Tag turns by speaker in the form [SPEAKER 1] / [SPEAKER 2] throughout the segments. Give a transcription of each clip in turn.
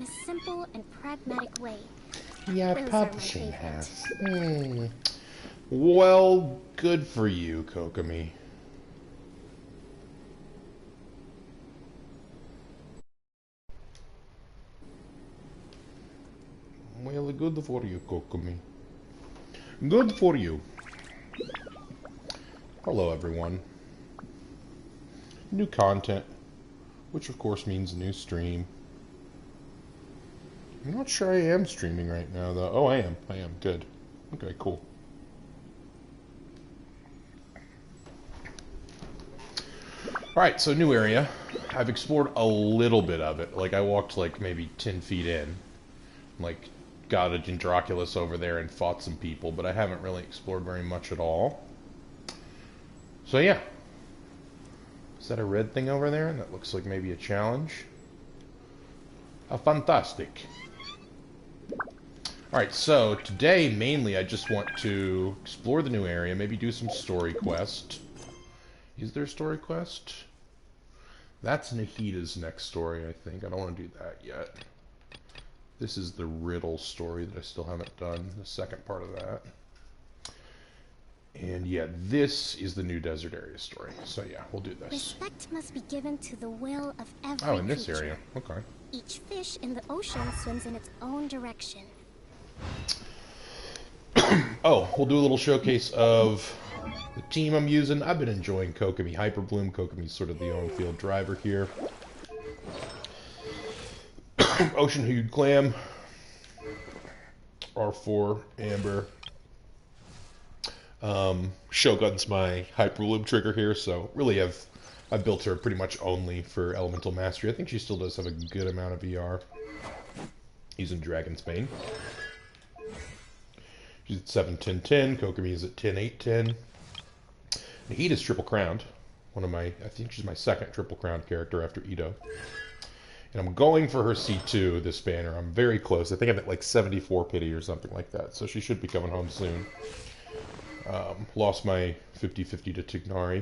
[SPEAKER 1] a simple and pragmatic way.
[SPEAKER 2] Yeah,
[SPEAKER 1] Those are my
[SPEAKER 2] publishing
[SPEAKER 1] favorite.
[SPEAKER 2] house. Well, good for you, Kokomi. Well, good for you, Kokomi. Good for you. Hello, everyone. New content, which of course means new stream. I'm not sure I am streaming right now, though. Oh, I am. I am. Good. Okay, cool. Alright, so new area. I've explored a little bit of it. Like, I walked, like, maybe 10 feet in. Like, got a Dendroculus over there and fought some people, but I haven't really explored very much at all. So, yeah. Is that a red thing over there? That looks like maybe a challenge. Fantastic. Alright, so today, mainly, I just want to explore the new area, maybe do some story quest. Is there a story quest? That's Nahida's next story, I think. I don't want to do that yet. This is the riddle story that I still haven't done, the second part of that. And yeah, this is the new desert area story. So yeah, we'll do this.
[SPEAKER 1] Respect must be given to the will of every
[SPEAKER 2] Oh, in this
[SPEAKER 1] creature.
[SPEAKER 2] area. Okay.
[SPEAKER 1] Each fish in the ocean swims in its own direction.
[SPEAKER 2] Oh, we'll do a little showcase of the team I'm using. I've been enjoying Kokomi Hyperbloom. Kokomi's sort of the on-field driver here. Ocean Hued Clam. R4 Amber. Shogun's my Hyperbloom trigger here, so really I've built her pretty much only for Elemental Mastery. I think she still does have a good amount of ER. Using Dragon's Bane. She's at 7, 10, 10. Kokomi is at 10, 8, 10. Nahida's triple crowned. I think she's my second triple crowned character after Ito. And I'm going for her C2 this banner. I'm very close. I think I'm at like 74 pity or something like that. So she should be coming home soon. Lost my 50-50 to Tignari.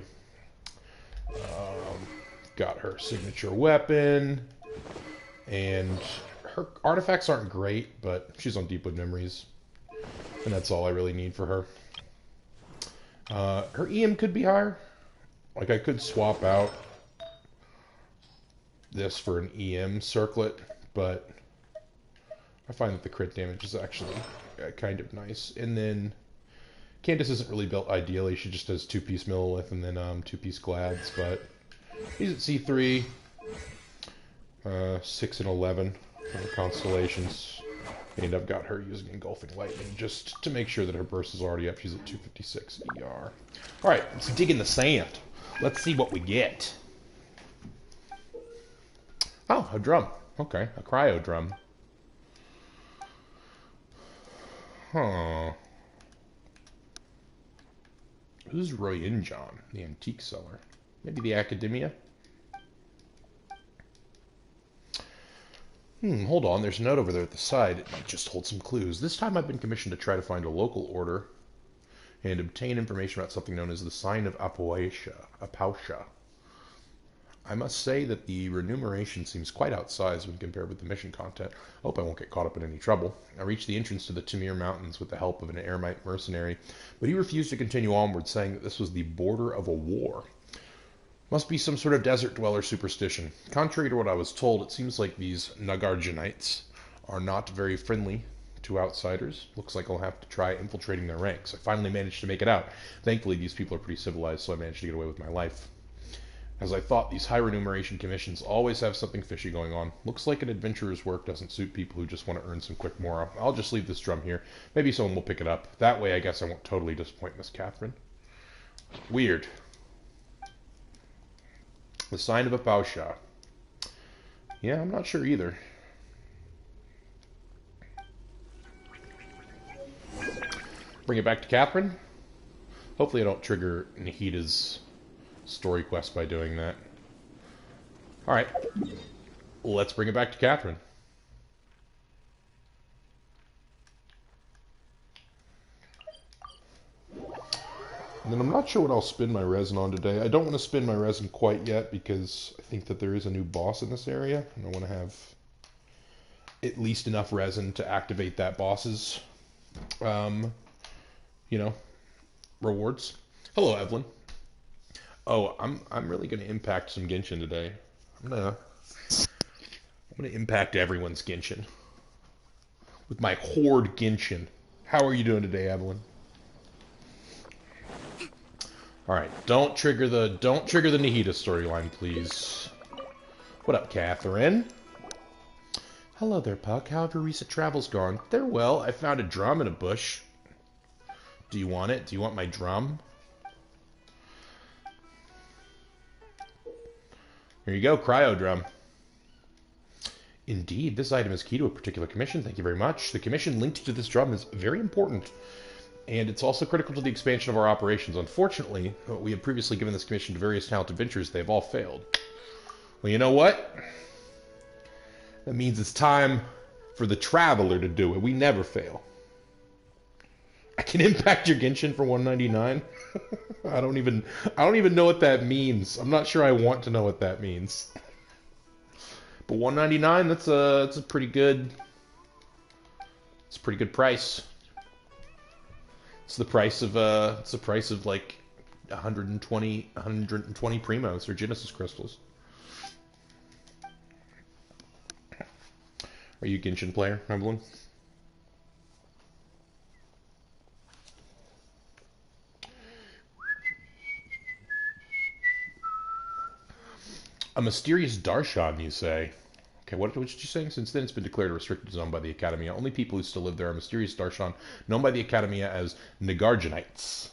[SPEAKER 2] Got her signature weapon. And her artifacts aren't great, but she's on Deepwood Memories. And that's all I really need for her. Her EM could be higher. Like, I could swap out this for an EM circlet, but I find that the crit damage is actually kind of nice. And then Candace isn't really built ideally. She just does 2-piece Millilith and then 2-piece Glads, but he's at C3, 6 and 11 for the constellations. And I've got her using Engulfing Lightning just to make sure that her burst is already up. She's at 256 ER. Alright, let's dig in the sand. Let's see what we get. Oh, a drum. Okay, a cryo drum. Huh. Who's Roy Injon, the antique seller? Maybe the Academia? Hold on. There's a note over there at the side. It might just hold some clues. This time I've been commissioned to try to find a local order and obtain information about something known as the Sign of Apausha. I must say that the remuneration seems quite outsized when compared with the mission content. I hope I won't get caught up in any trouble. I reached the entrance to the Tamir Mountains with the help of an Eremite mercenary, but he refused to continue onward, saying that this was the border of a war. Must be some sort of desert dweller superstition. Contrary to what I was told, it seems like these Nagarjanites are not very friendly to outsiders. Looks like I'll have to try infiltrating their ranks. I finally managed to make it out. Thankfully, these people are pretty civilized, so I managed to get away with my life. As I thought, these high remuneration commissions always have something fishy going on. Looks like an adventurer's work doesn't suit people who just want to earn some quick mora. I'll just leave this drum here. Maybe someone will pick it up. That way, I guess I won't totally disappoint Miss Catherine. Weird. The Sign of Apausha. Yeah, I'm not sure either. Bring it back to Catherine. Hopefully I don't trigger Nahida's story quest by doing that. Alright. Let's bring it back to Catherine. And then I'm not sure what I'll spin my resin on today. I don't want to spin my resin quite yet because I think that there is a new boss in this area. And I want to have at least enough resin to activate that boss's, um, you know, rewards. Hello, Evelyn. Oh, I'm really gonna impact some Genshin today. I'm gonna impact everyone's Genshin with my Horde Genshin. How are you doing today, Evelyn? All right, don't trigger the Nahida storyline, please. What up, Catherine? Hello there, Puck. How have your recent travels gone? They're well. I found a drum in a bush. Do you want it? Do you want my drum? Here you go, cryo drum. Indeed, this item is key to a particular commission. Thank you very much. The commission linked to this drum is very important, and it's also critical to the expansion of our operations. Unfortunately, we have previously given this commission to various talented ventures. They've all failed. Well, you know what? That means it's time for the Traveler to do it. We never fail. I can impact your Genshin for 199. I don't even know what that means. I'm not sure I want to know what that means. But 199, that's a pretty good. It's a pretty good price. It's the price of like 120 primos or Genesis crystals. Are you a Genshin player, Evelyn? A mysterious Darshan, you say? Okay, what did you say? Since then, it's been declared a restricted zone by the Academy. Only people who still live there are mysterious Darshan, known by the Academy as Nagarjanites.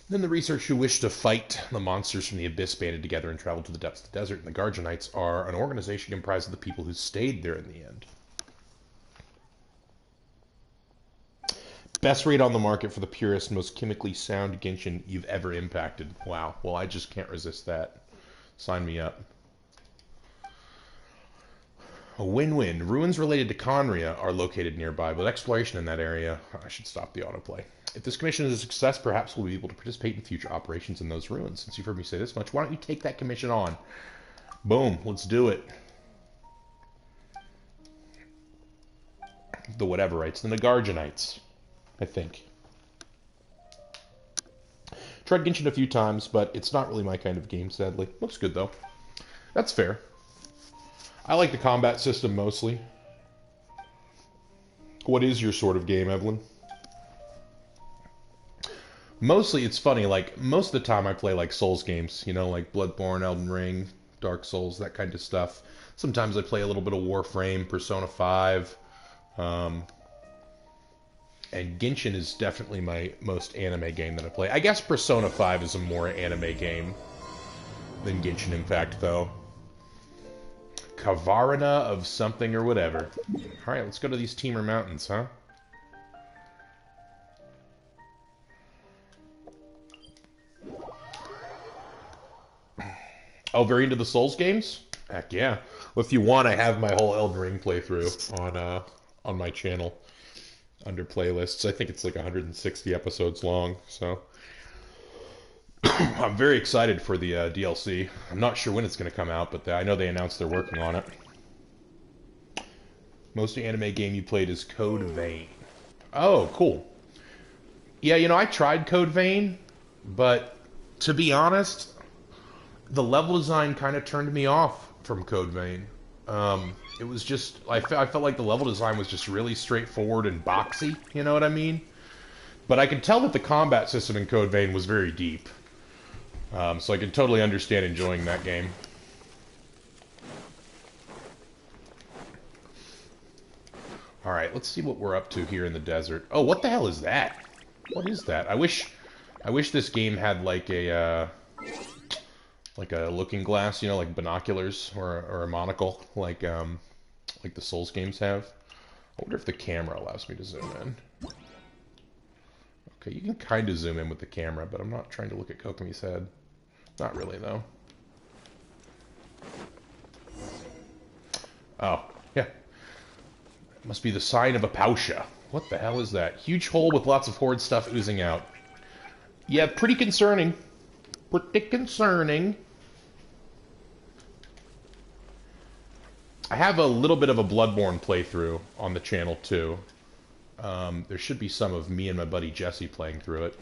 [SPEAKER 2] Then the researchers who wish to fight the monsters from the Abyss banded together and traveled to the depths of the desert. And the Nagarjanites are an organization comprised of the people who stayed there in the end. Best rate on the market for the purest, most chemically sound Genshin you've ever impacted. Wow. Well, I just can't resist that. Sign me up. A win-win. Ruins related to Conria are located nearby, but exploration in that area... I should stop the autoplay. If this commission is a success, perhaps we'll be able to participate in future operations in those ruins. Since you've heard me say this much, why don't you take that commission on? Boom. Let's do it. The whatever-ites. The Nagarjanites. I think. Tried Genshin a few times, but it's not really my kind of game, sadly. Looks good, though. That's fair. I like the combat system, mostly. What is your sort of game, Evelyn? Mostly, it's funny, like, most of the time I play, like, Souls games, you know, like Bloodborne, Elden Ring, Dark Souls, that kind of stuff. Sometimes I play a little bit of Warframe, Persona 5, and Genshin is definitely my most anime game that I play. I guess Persona 5 is a more anime game than Genshin Impact, though. Kavarina of something or whatever. Alright, let's go to these Temur Mountains, huh? Oh, very into the Souls games? Heck yeah. Well, if you want, I have my whole Elden Ring playthrough on my channel. Under playlists. I think it's like 160 episodes long, so I'm very excited for the DLC. I'm not sure when it's going to come out, but I know they announced they're working on it. Most anime game you played is Code Vein. Oh, cool. Yeah, you know, I tried Code Vein, but to be honest, the level design kind of turned me off from Code Vein. It was just, I felt like the level design was just really straightforward and boxy, you know what I mean? But I could tell that the combat system in Code Vein was very deep. So I could totally understand enjoying that game. Alright, let's see what we're up to here in the desert. Oh, what the hell is that? What is that? I wish this game had like a looking glass, you know, like binoculars or a monocle, like the Souls games have. I wonder if the camera allows me to zoom in. Okay, you can kind of zoom in with the camera, but I'm not trying to look at Kokomi's head. Not really, though. Oh, yeah. It must be the sign of a Pausha. What the hell is that? Huge hole with lots of Horde stuff oozing out. Yeah, pretty concerning. Pretty concerning. I have a little bit of a Bloodborne playthrough on the channel, too. There should be some of me and my buddy Jesse playing through it.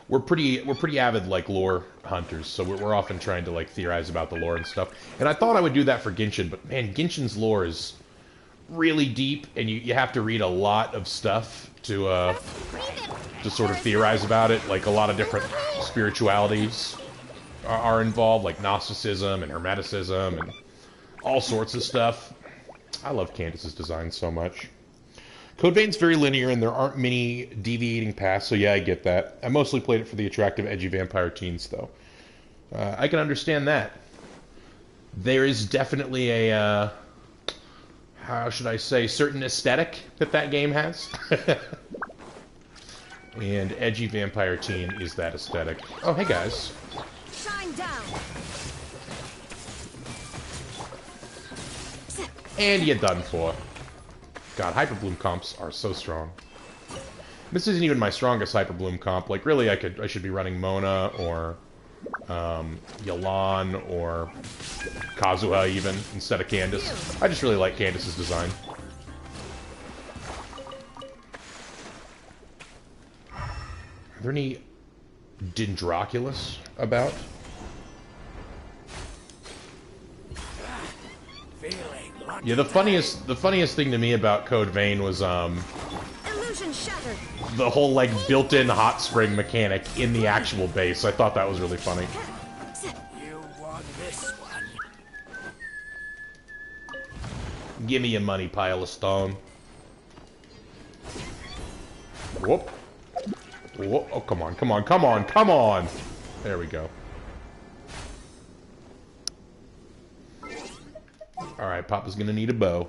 [SPEAKER 2] We're pretty avid, like, lore hunters, so we're often trying to, like, theorize about the lore and stuff. And I thought I would do that for Genshin, but, man, Genshin's lore is really deep, and you have to read a lot of stuff to sort of theorize about it. Like, a lot of different spiritualities are involved, like Gnosticism and Hermeticism and all sorts of stuff. I love Candace's design so much. Code Vein's very linear, and there aren't many deviating paths, so yeah, I get that. I mostly played it for the attractive, edgy vampire teens, though. I can understand that. There is definitely a, how should I say, certain aesthetic that game has. And edgy vampire teen is that aesthetic. Oh, hey guys.
[SPEAKER 3] Shine down.
[SPEAKER 2] And you're done for. God, Hyperbloom comps are so strong. This isn't even my strongest Hyperbloom comp. Like, really, I should be running Mona or Yalan or Kazuha even instead of Candace. I just really like Candace's design. Are there any Dendroculus about? Yeah, the funniest thing to me about Code Vein was
[SPEAKER 3] Illusion shattered.
[SPEAKER 2] the whole like built-in hot spring mechanic in the actual base. I thought that was really funny.
[SPEAKER 4] You want this one?
[SPEAKER 2] Give me your money, pile of stone. Whoop. Whoop. Oh, come on, come on, come on, come on! There we go. Alright, Papa's gonna need a bow.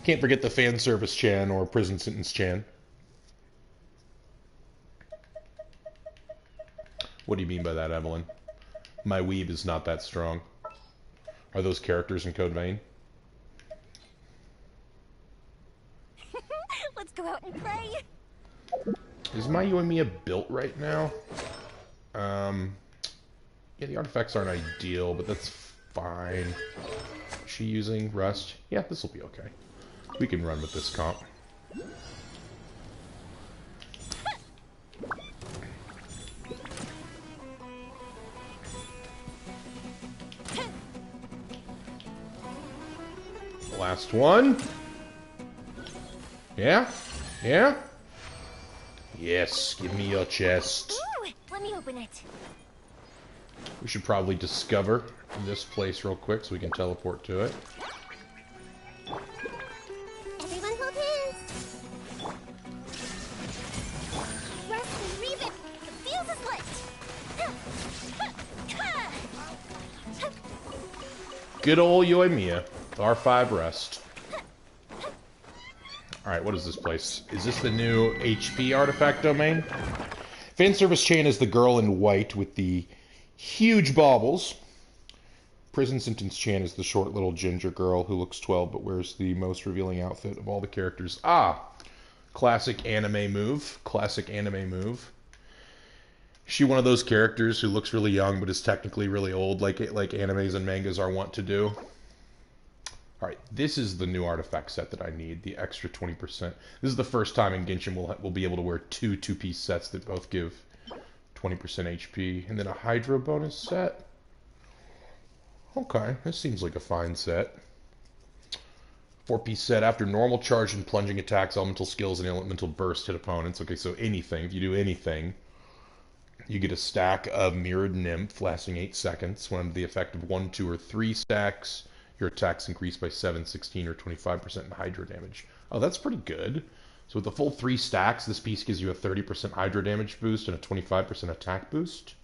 [SPEAKER 2] Can't forget the fan service Chan or prison sentence Chan. What do you mean by that, Evelyn? My weeb is not that strong. Are those characters in Code Vein?
[SPEAKER 3] Let's go out and play.
[SPEAKER 2] Is my Yoimiya built right now? Yeah, the artifacts aren't ideal, but that's fine. Is she using Rust? Yeah, this will be okay. We can run with this comp. Last one. Yeah? Yeah? Yes, give me your chest.
[SPEAKER 3] Ooh, let me open it.
[SPEAKER 2] We should probably discover this place real quick so we can teleport to it.
[SPEAKER 1] Everyone hold hands.
[SPEAKER 3] Rest and reave it. The fuse is lit.
[SPEAKER 2] Good old Yoimiya. R5 rest. Alright, what is this place? Is this the new HP artifact domain? Fanservice Chain is the girl in white with the huge baubles. Prison Sentence Chan is the short little ginger girl who looks 12 but wears the most revealing outfit of all the characters. Ah! Classic anime move. Classic anime move. Is she one of those characters who looks really young but is technically really old like animes and mangas are wont to do? Alright, this is the new artifact set that I need, the extra 20%. This is the first time in Genshin we'll be able to wear two-piece sets that both give 20% HP. And then a Hydro bonus set. Okay, this seems like a fine set. 4-piece set. After normal charge and plunging attacks, elemental skills, and elemental burst hit opponents. Okay, so anything. If you do anything, you get a stack of Mirrored Nymph lasting 8 seconds. When under the effect of 1, 2, or 3 stacks, your attacks increase by 7, 16, or 25% in Hydro damage. Oh, that's pretty good. So with the full 3 stacks, this piece gives you a 30% Hydro damage boost and a 25% attack boost.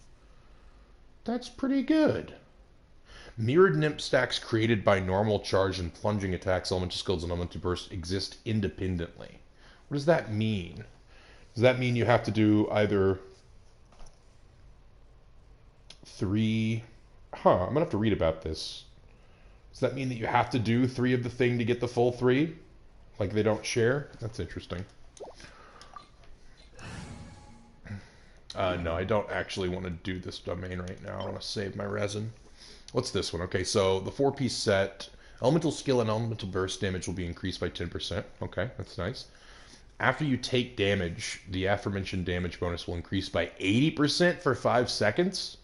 [SPEAKER 2] That's pretty good. Mirrored Nymph stacks created by normal charge and plunging attacks, elemental skills, and elemental burst exist independently. What does that mean? Does that mean you have to do either 3... Huh, I'm going to have to read about this. Does that mean that you have to do 3 of the thing to get the full 3? Like they don't share? That's interesting. No, I don't actually want to do this domain right now. I want to save my resin. What's this one? Okay, so the 4-piece set, elemental skill and elemental burst damage will be increased by 10%. Okay, that's nice. After you take damage, the aforementioned damage bonus will increase by 80% for 5 seconds.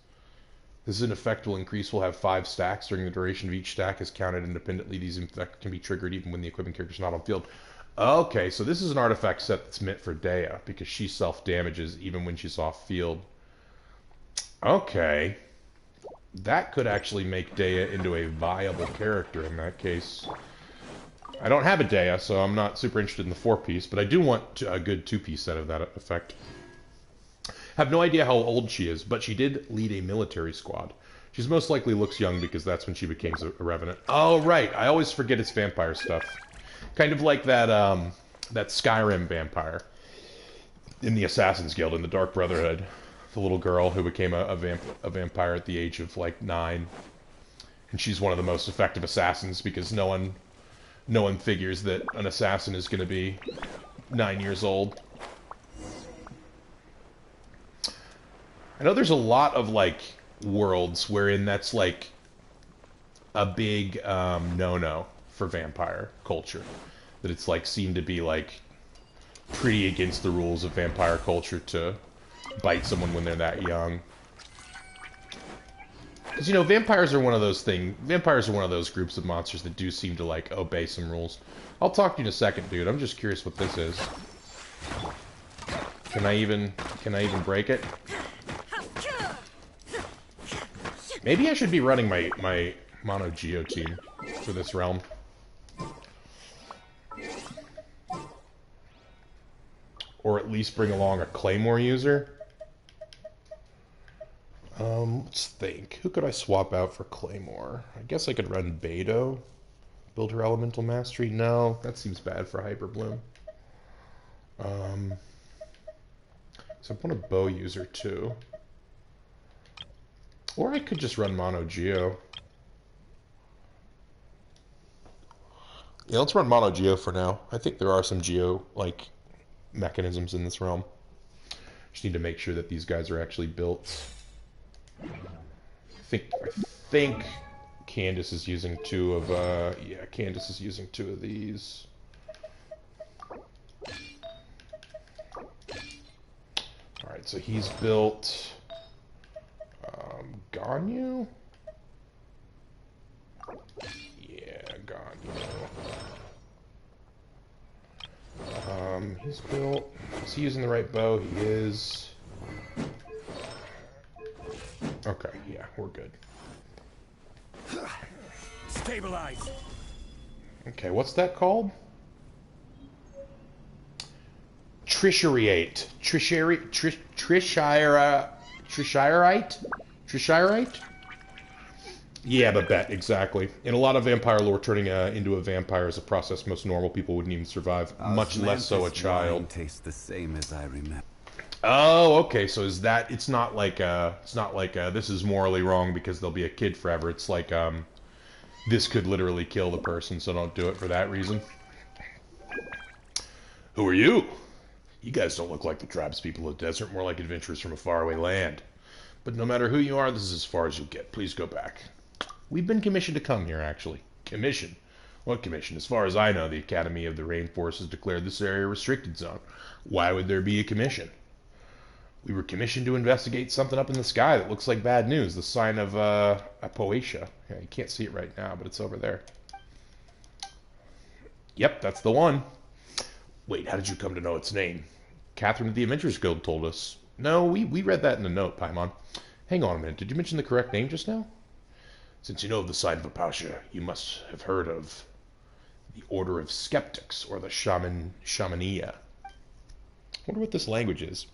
[SPEAKER 2] This is an effect increase will have 5 stacks during the duration of each stack is counted independently. These effects can be triggered even when the equipment character is not on field. Okay, so this is an artifact set that's meant for Dea because she self-damages even when she's off field. Okay. That could actually make Dea into a viable character in that case. I don't have a Dea, so I'm not super interested in the 4-piece, but I do want a good 2-piece set of that effect. Have no idea how old she is, but she did lead a military squad. She's most likely looks young because that's when she became a revenant. Oh, right. I always forget it's vampire stuff. Kind of like that that Skyrim vampire in the Assassin's Guild in the Dark Brotherhood. The little girl who became a vampire at the age of like 9. And she's one of the most effective assassins because no one figures that an assassin is going to be 9 years old. I know there's a lot of, like, worlds wherein that's, like, a big no-no for vampire culture. That it's, like, seen to be, like, pretty against the rules of vampire culture to bite someone when they're that young. Because, you know, vampires are one of those groups of monsters that do seem to, like, obey some rules. I'll talk to you in a second, dude. I'm just curious what this is. Can I even break it? Maybe I should be running my Mono Geo team for this realm. Or at least bring along a Claymore user. Let's think. Who could I swap out for Claymore? I guess I could run Beto. Build her Elemental Mastery. No, that seems bad for Hyperbloom. So I want a Bow user too. Or I could just run Mono Geo. Yeah, let's run Mono Geo for now. I think there are some Geo, like, mechanisms in this realm. Just need to make sure that these guys are actually built. I think Candace is using 2 of, yeah, Candace is using 2 of these. Alright, so he's built... Ganyu? Yeah, Ganyu. He's built... Is he using the right bow? He is. Okay, yeah, we're good.
[SPEAKER 4] Stabilize.
[SPEAKER 2] Okay, what's that called? Trisheriate. Trishireite? Yeah, Babette, exactly. In a lot of vampire lore, turning into a vampire is a process most normal people wouldn't even survive, much less so a child.
[SPEAKER 5] Tastes the same as I remember.
[SPEAKER 2] Oh, okay. So is that? It's not like this is morally wrong because they'll be a kid forever. It's like this could literally kill the person, so don't do it for that reason. Who are you? You guys don't look like the tribespeople of the desert, more like adventurers from a faraway land. But no matter who you are, this is as far as you'll get. Please go back. We've been commissioned to come here, actually. Commission? What commission? As far as I know, the Academy of the Rainforest has declared this area a restricted zone. Why would there be a commission? We were commissioned to investigate something up in the sky that looks like bad news. The sign of Apoatia. Yeah, you can't see it right now, but it's over there. Yep, that's the one. Wait, how did you come to know its name? Catherine of the Adventurers Guild told us. No, we read that in the note, Paimon. Hang on a minute, did you mention the correct name just now? Since you know of the sign of Apoatia, you must have heard of the Order of Skeptics, or the Shamania. I wonder what this language is.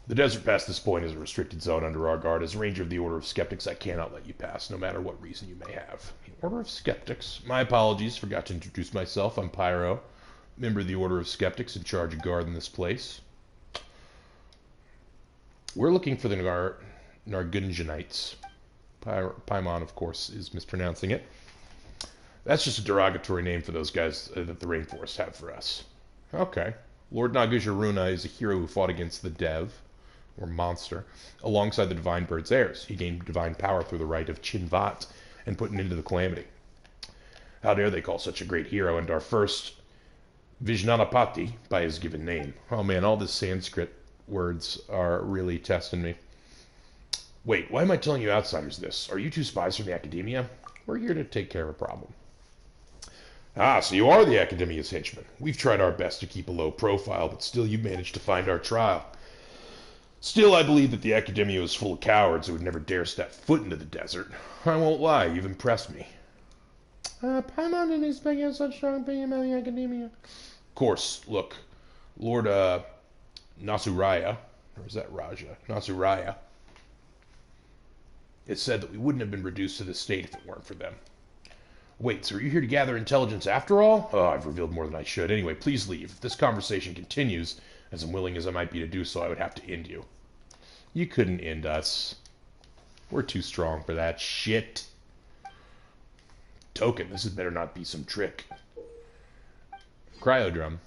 [SPEAKER 2] The desert past this point is a restricted zone under our guard. As Ranger of the Order of Skeptics, I cannot let you pass, no matter what reason you may have. The Order of Skeptics? My apologies, forgot to introduce myself. I'm Pyro, member of the Order of Skeptics in charge of guard in this place. We're looking for the Nargunjanites. Paimon, of course, is mispronouncing it. That's just a derogatory name for those guys that the Rainforest have for us. Okay. Lord Nagujaruna is a hero who fought against the Dev. or monster, alongside the divine bird's heirs. He gained divine power through the rite of Chinvat and put an end to the calamity. How dare they call such a great hero and our first Vijnanapati by his given name? Oh man, all this Sanskrit words are really testing me. Wait, why am I telling you outsiders this? Are you two spies from the Academia? We're here to take care of a problem. Ah, so you are the Academia's henchmen. We've tried our best to keep a low profile, but still you managed to find our trial. Still, I believe that the Academia is full of cowards who would never dare step foot into the desert. I won't lie, you've impressed me. Paimon didn't expect you to have such strong opinion about the Academia. Of course, look, Lord, Nasuraya, or is that Raja? Nasuraya. It said that we wouldn't have been reduced to this state if it weren't for them. Wait, so are you here to gather intelligence after all? Oh, I've revealed more than I should. Anyway, please leave. If this conversation continues, as unwilling as I might be to do so, I would have to end you. You couldn't end us. We're too strong for that shit. Token, this had better not be some trick. Cryodrum.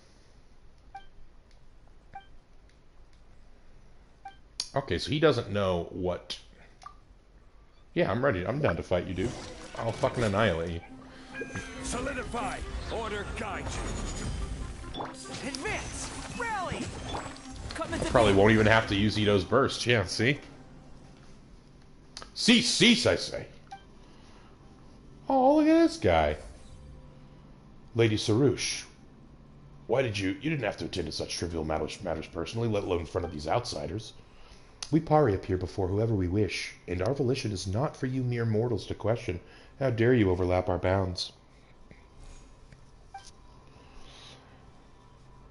[SPEAKER 2] Okay, so he doesn't know what... Yeah, I'm ready. I'm down to fight you, dude. I'll fucking annihilate you.
[SPEAKER 4] Solidify! Order guide you! Advance! Rally!
[SPEAKER 2] Probably won't even have to use Ito's burst. Yeah, see? Cease, I say. Oh, look at this guy. Lady Sarush. Why did you didn't have to attend to such trivial matters personally, let alone in front of these outsiders. We pari appear before whoever we wish, and our volition is not for you mere mortals to question. How dare you overlap our bounds?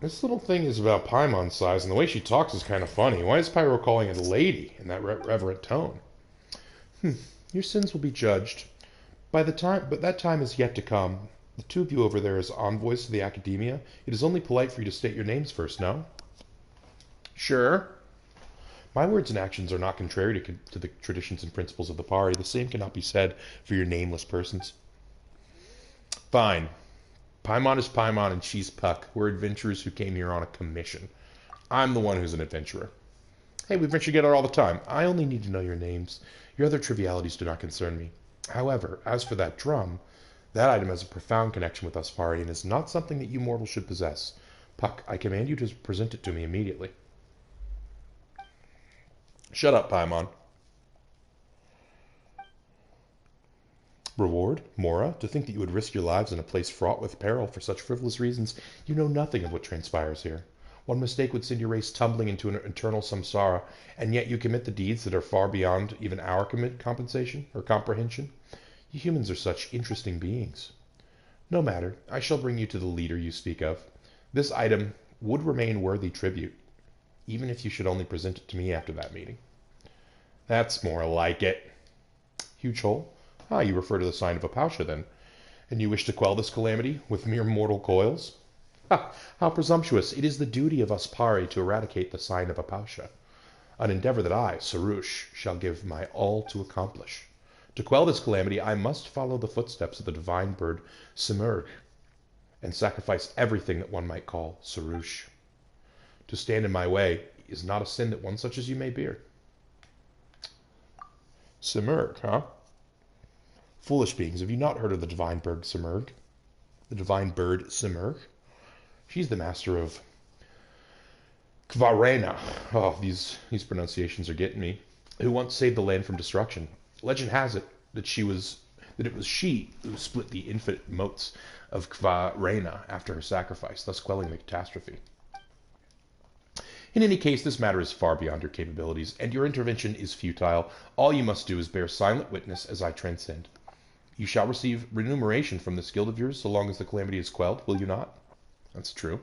[SPEAKER 2] This little thing is about Paimon's size, and the way she talks is kind of funny. Why is Pyro calling it a lady in that reverent tone? Your sins will be judged. But that time is yet to come. The two of you over there as envoys to the Academia. It is only polite for you to state your names first, no? Sure. My words and actions are not contrary to the traditions and principles of the Pari. The same cannot be said for your nameless persons. Fine. Paimon is Paimon and she's Puck. We're adventurers who came here on a commission. I'm the one who's an adventurer. Hey, we venture together all the time. I only need to know your names. Your other trivialities do not concern me. However, as for that drum, that item has a profound connection with us Pari and is not something that you mortals should possess. Puck, I command you to present it to me immediately. Shut up, Paimon. Reward? Mora? To think that you would risk your lives in a place fraught with peril for such frivolous reasons, you know nothing of what transpires here. One mistake would send your race tumbling into an eternal samsara, and yet you commit the deeds that are far beyond even our compensation or comprehension. You humans are such interesting beings. No matter, I shall bring you to the leader you speak of. This item would remain worthy tribute, even if you should only present it to me after that meeting. That's more like it. Huge hole? Ah, you refer to the sign of Apausha, then. And you wish to quell this calamity with mere mortal coils? Ha! How presumptuous! It is the duty of us Pari to eradicate the sign of Apausha. An endeavor that I, Sarush, shall give my all to accomplish. To quell this calamity, I must follow the footsteps of the divine bird Simurgh, and sacrifice everything that one might call Sarush. To stand in my way is not a sin that one such as you may bear. Simurgh, huh? Foolish beings, have you not heard of the divine bird Simurgh? The divine bird Simurgh? She's the master of Kvarena. Oh, these pronunciations are getting me. Who once saved the land from destruction. Legend has it that it was she who split the infinite motes of Kvarena after her sacrifice, thus quelling the catastrophe. In any case, this matter is far beyond your capabilities, and your intervention is futile. All you must do is bear silent witness as I transcend. You shall receive remuneration from this guild of yours so long as the calamity is quelled, will you not? That's true.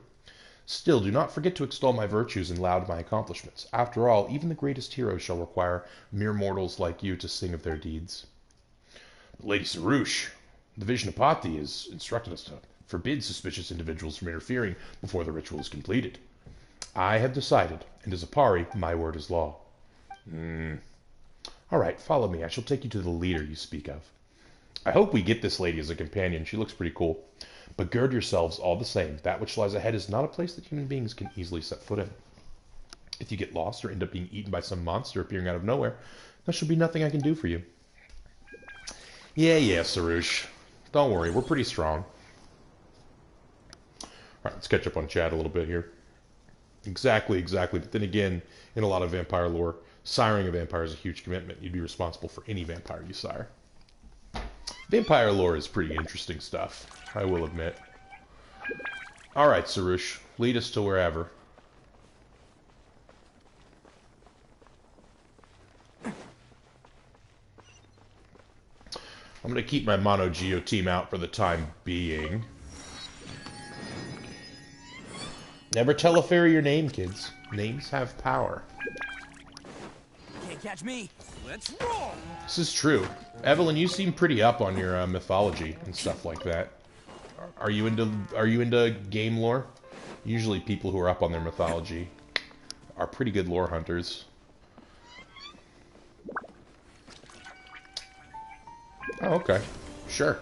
[SPEAKER 2] Still, do not forget to extol my virtues and laud my accomplishments. After all, even the greatest heroes shall require mere mortals like you to sing of their deeds. But Lady Sarush, the Vijnapati has instructed us to forbid suspicious individuals from interfering before the ritual is completed. I have decided, and as a Pari, my word is law. All right, follow me. I shall take you to the leader you speak of. I hope we get this lady as a companion. She looks pretty cool. But gird yourselves all the same. That which lies ahead is not a place that human beings can easily set foot in. If you get lost or end up being eaten by some monster appearing out of nowhere, there should be nothing I can do for you. Yeah, Sarush. Don't worry, we're pretty strong. Alright, let's catch up on chat a little bit here. Exactly. But then again, in a lot of vampire lore, siring a vampire is a huge commitment. You'd be responsible for any vampire you sire. Vampire lore is pretty interesting stuff, I will admit. Alright, Sarush, lead us to wherever. I'm going to keep my Mono Geo team out for the time being. Never tell a fairy your name, kids. Names have power.
[SPEAKER 4] Can't catch me. Let's roll.
[SPEAKER 2] This is true. Evelyn, you seem pretty up on your mythology and stuff like that. Are you into game lore? Usually people who are up on their mythology are pretty good lore hunters. Oh, okay. Sure.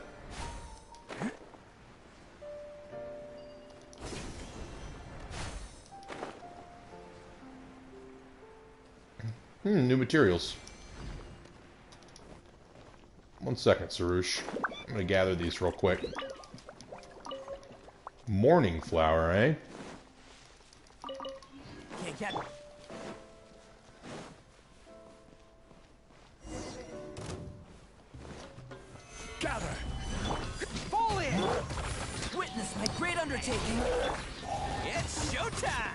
[SPEAKER 2] New materials. 1 second, Sarush. I'm gonna gather these real quick. Morning flower, eh?
[SPEAKER 4] Can't catch me. Gather! Fall in! Witness my great undertaking! It's showtime!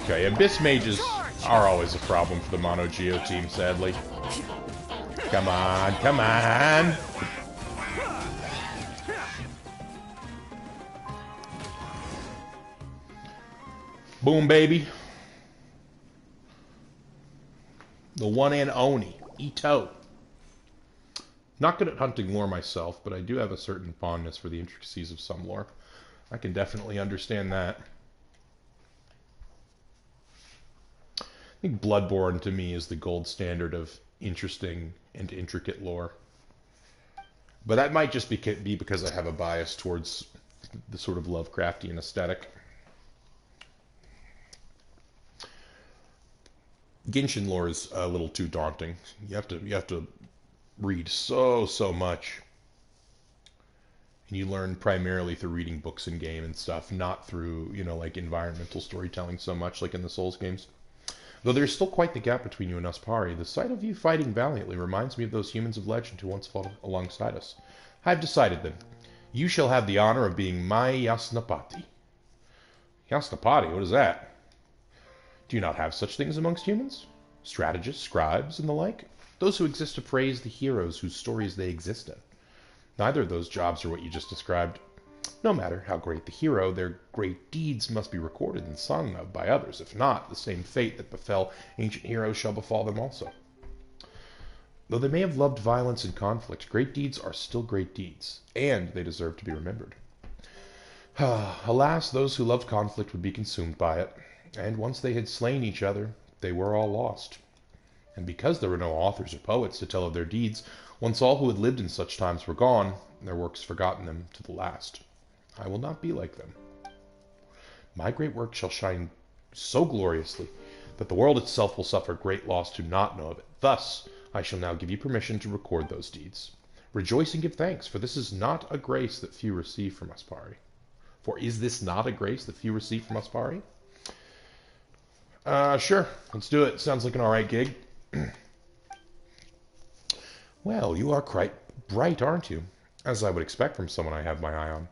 [SPEAKER 2] Okay, Abyss Mages are always a problem for the Mono Geo team, sadly. Come on, come on! Boom, baby. The one and Oni. Ito. Not good at hunting lore myself, but I do have a certain fondness for the intricacies of some lore. I can definitely understand that. I think Bloodborne, to me, is the gold standard of interesting and intricate lore. But that might just be because I have a bias towards the sort of Lovecraftian aesthetic. Genshin lore is a little too daunting. You have to read so much. And you learn primarily through reading books in game and stuff, not through, like environmental storytelling so much like in the Souls games. Though there's still quite the gap between you and us, Pari, the sight of you fighting valiantly reminds me of those humans of legend who once fought alongside us. I've decided then. You shall have the honor of being my Yasnapati. Yasnapati? What is that? Do you not have such things amongst humans? Strategists, scribes, and the like? Those who exist to praise the heroes whose stories they exist in. Neither of those jobs are what you just described. No matter how great the hero, their great deeds must be recorded and sung of by others. If not, the same fate that befell ancient heroes shall befall them also. Though they may have loved violence and conflict, great deeds are still great deeds, and they deserve to be remembered. Alas, those who loved conflict would be consumed by it. And once they had slain each other, they were all lost. And because there were no authors or poets to tell of their deeds, once all who had lived in such times were gone, their works forgotten them to the last. I will not be like them. My great work shall shine so gloriously that the world itself will suffer great loss to not know of it. Thus, I shall now give you permission to record those deeds. Rejoice and give thanks, for this is not a grace that few receive from us, Pari. For is this not a grace that few receive from us, Pari? Sure. Let's do it. Sounds like an alright gig. Well, you are quite bright, aren't you? As I would expect from someone I have my eye on.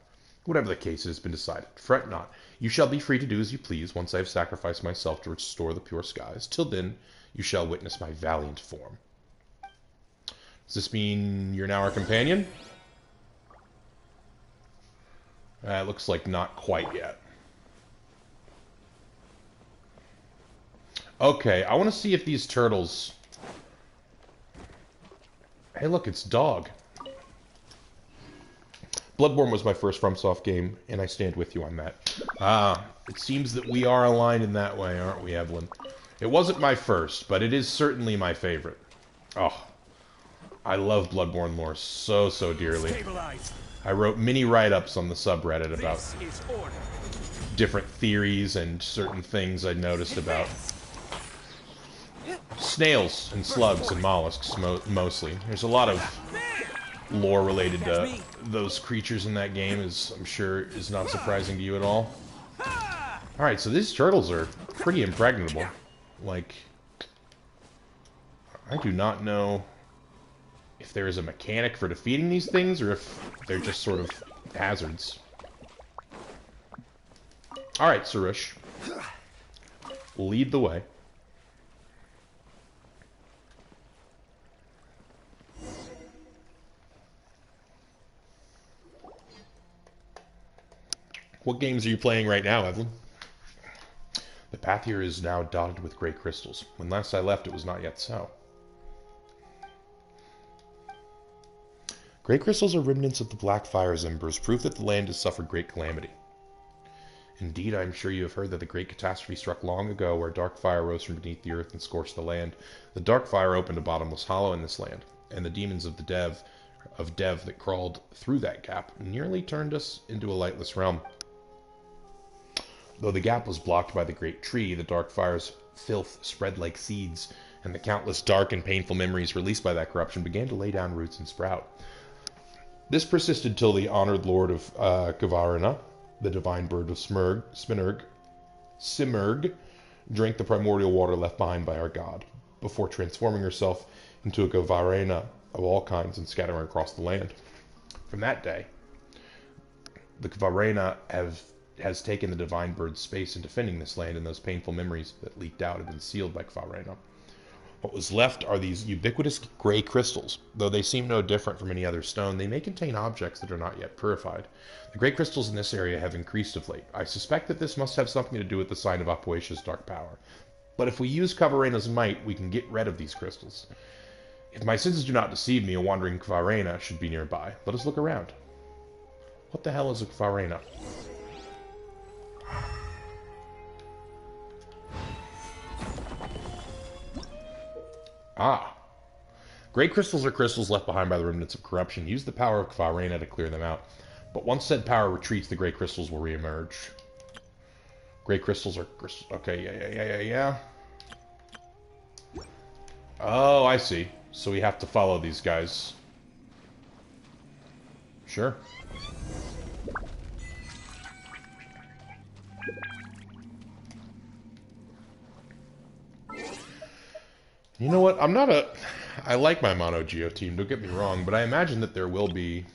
[SPEAKER 2] Whatever the case, it has been decided. Fret not. You shall be free to do as you please once I have sacrificed myself to restore the pure skies. Till then, you shall witness my valiant form. Does this mean you're now our companion? It looks like not quite yet. Okay, I want to see if these turtles... Hey, look, it's Dog. Bloodborne was my first FromSoft game, and I stand with you on that. It seems that we are aligned in that way, aren't we, Evelyn? It wasn't my first, but it is certainly my favorite. Oh, I love Bloodborne lore so dearly.
[SPEAKER 4] Stabilize.
[SPEAKER 2] I wrote mini write-ups on the subreddit about
[SPEAKER 4] This is order.
[SPEAKER 2] different theories and certain things I noticed about snails and slugs and mollusks, mostly. There's a lot of lore related to those creatures in that game, as I'm sure is not surprising to you at all. Alright, so these turtles are pretty impregnable. Like, I do not know if there is a mechanic for defeating these things, or if they're just sort of hazards. Alright, Sarush. Lead the way. What games are you playing right now, Evelyn? The path here is now dotted with gray crystals. When last I left, it was not yet so. Gray crystals are remnants of the Black Fire's embers, proof that the land has suffered great calamity. Indeed, I am sure you have heard that the great catastrophe struck long ago, where dark fire rose from beneath the earth and scorched the land. The dark fire opened a bottomless hollow in this land, and the demons of the Dev that crawled through that gap nearly turned us into a lightless realm. Though the gap was blocked by the great tree, the dark fire's filth spread like seeds, and the countless dark and painful memories released by that corruption began to lay down roots and sprout. This persisted till the honored lord of Gavarina, the divine bird of Simurg, drank the primordial water left behind by our god, before transforming herself into a Gavarina of all kinds and scattering across the land. From that day, the Gavarina has taken the divine bird's space in defending this land, and those painful memories that leaked out have been sealed by Gavarina. What was left are these ubiquitous gray crystals. Though they seem no different from any other stone, they may contain objects that are not yet purified. The gray crystals in this area have increased of late. I suspect that this must have something to do with the sign of Apoetia's dark power. But if we use Gavarina's might, we can get rid of these crystals. If my senses do not deceive me, a wandering Gavarina should be nearby. Let us look around. What the hell is a Gavarina? Ah. Gray crystals are crystals left behind by the remnants of corruption. Use the power of Gavarina to clear them out. But once said power retreats, the gray crystals will reemerge. Gray crystals are crystals. Okay, yeah. Oh, I see. So we have to follow these guys. Sure. You know what? I like my Mono Geo team, don't get me wrong, but I imagine that there will be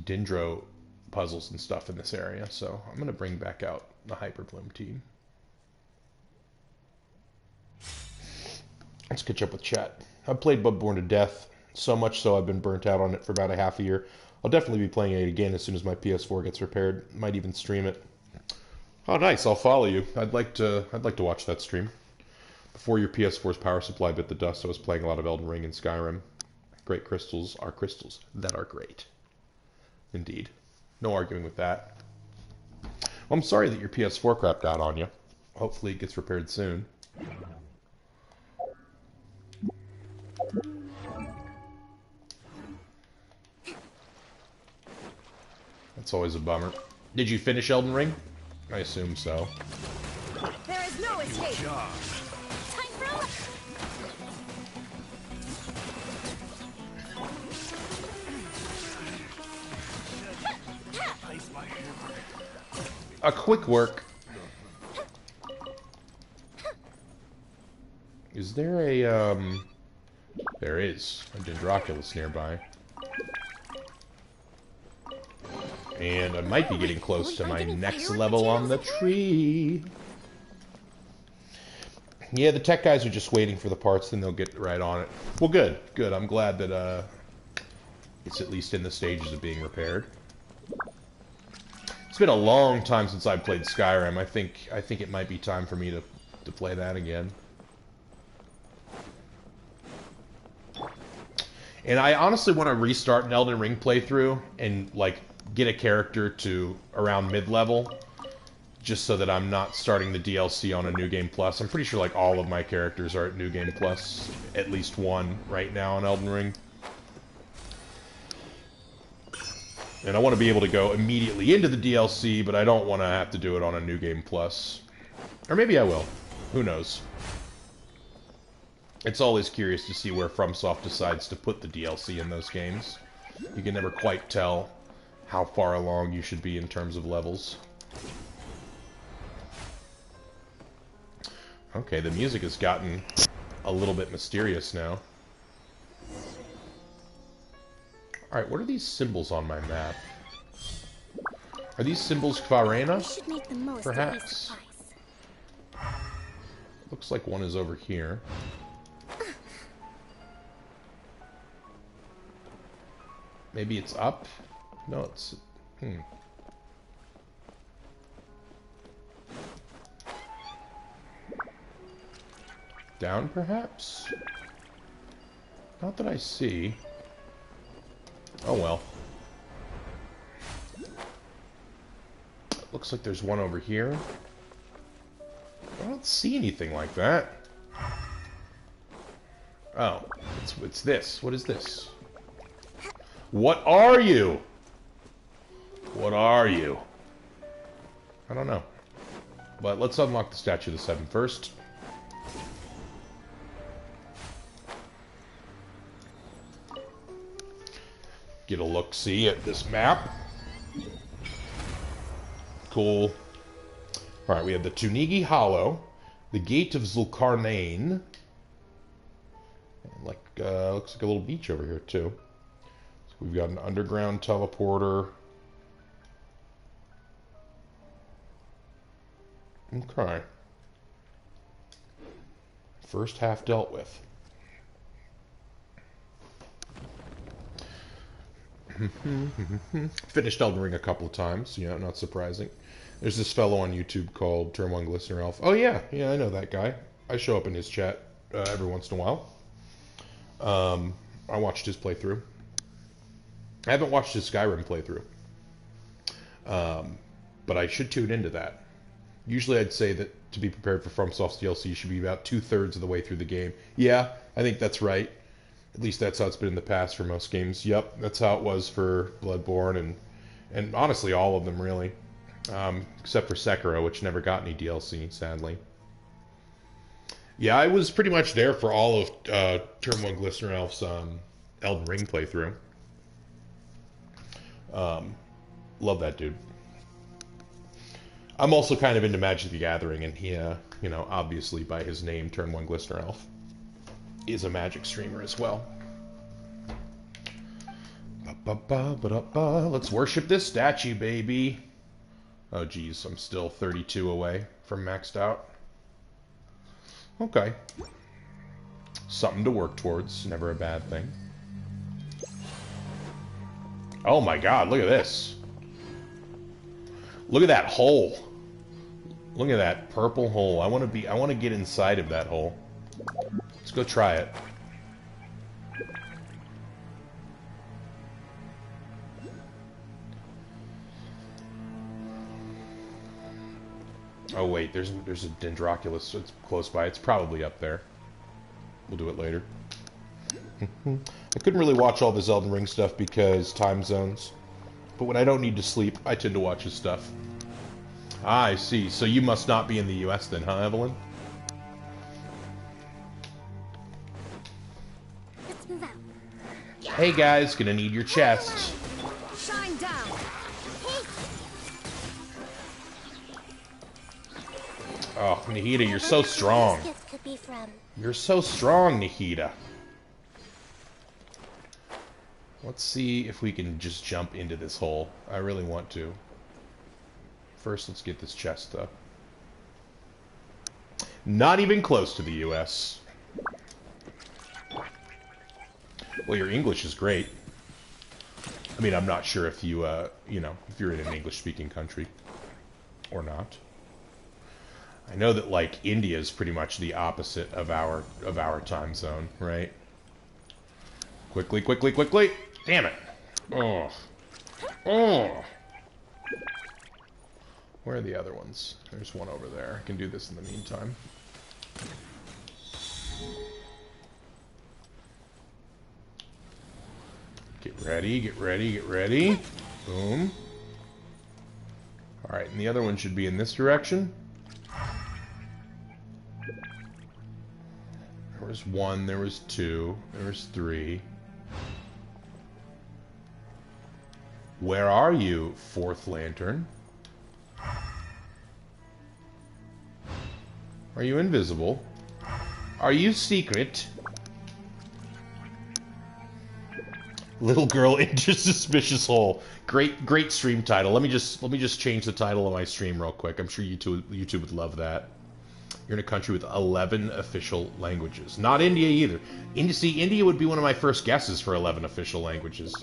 [SPEAKER 2] Dendro puzzles and stuff in this area, so I'm going to bring back out the Hyperbloom team. Let's catch up with chat. I've played Bloodborne to death, so much so I've been burnt out on it for about a half a year. I'll definitely be playing it again as soon as my PS4 gets repaired. Might even stream it. Oh, nice! I'll follow you. I'd like to watch that stream. Before your PS4's power supply bit the dust, I was playing a lot of Elden Ring and Skyrim. Great crystals are crystals that are great. Indeed. No arguing with that. Well, I'm sorry that your PS4 crapped out on you. Hopefully it gets repaired soon. That's always a bummer. Did you finish Elden Ring? I assume so.
[SPEAKER 3] There is no escape. Time for
[SPEAKER 2] a quick work. Is there a, there is a Dendroculus nearby. And I might be getting close to my next level on the tree. Yeah, the tech guys are just waiting for the parts, then they'll get right on it. Well, good, good. I'm glad that it's at least in the stages of being repaired. It's been a long time since I've played Skyrim. I think it might be time for me to play that again. And I honestly want to restart an Elden Ring playthrough and like get a character to around mid-level, just so that I'm not starting the DLC on a New Game Plus. I'm pretty sure like all of my characters are at New Game Plus, at least one right now in Elden Ring. And I want to be able to go immediately into the DLC, but I don't want to have to do it on a New Game Plus. Or maybe I will. Who knows? It's always curious to see where FromSoft decides to put the DLC in those games. You can never quite tell how far along you should be in terms of levels. Okay, the music has gotten a little bit mysterious now. Alright, what are these symbols on my map? Are these symbols Kvarena?
[SPEAKER 1] We should make the most of
[SPEAKER 2] Perhaps.
[SPEAKER 1] these supplies.
[SPEAKER 2] Looks like one is over here. Maybe it's up? No, it's... Down, perhaps? Not that I see. Oh, well. Looks like there's one over here. I don't see anything like that. Oh, it's this. What is this? What are you? What are you? I don't know. But let's unlock the Statue of the Seven first. Get a look-see at this map. Cool. Alright, we have the Tunigi Hollow, the Gate of Zulkarnain. Like, looks like a little beach over here, too. So we've got an underground teleporter. Okay. First half dealt with. Finished Elden Ring a couple of times, you know, not surprising. There's this fellow on YouTube called Term One Glistener Elf. Oh yeah, I know that guy. I show up in his chat every once in a while. I watched his playthrough. I haven't watched his Skyrim playthrough. But I should tune into that. Usually I'd say that to be prepared for FromSoft's DLC, you should be about 2/3 of the way through the game. Yeah, I think that's right. At least that's how it's been in the past for most games. Yep, that's how it was for Bloodborne and honestly all of them really. Except for Sekiro, which never got any DLC, sadly. Yeah, I was pretty much there for all of Term One Glistener Elf's Elden Ring playthrough. Love that dude. I'm also kind of into Magic the Gathering, and he, you know, obviously by his name, Term One Glistener Elf, is a Magic streamer as well. Let's worship this statue, baby. Oh, geez, I'm still 32 away from maxed out. Okay. Something to work towards. Never a bad thing. Oh my god, look at this. Look at that hole. Look at that purple hole. I want to get inside of that hole. Let's go try it. Oh wait, there's a Dendroculus. It's close by. It's probably up there. We'll do it later. I couldn't really watch all the Elden Ring stuff because time zones. But when I don't need to sleep, I tend to watch his stuff. Ah, I see. So you must not be in the US then, huh, Evelyn?
[SPEAKER 1] Let's move out.
[SPEAKER 2] Hey guys, gonna need your chest.
[SPEAKER 3] Shine down.
[SPEAKER 2] Oh, Nahida, you're so strong.
[SPEAKER 1] This gift could be from.
[SPEAKER 2] You're so strong, Nahida. Let's see if we can just jump into this hole. I really want to. First, let's get this chest, though. Not even close to the US. Well, your English is great. I mean, I'm not sure if you, you know, if you're in an English-speaking country or not. I know that, like, India is pretty much the opposite of our time zone, right? Quickly, quickly, quickly! Damn it! Oh. Oh! Where are the other ones? There's one over there. I can do this in the meantime. Get ready, get ready, get ready. Boom. Alright, and the other one should be in this direction. There was 1, there was 2, there was 3. Where are you, 4th lantern? Are you invisible? Are you secret? Little girl into suspicious hole. Great stream title. Let me just change the title of my stream real quick. I'm sure YouTube would love that. You're in a country with 11 official languages. Not India either. India would be one of my first guesses for 11 official languages.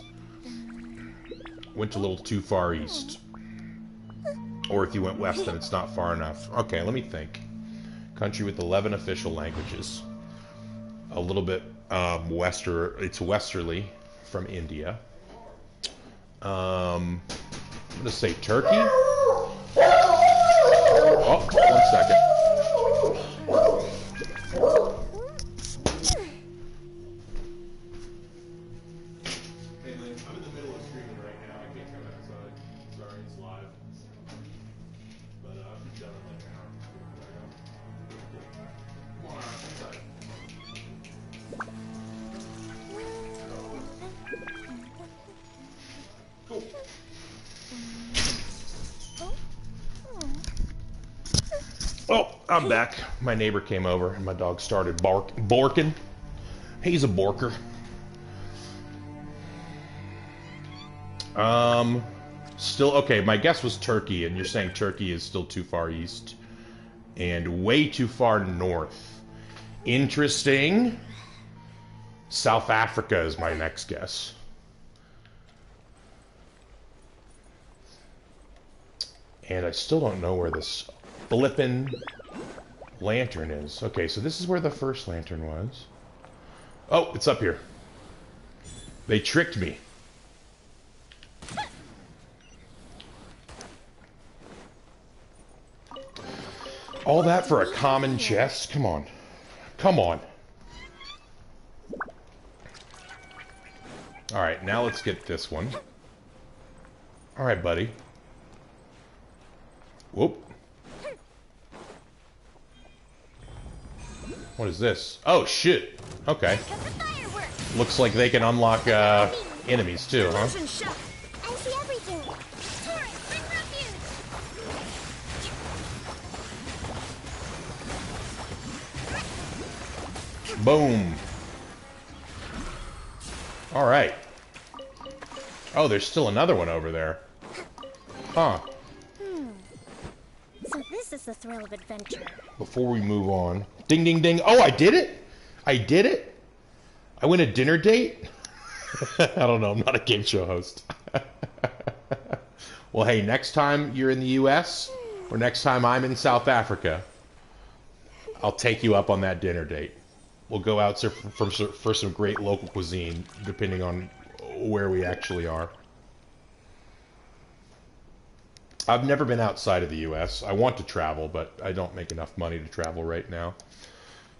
[SPEAKER 2] Went a little too far east. Or if you went west, then it's not far enough. Okay, let me think. Country with 11 official languages. A little bit it's westerly from India. I'm gonna say Turkey. Oh, 1 second. Hey, Lynn, I'm in the middle of streaming right now. I can't come outside. Sorry, it's live. But I'll be done in like an hour. Come on, inside. Cool. Oh, I'm back. My neighbor came over and my dog started borking. He's a borker. Still, okay, my guess was Turkey, and you're saying Turkey is still too far east and way too far north. Interesting. South Africa is my next guess. And I still don't know where this flippin' lantern is. Okay, so this is where the first lantern was. Oh, it's up here. They tricked me. All that for a common chest? Come on. Come on. Alright, now let's get this one. Alright, buddy. Whoop. What is this? Oh, shit. Okay. Looks like they can unlock, enemies, too, huh?
[SPEAKER 1] I see everything. Torrent, bring refuge.
[SPEAKER 2] Boom. Alright. Oh, there's still another one over there. Huh.
[SPEAKER 1] So this is the thrill of adventure.
[SPEAKER 2] Before we move on. Ding, ding, ding. Oh, I did it? I did it? I win a dinner date? I don't know. I'm not a game show host. Well, hey, next time you're in the U.S. or next time I'm in South I'll take you up on that dinner date. We'll go out for some great local cuisine, depending on where we actually are. I've never been outside of the U.S. I want to travel, but I don't make enough money to travel right now.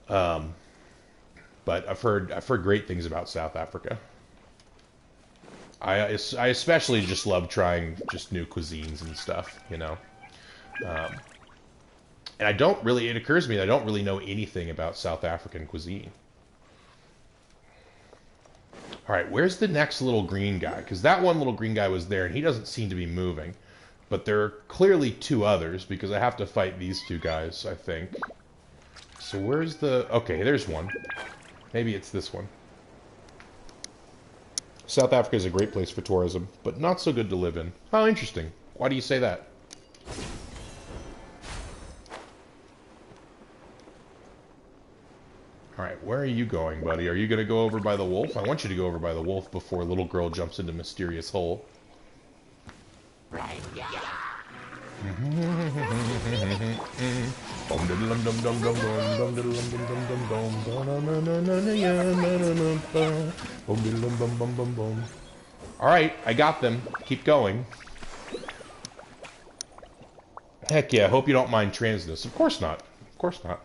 [SPEAKER 2] But I've heard great things about South Africa. I especially just love trying just new cuisines and stuff, you know. And it occurs to me that I don't really know anything about South African cuisine. Alright, where's the next little green guy? Because that one little green guy was there, and he doesn't seem to be moving. But there are clearly 2 others, because I have to fight these 2 guys, I think. So where's the... Okay, there's one. Maybe it's this one. South Africa is a great place for tourism, but not so good to live in. How interesting. Why do you say that? Alright, where are you going, buddy? Are you going to go over by the wolf? I want you to go over by the wolf before little girl jumps into mysterious hole. Alright, I got them. Keep going. Heck yeah, hope you don't mind transness. Of course not. Of course not.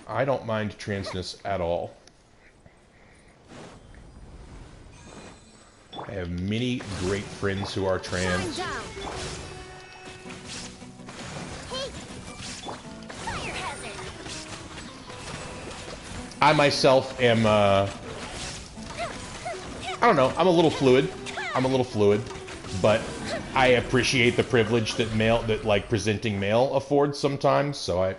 [SPEAKER 2] I don't mind transness at all. I have many great friends who are trans.
[SPEAKER 1] Hey! Fire hazard!
[SPEAKER 2] I myself am, I don't know, I'm a little fluid. But I appreciate the privilege that like presenting male affords sometimes, so I'm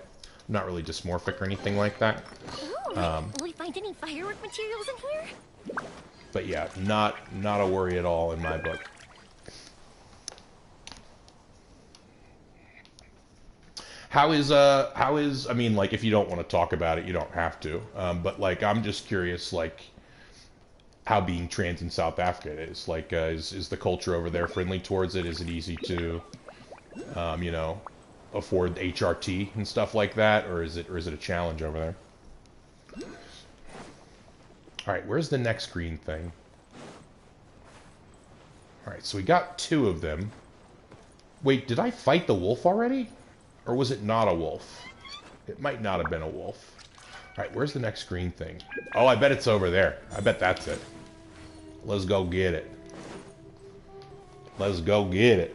[SPEAKER 2] not really dysmorphic or anything like that.
[SPEAKER 1] Ooh, will we find any firework materials in here?
[SPEAKER 2] But yeah, not a worry at all in my book. How is, I mean, like, if you don't want to talk about it, you don't have to. But, like, I'm just curious, like, how being trans in South Africa is. Like, is the culture over there friendly towards it? Is it easy to, you know, afford HRT and stuff like that? Or is it a challenge over there? Alright, where's the next green thing? Alright, so we got 2 of them. Wait, did I fight the wolf already? Or was it not a wolf? It might not have been a wolf. Alright, where's the next green thing? Oh, I bet it's over there. I bet that's it. Let's go get it. Let's go get it.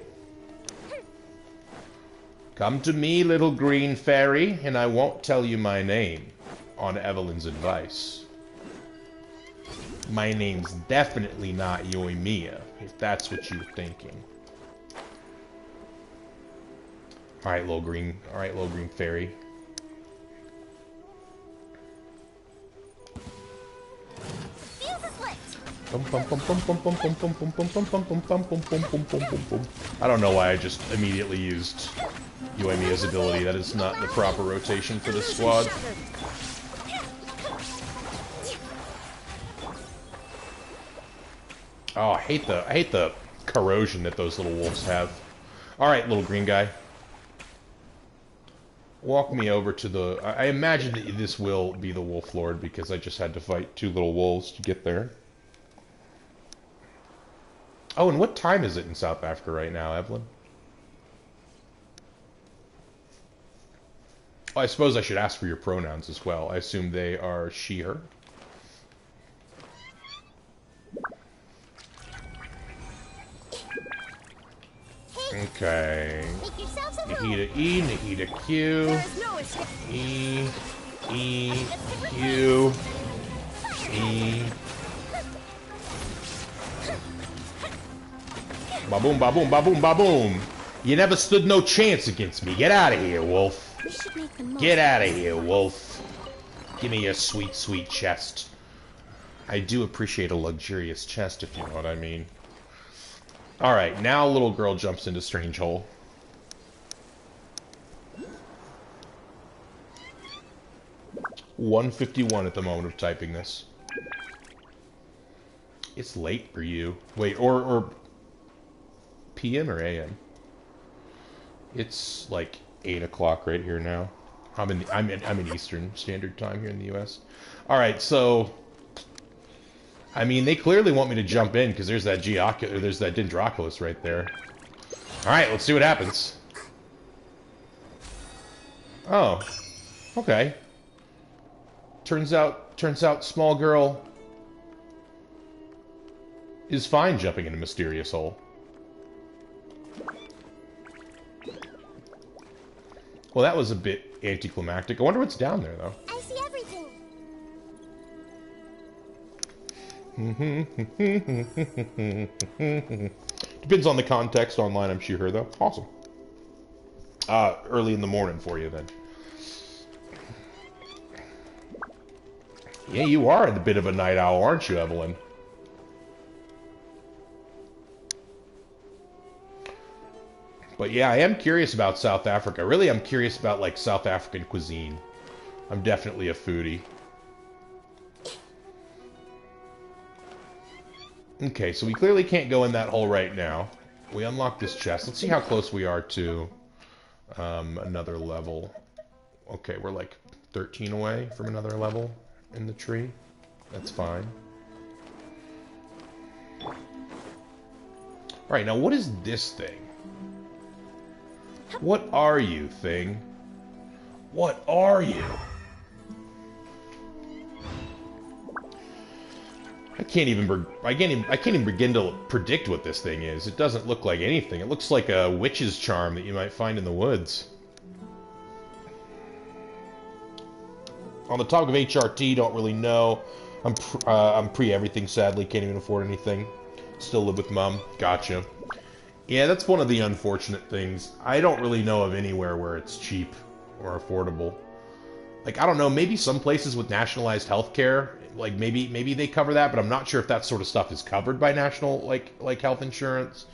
[SPEAKER 2] Come to me, little green fairy, and I won't tell you my name, on Evelyn's advice. My name's definitely not Yoimiya, if that's what you're thinking. Alright, little green fairy. I don't know why I just immediately used Yoimiya's ability. That is not the proper rotation for this squad. Oh, I hate the corrosion that those little wolves have. Alright, little green guy. Walk me over to the... I imagine that this will be the Wolf Lord, because I just had to fight 2 little wolves to get there. Oh, and what time is it in South Africa right now, Evelyn? Oh, I suppose I should ask for your pronouns as well. I assume they are she, her. Okay. Nahida E, Nahida Q. E, E, Q. E. Ba-boom, ba-boom, ba-boom, ba-boom. You never stood no chance against me. Get out of here, wolf. Get out of here, wolf. Give me your sweet, sweet chest. I do appreciate a luxurious chest, if you know what I mean. Alright, now little girl jumps into Strange Hole. $1:51 at the moment of typing this. It's late for you. Wait, or PM or AM? It's like 8 o'clock right here now. I'm in Eastern Standard Time here in the U.S. All right, so I mean, they clearly want me to jump in because there's that there's that Dendroculus right there. All right, let's see what happens. Oh, okay. Turns out, small girl is fine jumping in a mysterious hole. Well, that was a bit anticlimactic. I wonder what's down there, though.
[SPEAKER 1] I see everything.
[SPEAKER 2] Depends on the context online, I'm sure, though. Awesome. Early in the morning for you, then. Yeah, you are a bit of a night owl, aren't you, Evelyn? But yeah, I am curious about South Africa. Really, I'm curious about, like, South African cuisine. I'm definitely a foodie. Okay, so we clearly can't go in that hole right now. We unlock this chest. Let's see how close we are to another level. Okay, we're like 13 away from another level in the tree. That's fine. Alright, now what is this thing? What are you, thing? What are you? I can't even begin to predict what this thing is. It doesn't look like anything. It looks like a witch's charm that you might find in the woods. On the topic of HRT, don't really know. I'm pre-everything, sadly. Can't even afford anything. Still live with Mom. Gotcha. Yeah, that's one of the unfortunate things. I don't really know of anywhere where it's cheap or affordable. Like, I don't know, maybe some places with nationalized healthcare, like maybe they cover that, but I'm not sure if that sort of stuff is covered by national like health insurance.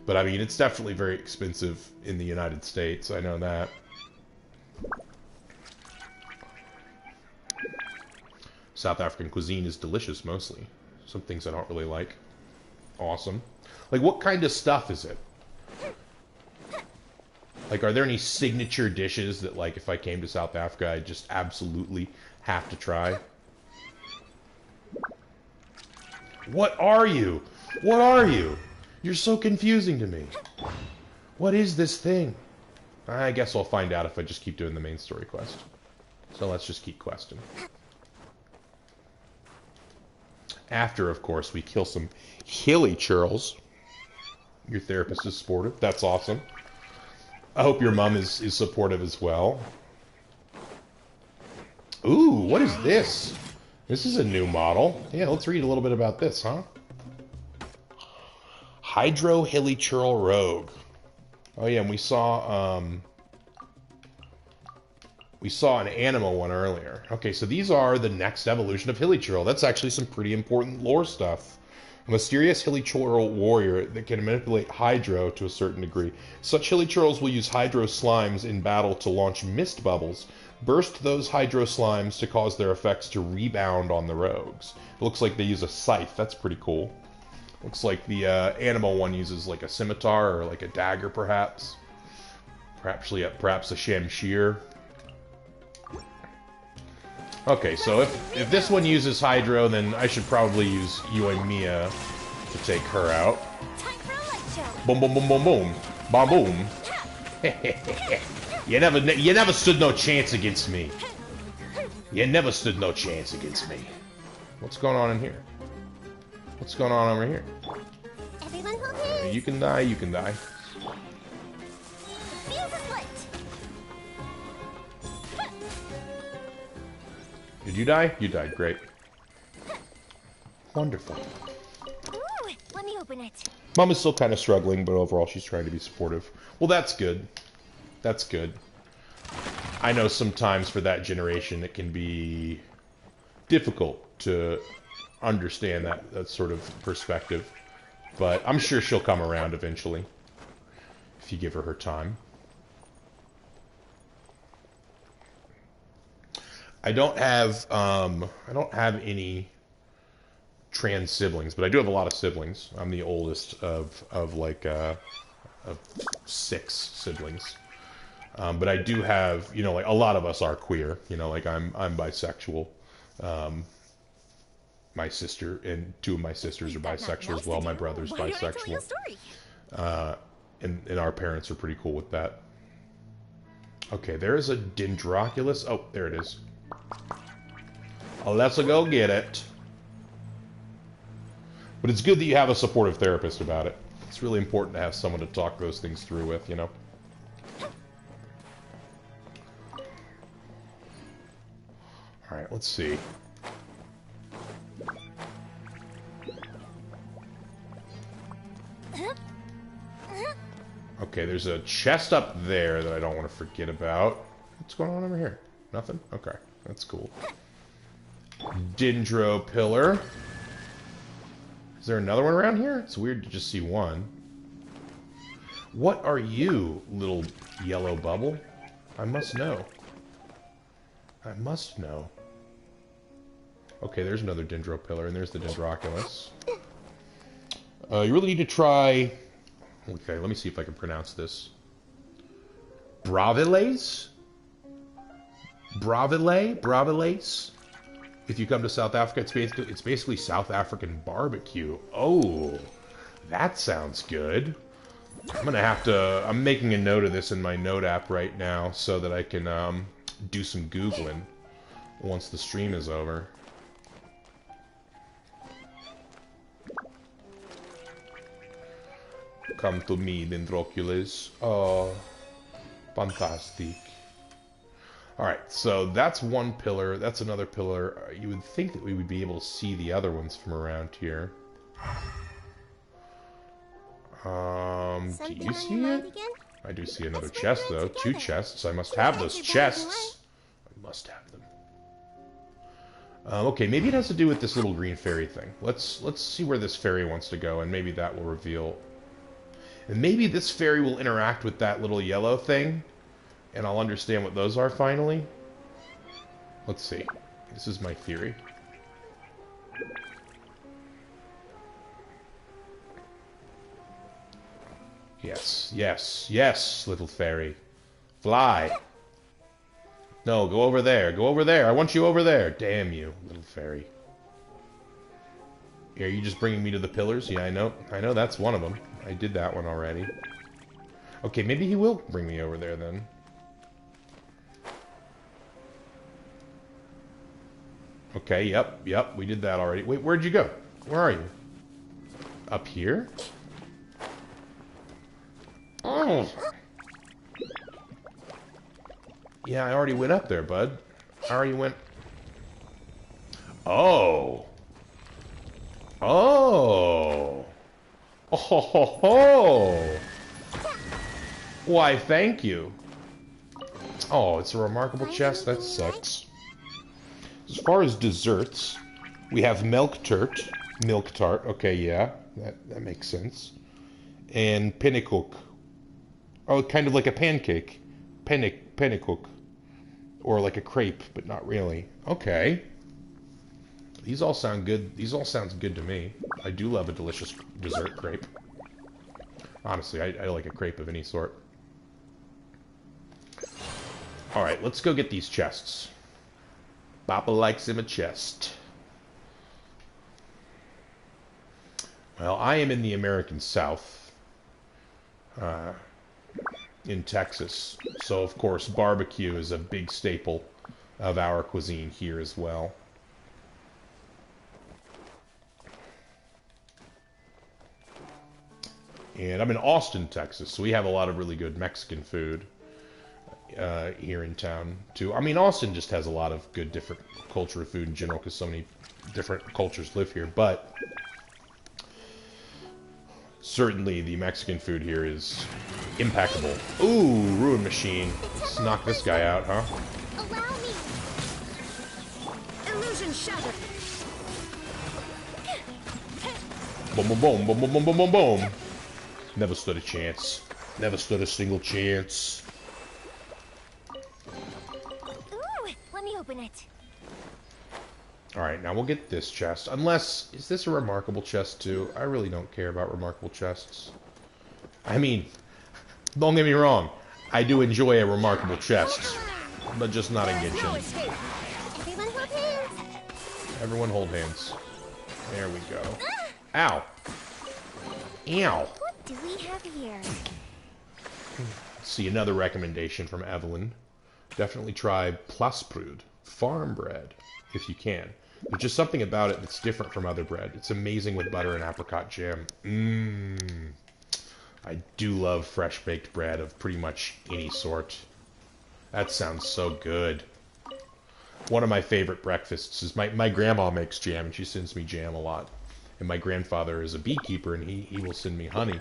[SPEAKER 2] But I mean, it's definitely very expensive in the United States. I know that. South African cuisine is delicious mostly. Some things I don't really like. Awesome. Like, what kind of stuff is it? Like, are there any signature dishes that, like, if I came to South Africa, I'd just absolutely have to try? What are you? What are you? You're so confusing to me. What is this thing? I guess I'll find out if I just keep doing the main story quest. So let's just keep questing. After, of course, we kill some hilly churls. Your therapist is supportive. That's awesome. I hope your mom is supportive as well. Ooh, what is this? This is a new model. Yeah, let's read a little bit about this, huh? Hydro Hilly Churl Rogue. Oh yeah, and we saw an animal one earlier. Okay, so these are the next evolution of Hilly Churl. That's actually some pretty important lore stuff. A mysterious Hilly Churl warrior that can manipulate Hydro to a certain degree. Such Hilly Churls will use Hydro slimes in battle to launch mist bubbles. Burst those Hydro slimes to cause their effects to rebound on the rogues. It looks like they use a scythe. That's pretty cool. Looks like the animal one uses like a scimitar or like a dagger, perhaps. Perhaps a shamshir. Okay, so if this one uses Hydro, then I should probably use Yoimiya to take her out. Boom, boom, boom, boom, boom. Boom, boom. You never stood no chance against me. You never stood no chance against me. What's going on in here? What's going on over here?
[SPEAKER 1] Everyone hold hands.
[SPEAKER 2] You can die, you can die. Did you die? You died. Great. Wonderful.
[SPEAKER 1] Ooh, let me open it.
[SPEAKER 2] Mom is still kind of struggling, but overall she's trying to be supportive. Well, that's good. That's good. I know sometimes for that generation it can be difficult to understand that sort of perspective. But I'm sure she'll come around eventually if you give her time. I don't have any trans siblings, but I do have a lot of siblings. I'm the oldest of 6 siblings. But I do have, you know, like a lot of us are queer. You know, like I'm bisexual. My sister and 2 of my sisters are bisexual as well. My brother's bisexual. And our parents are pretty cool with that. Okay, there is a Dendroculus. Oh, there it is. Let's go get it. But it's good that you have a supportive therapist about it. It's really important to have someone to talk those things through with, you know? Alright, let's see. Okay, there's a chest up there that I don't want to forget about. What's going on over here? Nothing? Okay, that's cool. Dendro pillar. Is there another one around here? It's weird to just see one. What are you, little yellow bubble? I must know. I must know. Okay, there's another Dendro pillar, and there's the Dendroculus. You really need to try... Okay, let me see if I can pronounce this. Braviles? Braviles? If you come to South Africa, it's basically South African barbecue. Oh, That sounds good. I'm gonna have to... I'm making a note of this in my note app right now so that I can do some Googling once the stream is over. Come to me, Dendroculus. Oh, fantastic. Alright, so that's one pillar. That's another pillar. You would think that we would be able to see the other ones from around here. Do you see it? I do see another chest, though. Two chests. I must have those chests. I must have them. Okay, maybe it has to do with this little green fairy thing. Let's see where this fairy wants to go, and maybe that will reveal... And maybe this fairy will interact with that little yellow thing, and I'll understand what those are finally. Let's see. This is my theory. Yes, yes, yes, little fairy. Fly. No, go over there. Go over there. I want you over there. Damn you, little fairy. Are you just bringing me to the pillars? Yeah, I know. I know that's one of them. I did that one already. Okay, maybe he will bring me over there then. Okay, yep, we did that already. Wait, where'd you go? Where are you? Up here? Oh! Yeah, I already went up there, bud. I already went... Oh! Oh! Oh ho ho ho! Why, thank you. Oh, it's a remarkable chest. That sucks. As far as desserts, we have milk tart. Milk tart. Okay, yeah, that makes sense. And pennycook. Oh, kind of like a pancake. Pennycook. Or like a crepe, but not really. Okay. These all sound good. These all sound good to me. I do love a delicious dessert crepe. Honestly, I like a crepe of any sort. Alright, let's go get these chests. Papa likes him a chest. Well, I am in the American South. In Texas. So, of course, barbecue is a big staple of our cuisine here as well. And I'm in Austin, Texas, so we have a lot of really good Mexican food here in town, too. I mean, Austin just has a lot of good different culture of food in general, because so many different cultures live here, but certainly the Mexican food here is impeccable. Ooh, ruin machine. Let's knock this guy out, huh?
[SPEAKER 1] Allow me. Illusion shattered.
[SPEAKER 2] Boom, boom, boom, boom, boom, boom, boom, boom, boom. Never stood a chance. Never stood a single chance.
[SPEAKER 1] Ooh, let me open it.
[SPEAKER 2] Alright, now we'll get this chest. Unless, is this a remarkable chest too? I really don't care about remarkable chests. I mean, don't get me wrong. I do enjoy a remarkable chest. But just not in Genshin.
[SPEAKER 1] Everyone hold hands.
[SPEAKER 2] Everyone hold hands. There we go. Ow. Ow.
[SPEAKER 1] What do we have here?
[SPEAKER 2] See, another recommendation from Evelyn. Definitely try Plusbrud, farm bread, if you can. There's just something about it that's different from other bread. It's amazing with butter and apricot jam. I do love fresh baked bread of pretty much any sort. That sounds so good. One of my favorite breakfasts is my grandma makes jam, and she sends me jam a lot. And my grandfather is a beekeeper, and he will send me honey.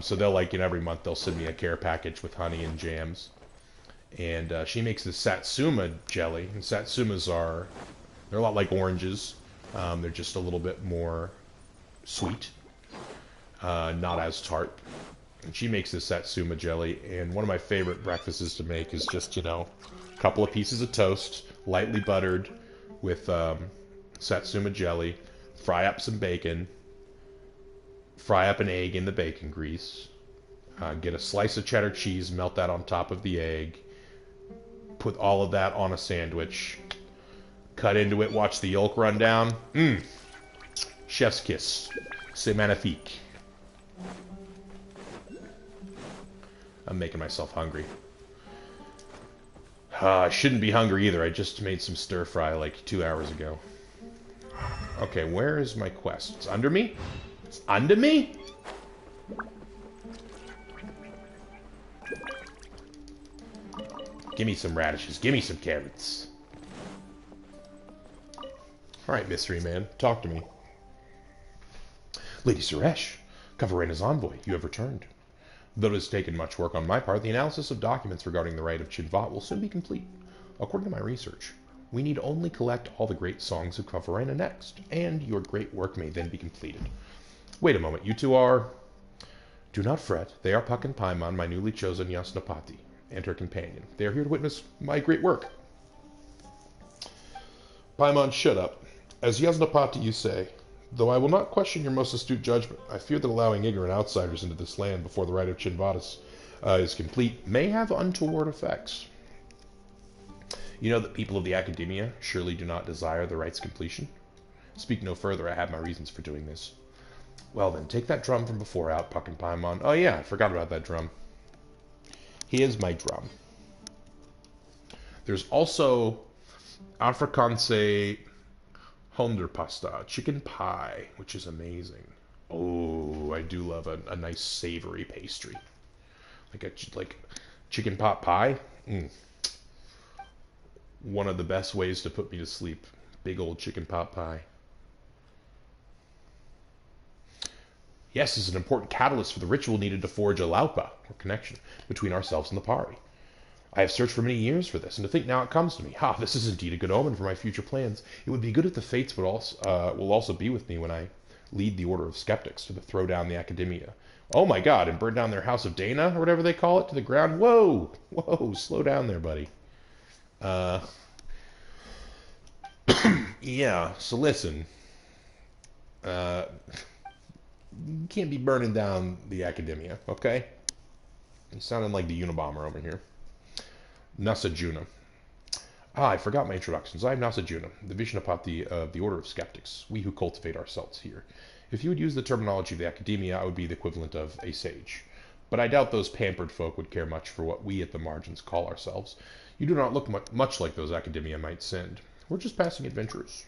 [SPEAKER 2] So they'll, like, every month they'll send me a care package with honey and jams. And she makes this satsuma jelly. And satsumas are, they're a lot like oranges. They're just a little bit more sweet. Not as tart. And she makes this satsuma jelly. And one of my favorite breakfasts to make is just, a couple of pieces of toast, lightly buttered with satsuma jelly. Fry up some bacon. Fry up an egg in the bacon grease. Get a slice of cheddar cheese, melt that on top of the egg. Put all of that on a sandwich. Cut into it, watch the yolk run down. Chef's kiss. C'est magnifique. I'm making myself hungry. I shouldn't be hungry either. I just made some stir fry like 2 hours ago. Okay, where is my quest? It's under me? It's under me? Give me some radishes. Give me some carrots. Alright, mystery man. Talk to me. Lady Suresh, Kavarena's envoy, you have returned. Though it has taken much work on my part, the analysis of documents regarding the Rite of Chinvat will soon be complete. According to my research, we need only collect all the great songs of Kavarena next, and your great work may then be completed. Wait a moment, you two are... Do not fret, they are Puck and Paimon, my newly chosen Yasnapati, and her companion. They are here to witness my great work. Paimon, shut up. As Yasnapati, you say, though I will not question your most astute judgment, I fear that allowing ignorant outsiders into this land before the Rite of Chinvatis is complete may have untoward effects. You know that people of the Academia surely do not desire the rite's completion? Speak no further, I have my reasons for doing this. Well then, take that drum from before out, Puck and Paimon. Oh yeah, I forgot about that drum. Here's my drum. There's also Afrikaanse honderpasta, chicken pie, which is amazing. Oh, I do love a nice savory pastry. Like chicken pot pie. One of the best ways to put me to sleep. Big old chicken pot pie. Yes, this is an important catalyst for the ritual needed to forge a laupa, or connection, between ourselves and the party. I have searched for many years for this, and to think now it comes to me. Ha, this is indeed a good omen for my future plans. It would be good if the fates would will also be with me when I lead the Order of Skeptics to throw down the Academia. Oh my god, and burn down their House of Dana, or whatever they call it, to the ground. Whoa! Whoa, slow down there, buddy. Yeah, so listen. You can't be burning down the Academia, okay? You're sounding like the Unabomber over here. Nasajuna. I forgot my introductions. I am Nasajuna, the Vishnapati of the Order of Skeptics, we who cultivate ourselves here. If you would use the terminology of the Academia, I would be the equivalent of a sage. But I doubt those pampered folk would care much for what we at the margins call ourselves. You do not look much like those Academia might send. We're just passing adventurers.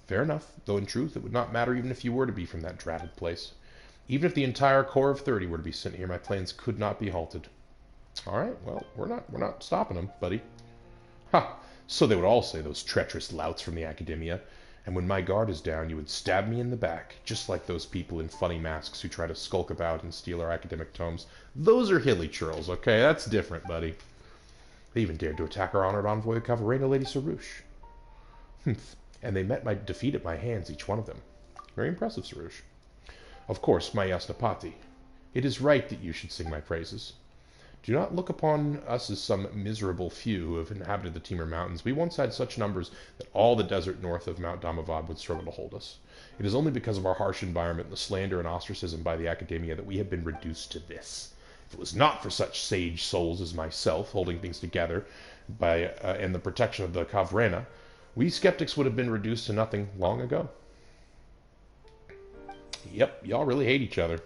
[SPEAKER 2] Fair enough, though in truth it would not matter even if you were to be from that dratted place. Even if the entire core of 30 were to be sent here, my plans could not be halted. Alright, well, we're not stopping them, buddy. Ha! So they would all say, those treacherous louts from the Academia. And when my guard is down, you would stab me in the back, just like those people in funny masks who try to skulk about and steal our academic tomes. Those are hilly churls, okay? That's different, buddy. They even dared to attack our honored envoy of Kavarena, Lady Sarouche. Humph. And they met my defeat at my hands, each one of them. Very impressive, Sarouche. Of course, my Yasnapati. It is right that you should sing my praises. Do not look upon us as some miserable few who have inhabited the Timur Mountains. We once had such numbers that all the desert north of Mount Damavad would struggle to hold us. It is only because of our harsh environment and the slander and ostracism by the Academia that we have been reduced to this. If it was not for such sage souls as myself holding things together and the protection of the Kavrena, we skeptics would have been reduced to nothing long ago. Yep, y'all really hate each other.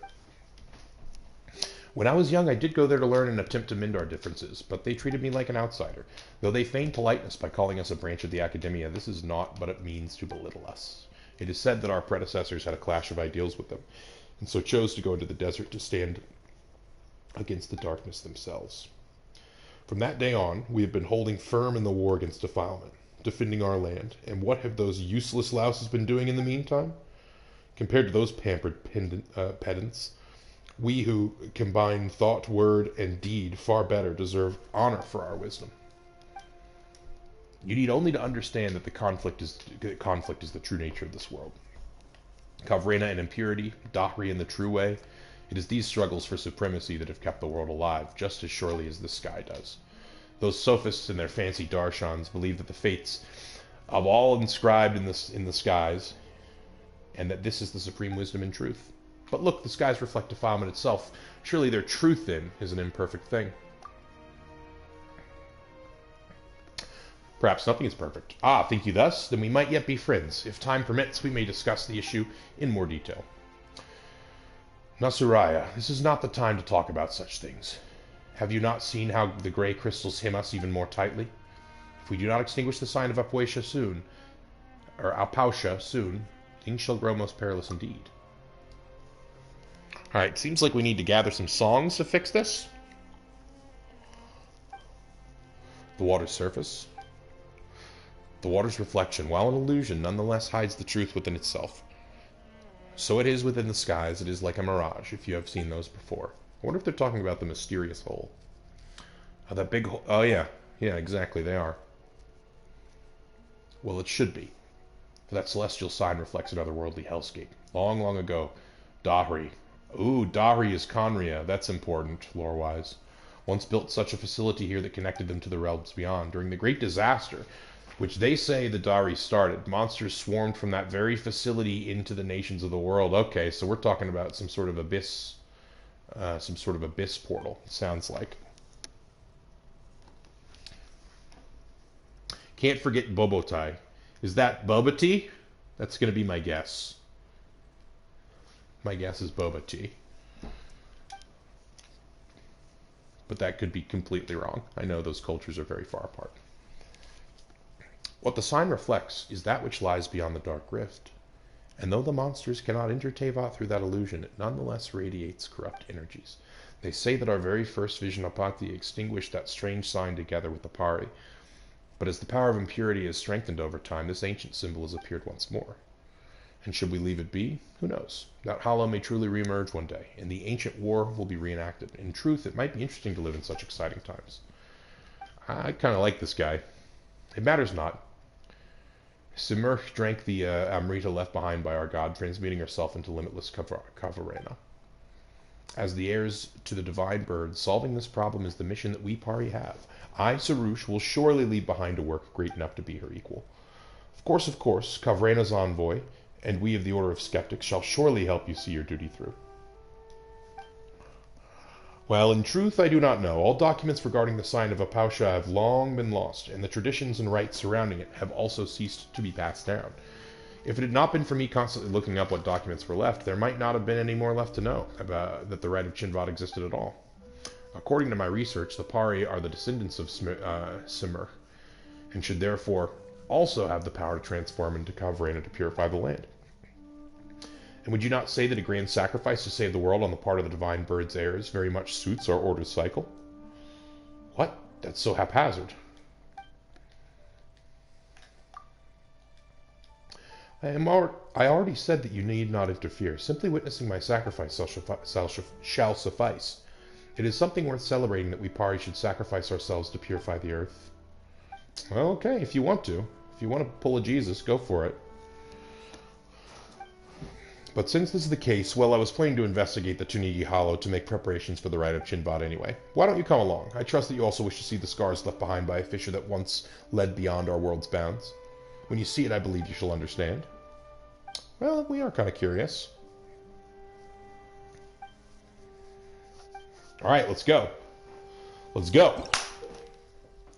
[SPEAKER 2] When I was young, I did go there to learn and attempt to mend our differences, but they treated me like an outsider. Though they feigned politeness by calling us a branch of the Academia, this is not what it means to belittle us. It is said that our predecessors had a clash of ideals with them, and so chose to go into the desert to stand against the darkness themselves. From that day on, we have been holding firm in the war against defilement, defending our land, and what have those useless louses been doing in the meantime? Compared to those pampered pedants, we who combine thought, word, and deed far better deserve honor for our wisdom. You need only to understand that conflict is the true nature of this world. Kavrena and impurity, Dahri and the true way, it is these struggles for supremacy that have kept the world alive, just as surely as the sky does. Those sophists and their fancy darshans believe that the fates of all inscribed in the skies, and that this is the supreme wisdom and truth. But look, the skies reflect defilement itself. Surely their truth, then, is an imperfect thing. Perhaps nothing is perfect. Ah, think you thus? Then we might yet be friends. If time permits, we may discuss the issue in more detail. Nasuraya, this is not the time to talk about such things. Have you not seen how the gray crystals hem us even more tightly? If we do not extinguish the sign of Apuesha soon, or Apausha soon, things shall grow most perilous indeed. Alright, seems like we need to gather some songs to fix this. The water's surface. The water's reflection, while an illusion, nonetheless hides the truth within itself. So it is within the skies, it is like a mirage, if you have seen those before. I wonder if they're talking about the mysterious hole. Oh, that big hole. Oh, yeah. Yeah, exactly, they are. Well, it should be. For that celestial sign reflects an otherworldly hellscape. Long, long ago, Dahri. Ooh, Dahri is Conria. That's important, lore-wise. Once built such a facility here that connected them to the realms beyond. During the Great Disaster, which they say the Dahri started, monsters swarmed from that very facility into the nations of the world. Okay, so we're talking about some sort of abyss portal, it sounds like. Can't forget Bobotai. Is that boba tea? That's going to be my guess. My guess is boba tea. But that could be completely wrong. I know those cultures are very far apart. What the sign reflects is that which lies beyond the dark rift. And though the monsters cannot enter Tevat through that illusion, it nonetheless radiates corrupt energies. They say that our very first vision Apati extinguished that strange sign together with the Pari. But as the power of impurity has strengthened over time, this ancient symbol has appeared once more. And should we leave it be? Who knows? That hollow may truly reemerge one day, and the ancient war will be reenacted. In truth, it might be interesting to live in such exciting times. I kind of like this guy. It matters not. Simurgh drank the Amrita left behind by our god, transmuting herself into limitless Kavarena. As the heirs to the divine bird, solving this problem is the mission that we Pari have. I, Sarush, will surely leave behind a work great enough to be her equal. Of course, Kavrena's envoy, and we of the Order of Skeptics shall surely help you see your duty through. Well, in truth, I do not know. All documents regarding the sign of Apausha have long been lost, and the traditions and rites surrounding it have also ceased to be passed down. If it had not been for me constantly looking up what documents were left, there might not have been any more left to know about that the rite of Chinvad existed at all. According to my research, the Pari are the descendants of Simurgh, and should therefore also have the power to transform into Kavrena to purify the land. And would you not say that a grand sacrifice to save the world on the part of the divine bird's heirs very much suits our order's cycle? What? That's so haphazard. I already said that you need not interfere. Simply witnessing my sacrifice shall suffice. It is something worth celebrating that we Pari should sacrifice ourselves to purify the earth. Well, okay, if you want to. If you want to pull a Jesus, go for it. But since this is the case, well, I was planning to investigate the Tunigi Hollow to make preparations for the rite of Chinvad anyway. Why don't you come along? I trust that you also wish to see the scars left behind by a fissure that once led beyond our world's bounds. When you see it, I believe you shall understand. Well, we are kind of curious. Alright, let's go. Let's go.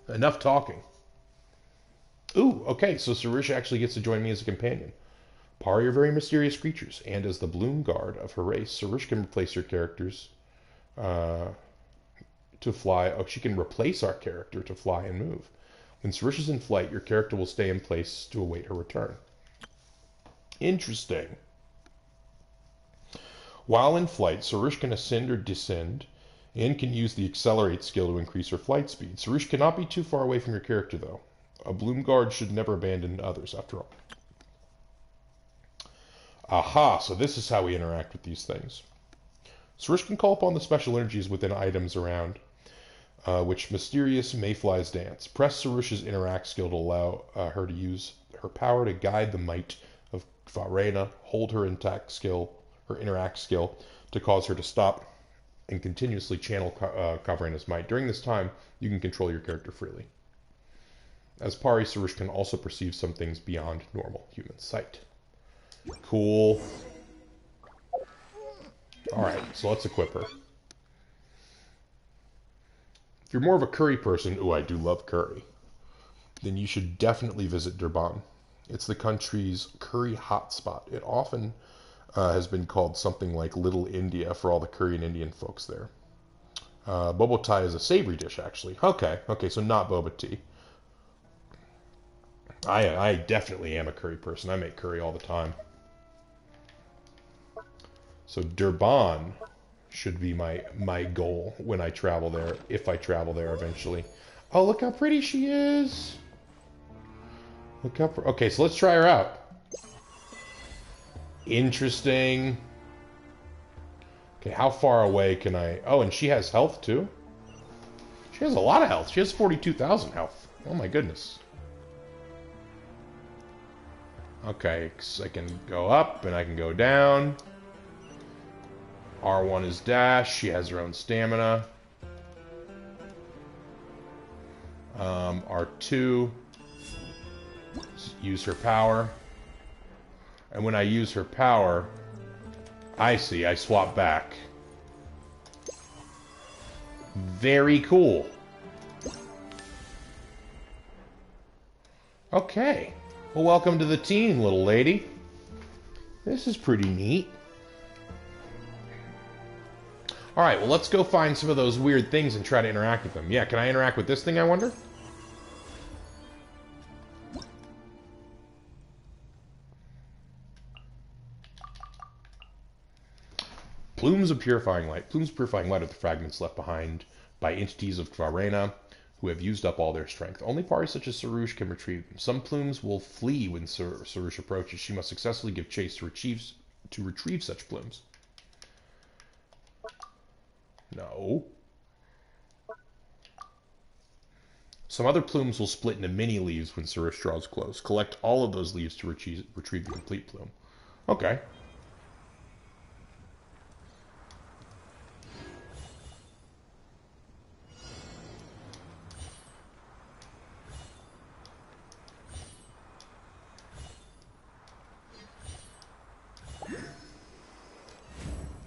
[SPEAKER 2] Enough talking. Ooh, okay, so Sarush actually gets to join me as a companion. Pari are very mysterious creatures, and as the Bloom Guard of her race, Sarush can replace your characters to fly. Oh, she can replace our character to fly and move. When Sarush is in flight, your character will stay in place to await her return. Interesting. While in flight, Sarush can ascend or descend, and can use the Accelerate skill to increase her flight speed. Sarush cannot be too far away from your character, though. A Bloom Guard should never abandon others, after all. Aha, so this is how we interact with these things. Sarush can call upon the special energies within items around, which mysterious mayflies dance. Press Sarush's interact skill to allow her to use her power to guide the might of Kvarena, hold her interact skill to cause her to stop and continuously channel Kavrena's might. During this time, you can control your character freely. As Pari, Sarush can also perceive some things beyond normal human sight. Cool. Alright, so let's equip her. If you're more of a curry person, ooh, I do love curry, then you should definitely visit Durban. It's the country's curry hotspot. It often has been called something like Little India for all the Korean Indian folks there. Bobo Thai is a savory dish, actually. Okay, so not boba tea. I definitely am a curry person. I make curry all the time. So Durban should be my goal when I travel there, if I travel there eventually. Oh, look how pretty she is. Look how okay, so let's try her out. Interesting. Okay, how far away can I... Oh, and she has health, too? She has a lot of health. She has 42,000 health. Oh, my goodness. Okay, so I can go up and I can go down. R1 is dash. She has her own stamina. R2. Use her power. And when I use her power, I swap back. Very cool. Okay. Well, welcome to the team, little lady. This is pretty neat. Alright, well, let's go find some of those weird things and try to interact with them. Yeah, can I interact with this thing, I wonder? Plumes of purifying light. Plumes of purifying light are the fragments left behind by entities of Tvarena who have used up all their strength. Only parties such as Sarouche can retrieve them. Some plumes will flee when Sarouche approaches. She must successfully give chase to retrieve such plumes. No. Some other plumes will split into mini leaves when Sarouche draws close. Collect all of those leaves to retrieve the complete plume. Okay.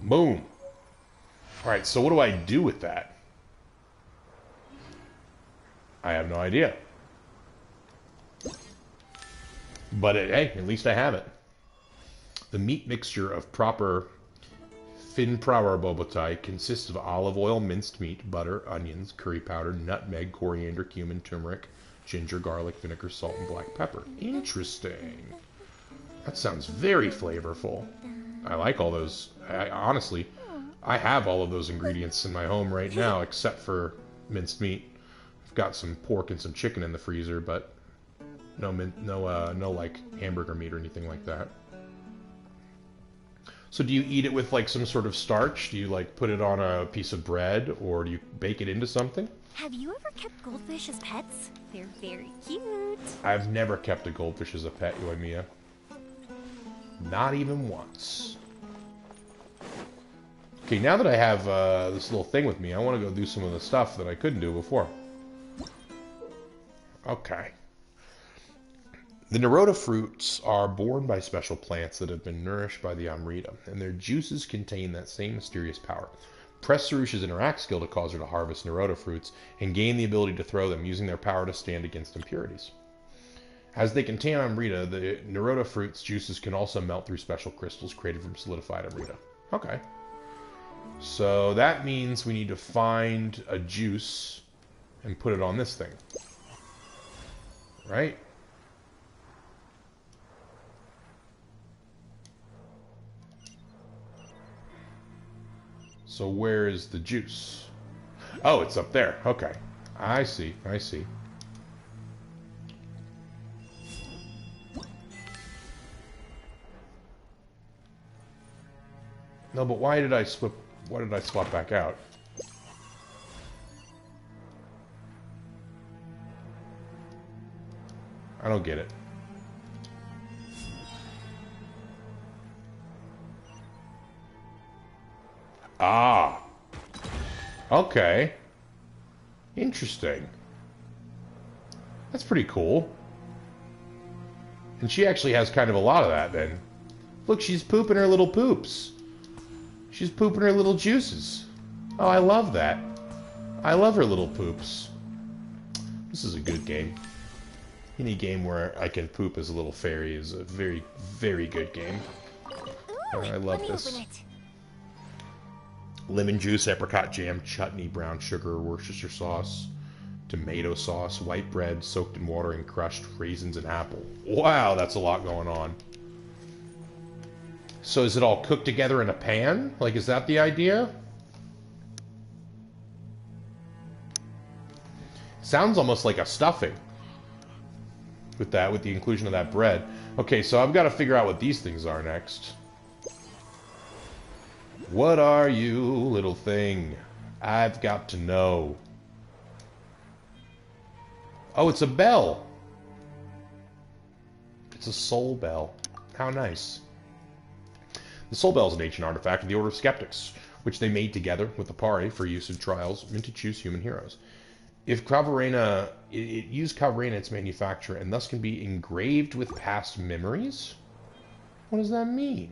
[SPEAKER 2] Boom. Alright, so what do I do with that? I have no idea. But hey, at least I have it. The meat mixture of proper Finprower bobotai consists of olive oil, minced meat, butter, onions, curry powder, nutmeg, coriander, cumin, turmeric, ginger, garlic, vinegar, salt, and black pepper. Interesting. That sounds very flavorful. I like all those. Honestly, I have all of those ingredients in my home right now, except for minced meat. I've got some pork and some chicken in the freezer, but no like hamburger meat or anything like that. So do you eat it with like some sort of starch? Do you like put it on a piece of bread, or do you bake it into something?
[SPEAKER 1] Have you ever kept goldfish as pets? They're very cute.
[SPEAKER 2] I've never kept a goldfish as a pet, Yoimiya. Not even once. Okay, now that I have this little thing with me, I want to go do some of the stuff that I couldn't do before. Okay. The Nerota fruits are born by special plants that have been nourished by the Amrita, and their juices contain that same mysterious power. Press Sarouche's interact skill to cause her to harvest Nerota fruits and gain the ability to throw them, using their power to stand against impurities. As they contain Amrita, the Nerota fruit's juices can also melt through special crystals created from solidified Amrita. Okay. So that means we need to find a juice and put it on this thing. Right? So where is the juice? Oh, it's up there. Okay. I see. I see. No, but why did I swap back out? I don't get it. Ah. Okay. Interesting. That's pretty cool. And she actually has kind of a lot of that then. Look, she's pooping her little poops. She's pooping her little juices. Oh, I love that. I love her little poops. This is a good game. Any game where I can poop as a little fairy is a very, very good game. I love this.
[SPEAKER 1] Open it.
[SPEAKER 2] Lemon juice, apricot jam, chutney, brown sugar, Worcestershire sauce, tomato sauce, white bread soaked in water and crushed, raisins and apple. Wow, that's a lot going on. So is it all cooked together in a pan? Like, is that the idea? Sounds almost like a stuffing. With that, with the inclusion of that bread. Okay, so I've got to figure out what these things are next. What are you, little thing? I've got to know. Oh, it's a bell. It's a soul bell. How nice. The soul bell is an ancient artifact of the Order of Skeptics, which they made together with the Pari for use in trials meant to choose human heroes. If Cavarena, it used Cavarena in its manufacture, and thus can be engraved with past memories? What does that mean?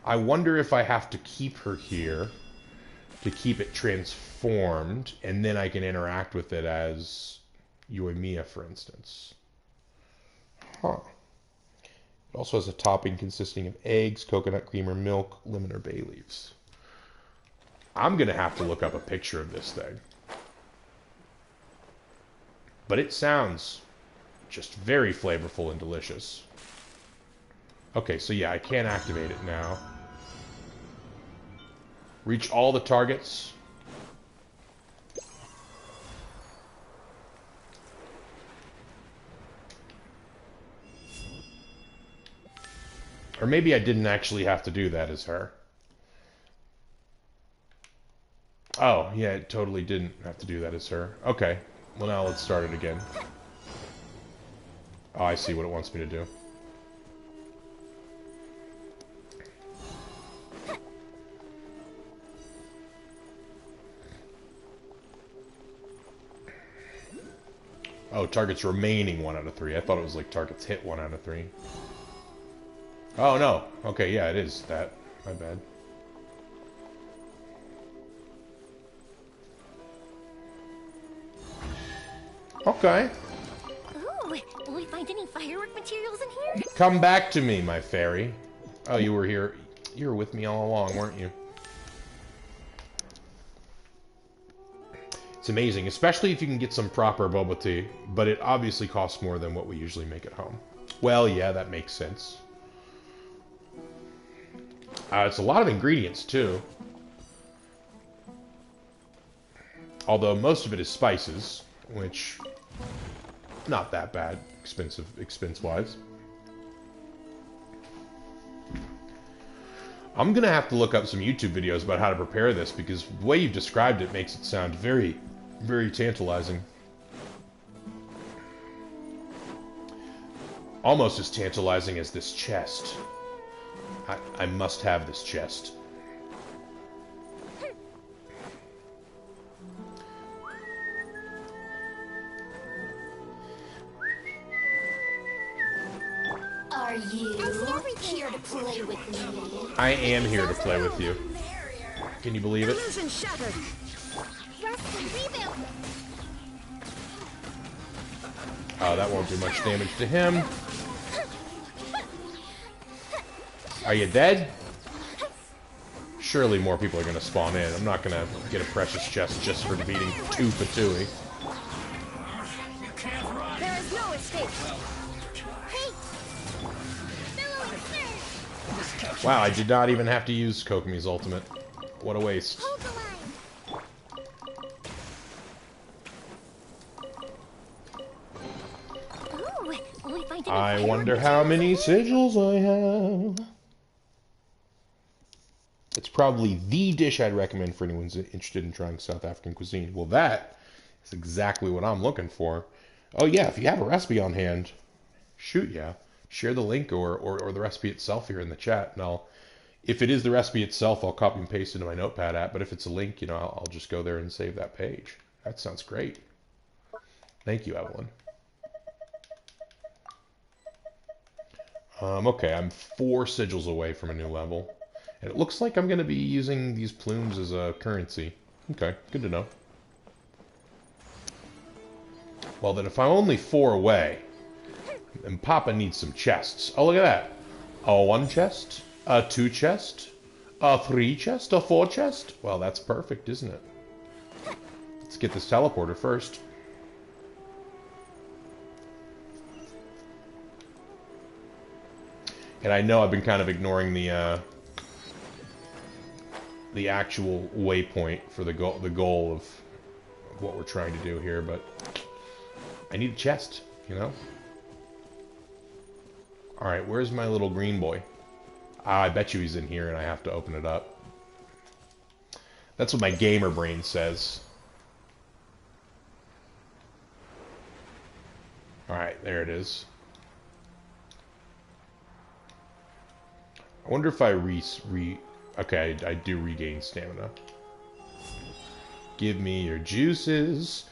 [SPEAKER 2] I wonder if I have to keep her here to keep it transformed, and then I can interact with it as Yoimiya, for instance. Huh. It also has a topping consisting of eggs, coconut cream or milk, lemon or bay leaves. I'm going to have to look up a picture of this thing. But it sounds just very flavorful and delicious. Okay, so yeah, I can activate it now. Reach all the targets. Or maybe I didn't actually have to do that as her. Oh, yeah, it totally didn't have to do that as her. Okay, well now let's start it again. Oh, I see what it wants me to do. Oh, targets remaining 1 out of 3. I thought it was like targets hit 1 out of 3. Oh, no. Okay, yeah, it is that. My bad. Okay.
[SPEAKER 1] Ooh, will we find any firework materials in here?
[SPEAKER 2] Come back to me, my fairy. Oh, you were here. You were with me all along, weren't you? It's amazing, especially if you can get some proper boba tea, but it obviously costs more than what we usually make at home. Well, yeah, that makes sense. It's a lot of ingredients, too. Although most of it is spices, which, not that bad, expense-wise. I'm gonna have to look up some YouTube videos about how to prepare this, because the way you've described it makes it sound very, very tantalizing. Almost as tantalizing as this chest. I must have this chest.
[SPEAKER 1] Are you here to play with me?
[SPEAKER 2] I am here to play with you. Can you believe it?
[SPEAKER 3] Illusion shattered.
[SPEAKER 2] Oh, that won't do much damage to him. Are you dead? Surely more people are going to spawn in. I'm not going to get a precious chest just for defeating 2 Fatui.
[SPEAKER 3] There is no escape.
[SPEAKER 2] Wow, I did not even have to use Kokomi's ultimate. What a waste. I wonder how many sigils I have. It's probably the dish I'd recommend for anyone who's interested in trying South African cuisine. Well, that is exactly what I'm looking for. Oh yeah, if you have a recipe on hand, shoot yeah. Share the link or the recipe itself here in the chat, and if it is the recipe itself, I'll copy and paste it into my Notepad app, but if it's a link, I'll just go there and save that page. That sounds great. Thank you, Evelyn. Okay, I'm 4 sigils away from a new level. And it looks like I'm going to be using these plumes as a currency. Okay, good to know. Well, then if I'm only 4 away, then Papa needs some chests. Oh, look at that. A 1 chest? A 2 chest? A 3 chest? A 4 chest? Well, that's perfect, isn't it? Let's get this teleporter first. And I know I've been kind of ignoring the actual waypoint for the goal of what we're trying to do here, but I need a chest, you know? Alright, where's my little green boy? Ah, I bet you he's in here and I have to open it up. That's what my gamer brain says. Alright, there it is. I wonder if I okay, I do regain stamina. Give me your juices.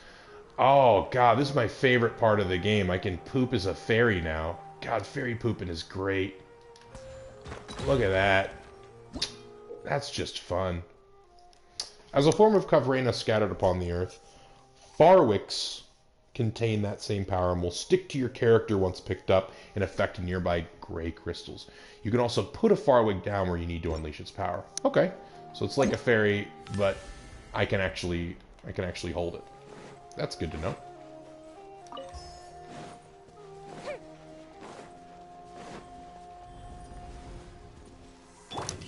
[SPEAKER 2] Oh, God, this is my favorite part of the game. I can poop as a fairy now. God, fairy pooping is great. Look at that. That's just fun. As a form of Kavrena scattered upon the earth, Farwicks contain that same power and will stick to your character once picked up and affect nearby gray crystals. You can also put a Farwig down where you need to unleash its power. Okay, so it's like a fairy, but I can actually hold it. That's good to know.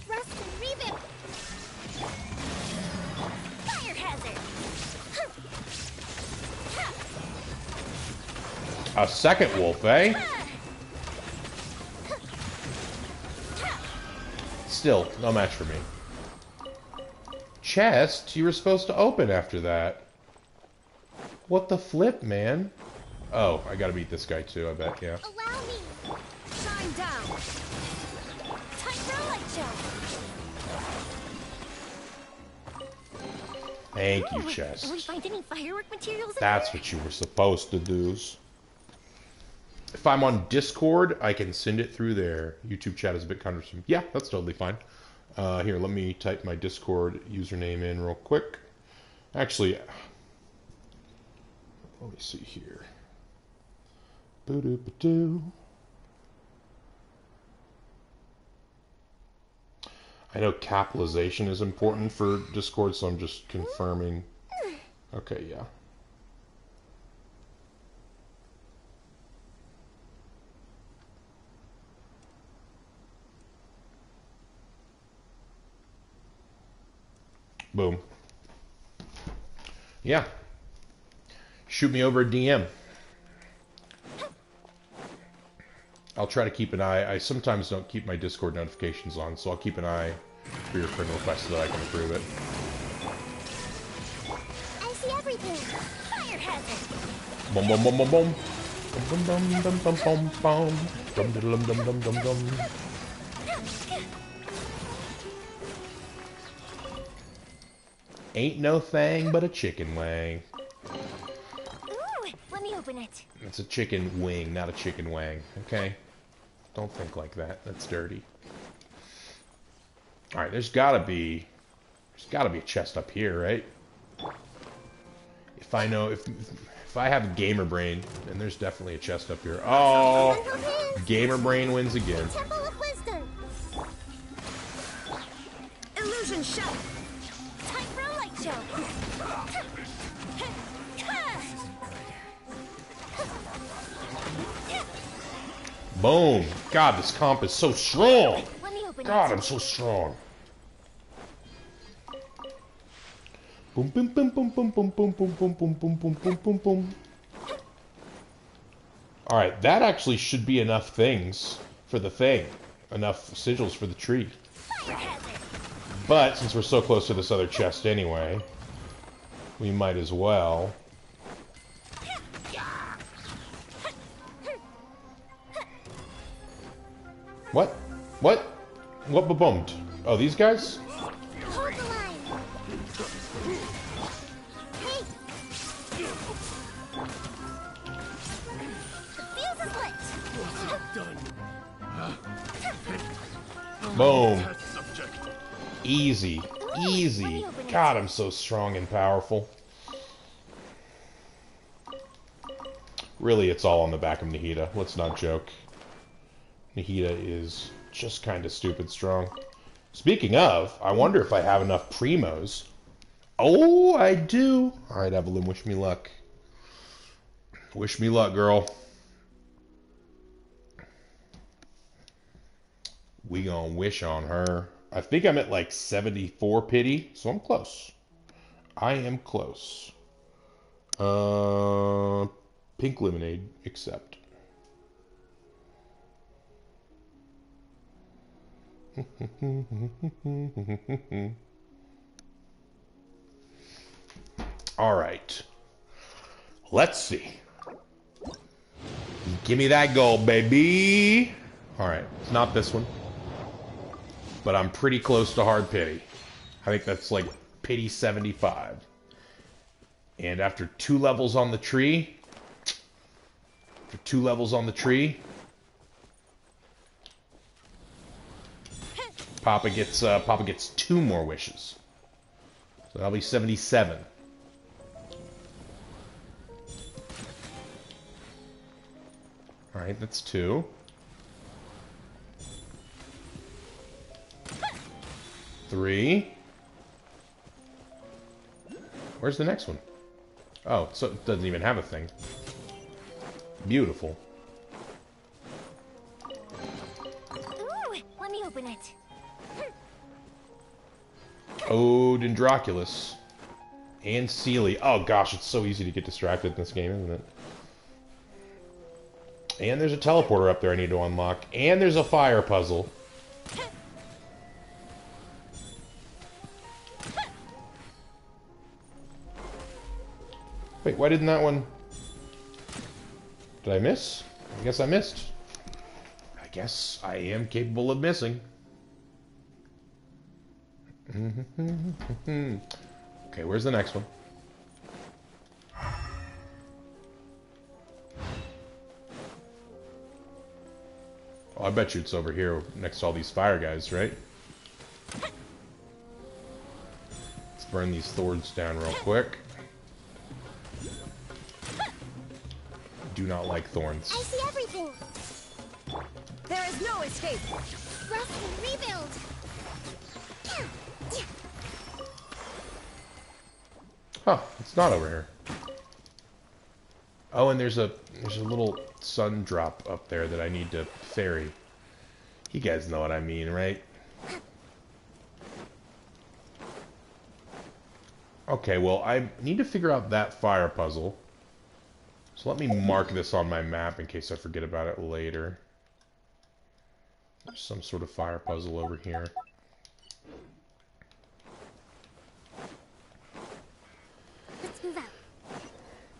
[SPEAKER 3] Rust and revamp. Fire hazard.
[SPEAKER 2] A second wolf, eh? Still, no match for me. Chest? You were supposed to open after that. What the flip, man? Oh, I gotta beat this guy too, I bet, yeah.
[SPEAKER 3] Allow me. Shine down. Tight row like Joe.
[SPEAKER 2] Thank you,
[SPEAKER 3] Did we
[SPEAKER 2] chest.
[SPEAKER 3] find any firework materials?
[SPEAKER 2] That's what you were supposed to do. If I'm on Discord, I can send it through there. YouTube chat is a bit cumbersome. Yeah, that's totally fine. Here, let me type my Discord username in real quick. Actually, let me see here. Boo-doo-ba-doo. I know capitalization is important for Discord, so I'm just confirming. Okay, yeah. Boom. Yeah. Shoot me over a DM. I'll try to keep an eye. I sometimes don't keep my Discord notifications on, so I'll keep an eye for your friend request so that I can approve it.
[SPEAKER 3] I see everything. Fire hazard.
[SPEAKER 2] Boom, boom, boom, boom, boom. Boom, boom, boom, boom, boom, boom, boom. Dum, dum, dum, dum, dum, dum. Ain't no thing but a chicken wang.
[SPEAKER 3] Ooh, let me open it.
[SPEAKER 2] It's a chicken wing, not a chicken wang. Okay? Don't think like that. That's dirty. Alright, there's gotta be a chest up here, right? If I know, if I have gamer brain, then there's definitely a chest up here. Oh! Gamer brain wins again.
[SPEAKER 3] Temple of Wisdom. Illusion shot. Tight row like Joe.
[SPEAKER 2] Boom! God, this comp is so strong!
[SPEAKER 3] Let me open
[SPEAKER 2] God,
[SPEAKER 3] it.
[SPEAKER 2] I'm so strong. Boom, boom, boom, boom, boom, boom, boom, boom, boom, boom, boom, boom, boom, boom, boom. Alright, that actually should be enough things for the thing. Enough sigils for the tree.
[SPEAKER 3] Fire hazard.
[SPEAKER 2] But, since we're so close to this other chest anyway, we might as well. What? What? What ba-bummed? Oh, these guys?
[SPEAKER 3] Hold the line. Hey. The fuse is lit.
[SPEAKER 2] Boom. Easy. Easy. God, I'm so strong and powerful. Really, it's all on the back of Nahida. Let's not joke. Nahida is just kind of stupid strong. Speaking of, I wonder if I have enough primos. Oh, I do. All right, Evelyn, wish me luck. Wish me luck, girl. We gonna wish on her. I think I'm at like 74 pity, so I'm close. I am close. Pink lemonade, accept. All right. Let's see. Give me that gold, baby. All right, it's not this one, but I'm pretty close to hard pity. I think that's like pity 75. And after 2 levels on the tree, Papa gets 2 more wishes. So that'll be 77. All right, that's 2. 3. Where's the next one? Oh, so it doesn't even have a thing. Beautiful.
[SPEAKER 3] Ooh, let me open it.
[SPEAKER 2] Oh, Dendroculus. And Sealy. Oh gosh, it's so easy to get distracted in this game, isn't it? And there's a teleporter up there I need to unlock. And there's a fire puzzle. Wait, why didn't that one... Did I miss? I guess I missed. I guess I am capable of missing. Okay, where's the next one? Oh, I bet you it's over here next to all these fire guys, right? Let's burn these thorns down real quick. Do not like thorns.
[SPEAKER 3] I see everything. There is no escape. Rest and rebuild.
[SPEAKER 2] Huh, it's not over here. Oh, and there's a little sun drop up there that I need to ferry. You guys know what I mean, right? Okay, well, I need to figure out that fire puzzle. So let me mark this on my map in case I forget about it later. There's some sort of fire puzzle over here.
[SPEAKER 3] Let's move out.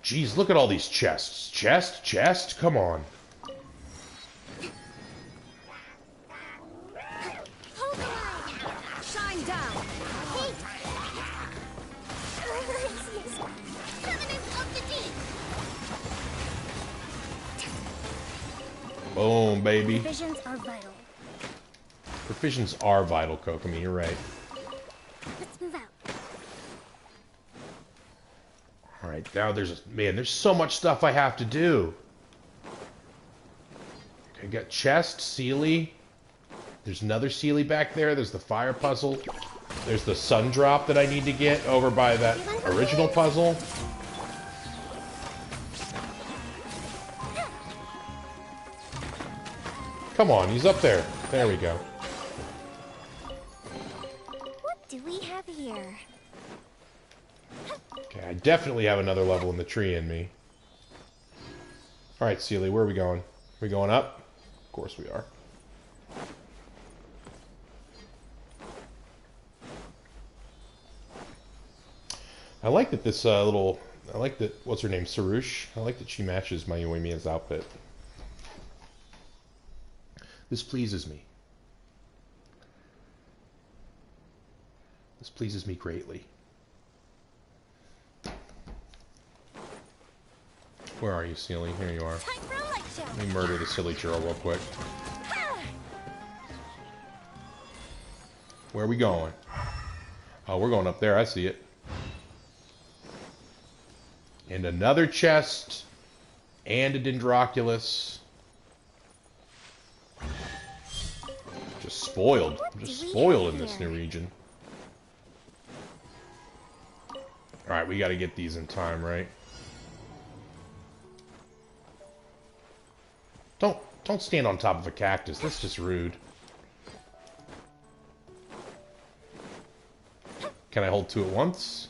[SPEAKER 2] Jeez, look at all these chests. Chest, come on.
[SPEAKER 3] Hold the line. Shine down. Hey. Covenant of the deep.
[SPEAKER 2] Boom, baby.
[SPEAKER 3] Visions are vital.
[SPEAKER 2] Provisions are vital, Kokomi, you're right.
[SPEAKER 3] Let's move out.
[SPEAKER 2] Alright, now there's so much stuff I have to do. Okay, got chest, Sealy. There's another Sealy back there. There's the fire puzzle. There's the sun drop that I need to get over by that original puzzle. Come on, he's up there. There we go.
[SPEAKER 3] What do we have here?
[SPEAKER 2] Okay, I definitely have another level in the tree in me. Alright, Sealy, where are we going? Are we going up? Of course we are. I like that this I like that, what's her name, Sarush? I like that she matches my Yoimiya's outfit. This pleases me. This pleases me greatly. Where are you, Sealy? Here you are.
[SPEAKER 3] Time for a light show.
[SPEAKER 2] Let me murder the silly churl real quick. Where are we going? Oh, we're going up there. I see it. And another chest. And a Dendroculus. spoiled. I'm just spoiled in this new region. Alright, we gotta get these in time, right? Don't stand on top of a cactus. That's just rude. Can I hold two at once?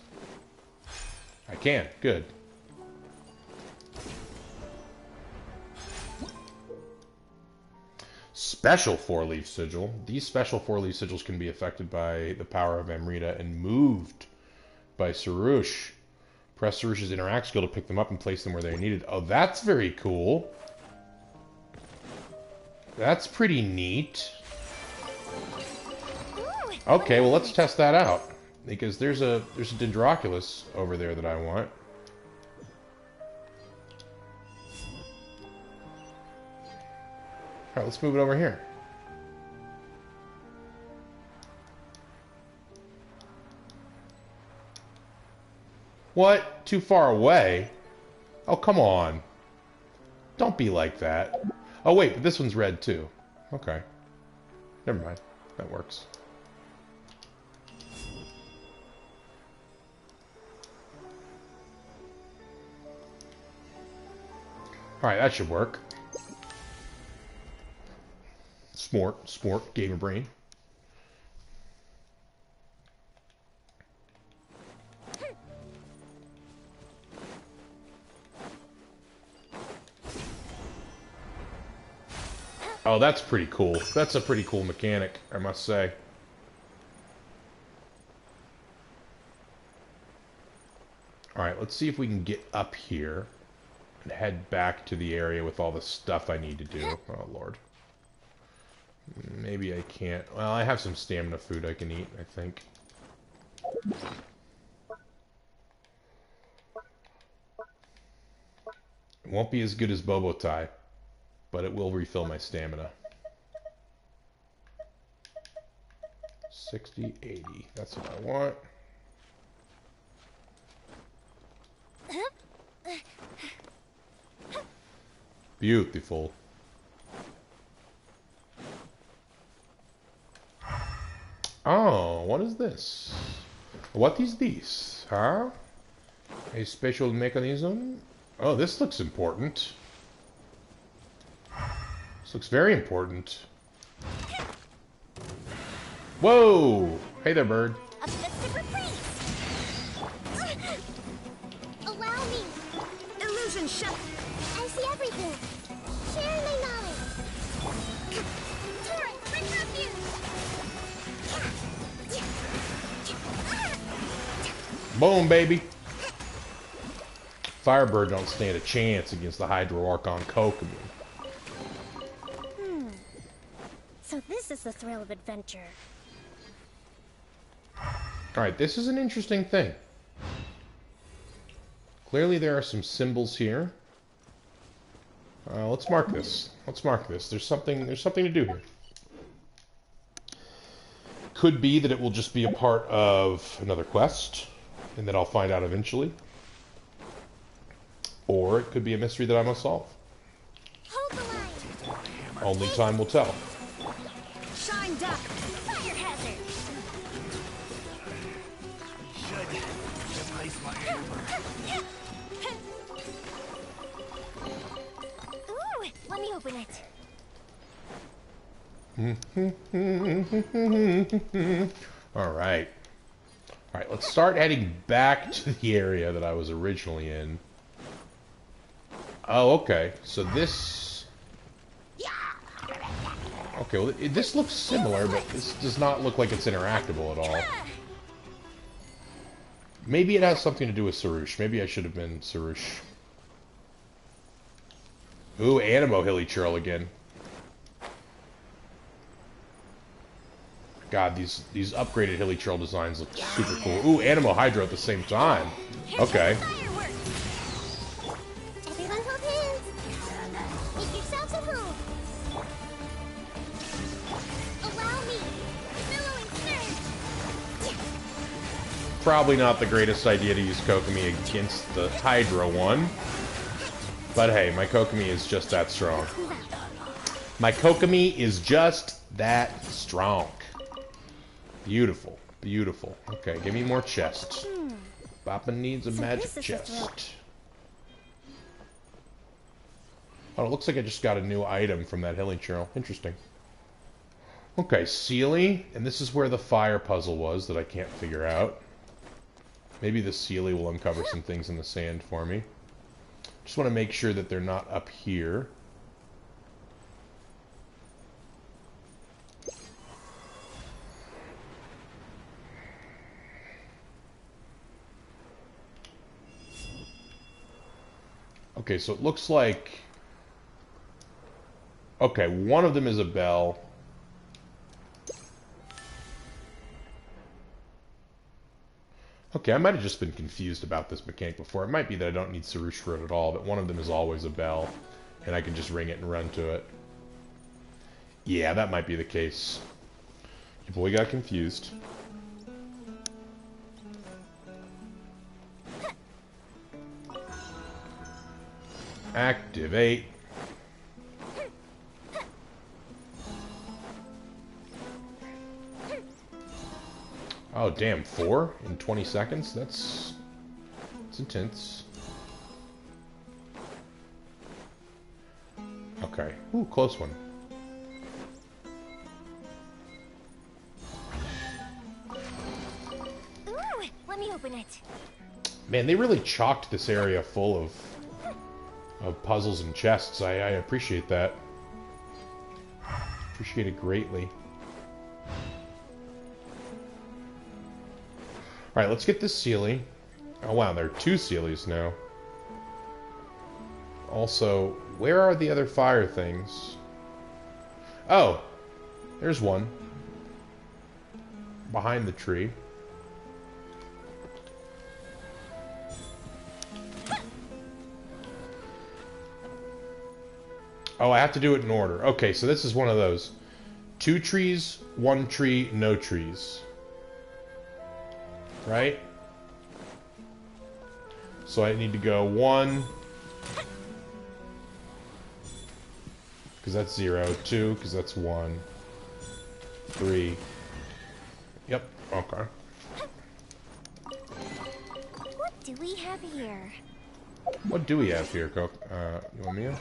[SPEAKER 2] I can. Good. Special 4-leaf sigil. These special 4-leaf sigils can be affected by the power of Amrita and moved by Sarush. Press Sarush's interact skill to pick them up and place them where they're needed. Oh, that's very cool. That's pretty neat. Okay, well, let's test that out. Because there's a Dendroculus over there that I want. Alright, let's move it over here. What? Too far away? Oh, come on. Don't be like that. Oh, wait, but this one's red, too. Okay. Never mind. That works. Alright, that should work. Smort, Gamer Brain. Oh, that's pretty cool. That's a pretty cool mechanic, I must say. Alright, let's see if we can get up here and head back to the area with all the stuff I need to do. Oh, Lord. Maybe I can't. Well, I have some stamina food I can eat, I think. It won't be as good as Bobotai, but it will refill my stamina. 60, 80. That's what I want. Beautiful. Oh, what is this? What is this? Huh? A special mechanism? Oh, this looks important. This looks very important. Whoa! Hey there, bird.
[SPEAKER 3] A festive reprieve. Allow me. Illusion shut. I see everything. Share my knowledge. Torrent, bring refuge.
[SPEAKER 2] Boom, baby. Firebird don't stand a chance against the Hydro Archon Kokomi.
[SPEAKER 3] So this is the thrill of adventure.
[SPEAKER 2] Alright, this is an interesting thing. Clearly there are some symbols here. Let's mark this. Let's mark this. There's something to do here. Could be that it will just be a part of another quest, and that I'll find out eventually. Or it could be a mystery that I must solve.
[SPEAKER 3] Hold the line.
[SPEAKER 2] Only time will tell.
[SPEAKER 3] Shine duck. Fire hazard. Ooh, let me open it.
[SPEAKER 2] Alright. Alright, let's start heading back to the area that I was originally in. Oh, okay. So this... Okay, well, this looks similar, but this does not look like it's interactable at all. Maybe it has something to do with Sarush. Maybe I should have been Sarush. Ooh, Animo Hilly Churl again. God, these upgraded Hilly Churl designs look super cool. Ooh, Animo Hydro at the same time. Okay.
[SPEAKER 3] Everyone hold hands. Make yourselves at home. Allow me. Billowing surge.
[SPEAKER 2] Probably not the greatest idea to use Kokomi against the Hydro one. But hey, my Kokomi is just that strong. My kokomi is just that strong. Beautiful, beautiful. Okay, give me more chests. Papa needs a magic chest. Oh, it looks like I just got a new item from that healing churl. Interesting. Okay, Sealy, and this is where the fire puzzle was that I can't figure out. Maybe the Sealy will uncover some things in the sand for me. Just want to make sure that they're not up here. Okay, so it looks like... Okay, one of them is a bell. Okay, I might have just been confused about this mechanic before. It might be that I don't need Sarush for it at all, but one of them is always a bell, and I can just ring it and run to it. Yeah, that might be the case. Your boy got confused. Activate. Oh, damn, 4 in 20 seconds? That's intense. Okay. Ooh, close one.
[SPEAKER 3] Ooh, let me open it.
[SPEAKER 2] Man, they really chalked this area full of puzzles and chests. I appreciate that. Appreciate it greatly. Alright, let's get this Sealy. Oh wow, there are 2 Sealies now. Also, where are the other fire things? Oh! There's one. Behind the tree. Oh, I have to do it in order. Okay, so this is one of those. 2 trees, 1 tree, no trees. Right? So I need to go 1. Because that's 0. 2, because that's 1. 3. Yep, okay.
[SPEAKER 3] What do we have here?
[SPEAKER 2] What do we have here, Coke? You want me in?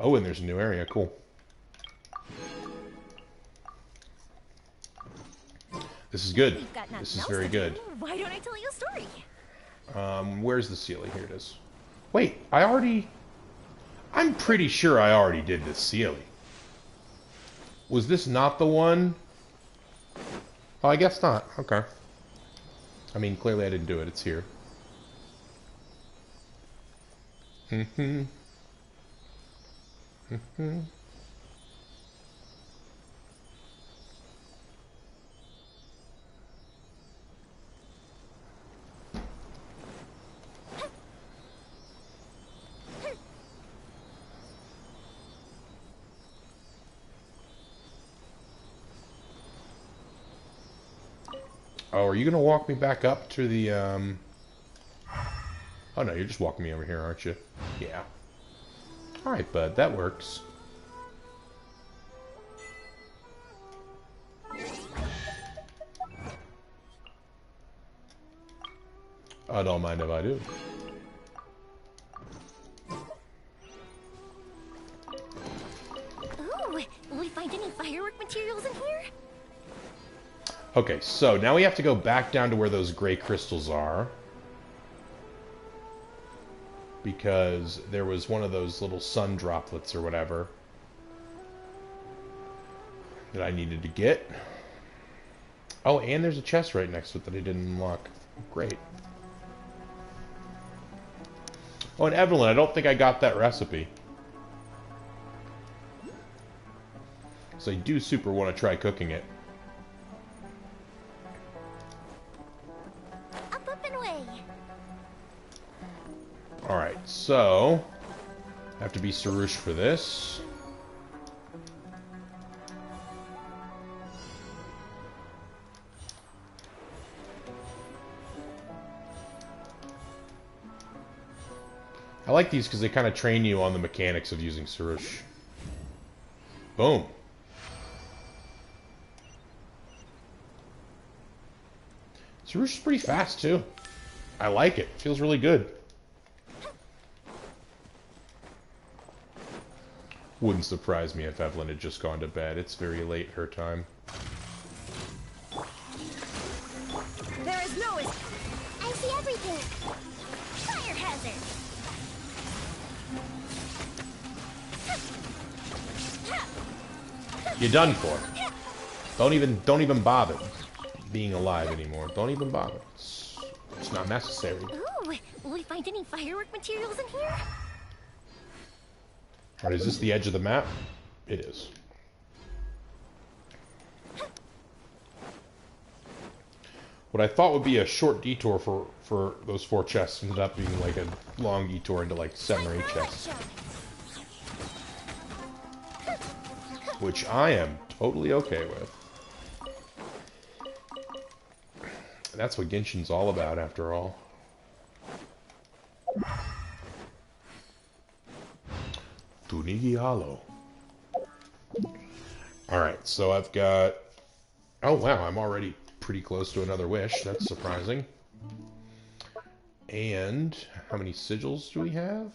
[SPEAKER 2] Oh, and there's a new area. Cool. This is good. This is very good.
[SPEAKER 3] Why don't I tell you a story?
[SPEAKER 2] Where's the Sealy? Here it is. Wait, I'm pretty sure I already did this Sealy. Was this not the one? Oh, I guess not. Okay. I mean, clearly I didn't do it. It's here. Mm-hmm. Mm-hmm. Oh, are you gonna walk me back up to the, Oh no, you're just walking me over here, aren't you? Yeah. Alright, bud, that works. I don't mind if I do.
[SPEAKER 3] Ooh, will we find any firework materials in here?
[SPEAKER 2] Okay, so now we have to go back down to where those gray crystals are. Because there was one of those little sun droplets or whatever that I needed to get. Oh, and there's a chest right next to it that I didn't unlock. Great. Oh, and Evelyn, I don't think I got that recipe. So I do super want to try cooking it.
[SPEAKER 3] Up and away.
[SPEAKER 2] Alright, so I have to be Sarush for this. I like these because they kind of train you on the mechanics of using Surush. Boom. Surush is pretty fast, too. I like it. Feels really good. Wouldn't surprise me if Evelyn had just gone to bed. It's very late her time.
[SPEAKER 3] There is no escape. I see everything. Fire hazard.
[SPEAKER 2] You're done for. Don't even bother being alive anymore. Don't even bother. It's not necessary.
[SPEAKER 3] Ooh, will we find any firework materials in here?
[SPEAKER 2] Alright, is this the edge of the map? It is. What I thought would be a short detour for those 4 chests ended up being like a long detour into like 7 or 8 chests. Which I am totally okay with. That's what Genshin's all about, after all. Tunigi Hollow. Alright, so I've got... Oh wow, I'm already pretty close to another wish. That's surprising. And how many sigils do we have?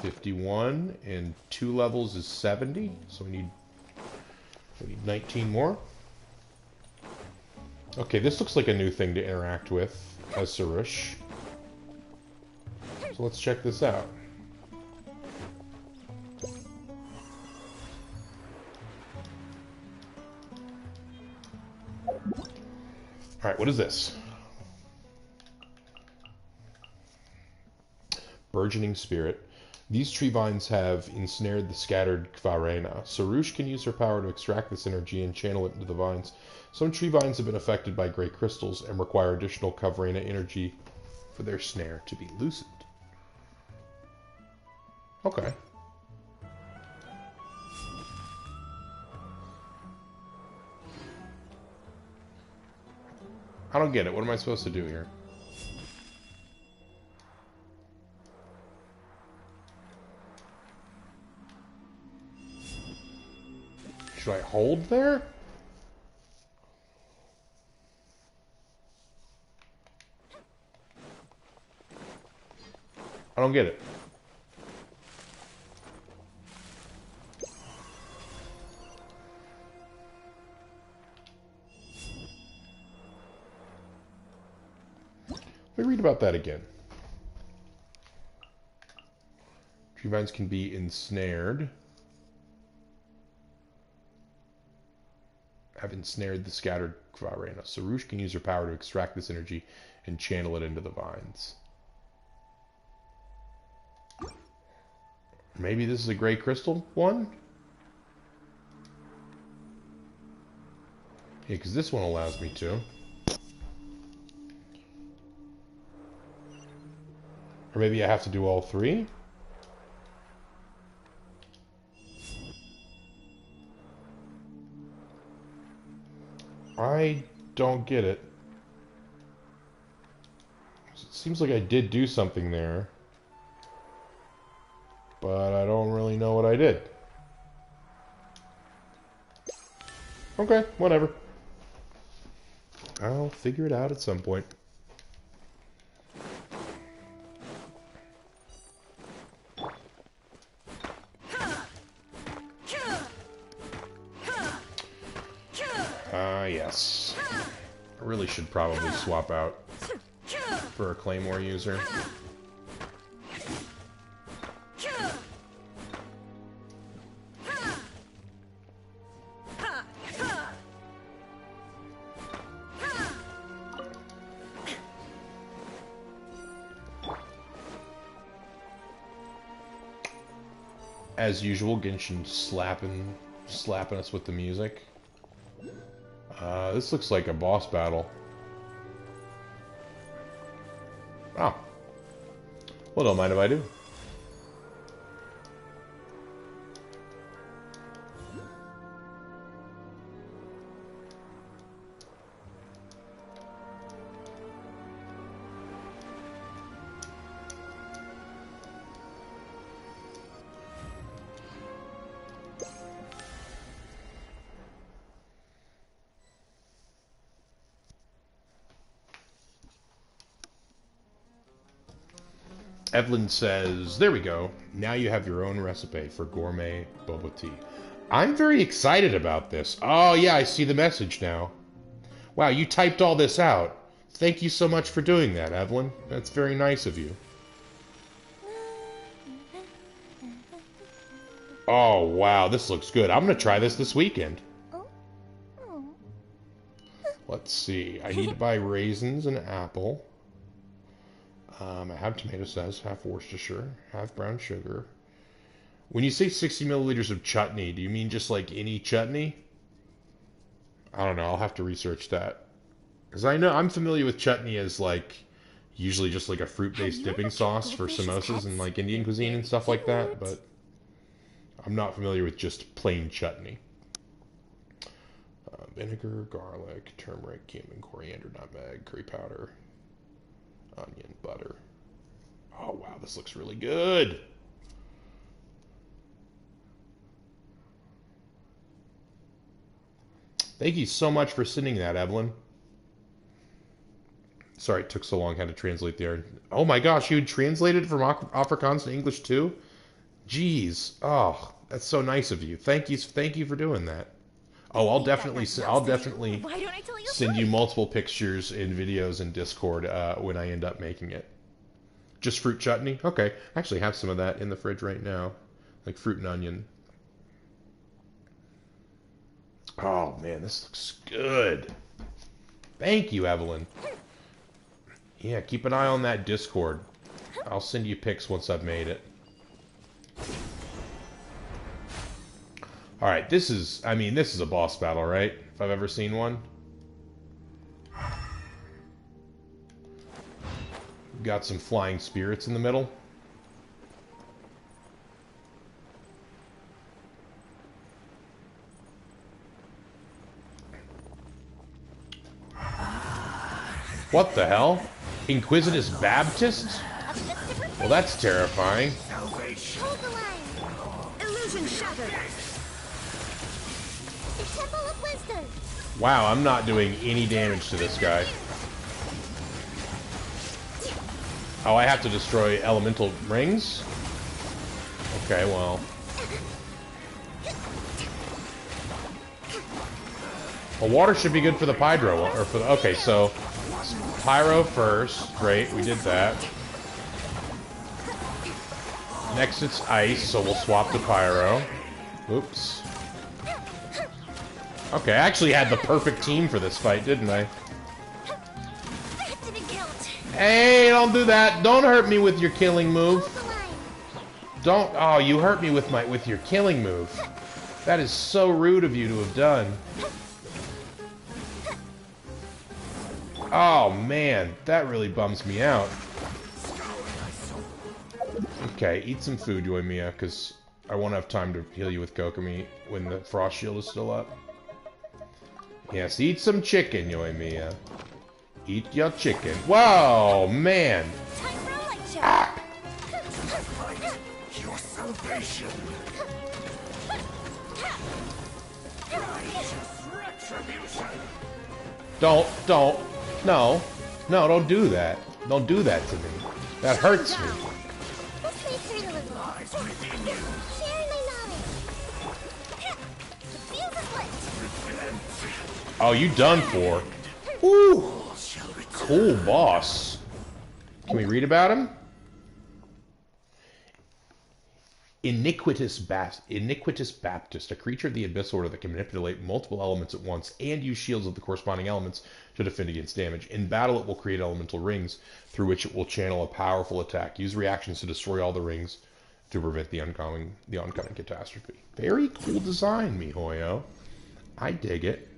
[SPEAKER 2] 51, and 2 levels is 70, so we need 19 more. Okay, this looks like a new thing to interact with as Surush. So let's check this out. Alright, what is this? Burgeoning Spirit. These tree vines have ensnared the scattered Kvarena. Surush can use her power to extract this energy and channel it into the vines. Some tree vines have been affected by gray crystals and require additional Kvarena energy for their snare to be loosened. Okay. I don't get it. What am I supposed to do here? Should I hold there? I don't get it. Let me read about that again. Tree vines can be ensnared. Have ensnared the scattered Kvarena. Surush can use her power to extract this energy and channel it into the vines. Maybe this is a gray crystal one? Yeah, because this one allows me to. Or maybe I have to do all 3? I don't get it. It seems like I did do something there. But I don't really know what I did. Okay, whatever. I'll figure it out at some point. Yes. I really should probably swap out for a Claymore user. As usual, Genshin slapping us with the music. This looks like a boss battle. Oh. Well, don't mind if I do. Evelyn says, there we go. Now you have your own recipe for gourmet boba tea. I'm very excited about this. Oh, yeah, I see the message now. Wow, you typed all this out. Thank you so much for doing that, Evelyn. That's very nice of you. Oh, wow, this looks good. I'm going to try this weekend. Let's see. I need to buy raisins and apple. I have tomato sauce, half Worcestershire, half brown sugar. When you say 60 milliliters of chutney, do you mean just like any chutney? I don't know. I'll have to research that. Because I know I'm familiar with chutney as like usually just like a fruit-based dipping sauce for samosas and like Indian cuisine and stuff like that, but I'm not familiar with just plain chutney. Vinegar, garlic, turmeric, cumin, coriander, nutmeg, curry powder, onion, butter. Oh, wow, this looks really good. Thank you so much for sending that, Evelyn. Sorry it took so long. Had to translate there. Oh my gosh, you translated from Afrikaans to English too? Jeez. Oh, that's so nice of you. Thank you for doing that. Oh, I'll definitely send you multiple pictures and videos in Discord when I end up making it. Just fruit chutney? Okay. I actually have some of that in the fridge right now. Like fruit and onion. Oh, man, this looks good. Thank you, Evelyn. Yeah, keep an eye on that Discord. I'll send you pics once I've made it. Alright, this is a boss battle, right? If I've ever seen one. Got some flying spirits in the middle. What the hell? Inquisitus Baptist? Well, that's terrifying.
[SPEAKER 3] Hold the line. Illusion shattered. The Temple of Wisdom.
[SPEAKER 2] Wow, I'm not doing any damage to this guy. Oh, I have to destroy elemental rings? Okay, well. Well, water should be good for the Pydro, or for the, okay, so Pyro first. Great, we did that. Next it's ice, so we'll swap to Pyro. Oops. Okay, I actually had the perfect team for this fight, didn't I? Hey, don't do that. Don't hurt me with your killing move. Don't. Oh, you hurt me with your killing move. That is so rude of you to have done. Oh, man. That really bums me out. Okay, eat some food, Yoimiya, because I won't have time to heal you with Kokomi when the frost shield is still up. Yes, eat some chicken, Yoimiya. Eat your chicken. Whoa, man! Ah.
[SPEAKER 6] Your salvation.
[SPEAKER 2] No, don't do that. Don't do that to me. That hurts me. Oh, you done for. Woo! Cool boss. Can we read about him? Iniquitous Baptist, a creature of the Abyss Order that can manipulate multiple elements at once and use shields of the corresponding elements to defend against damage. In battle, it will create elemental rings through which it will channel a powerful attack. Use reactions to destroy all the rings to prevent the oncoming catastrophe. Very cool design, MiHoYo. I dig it.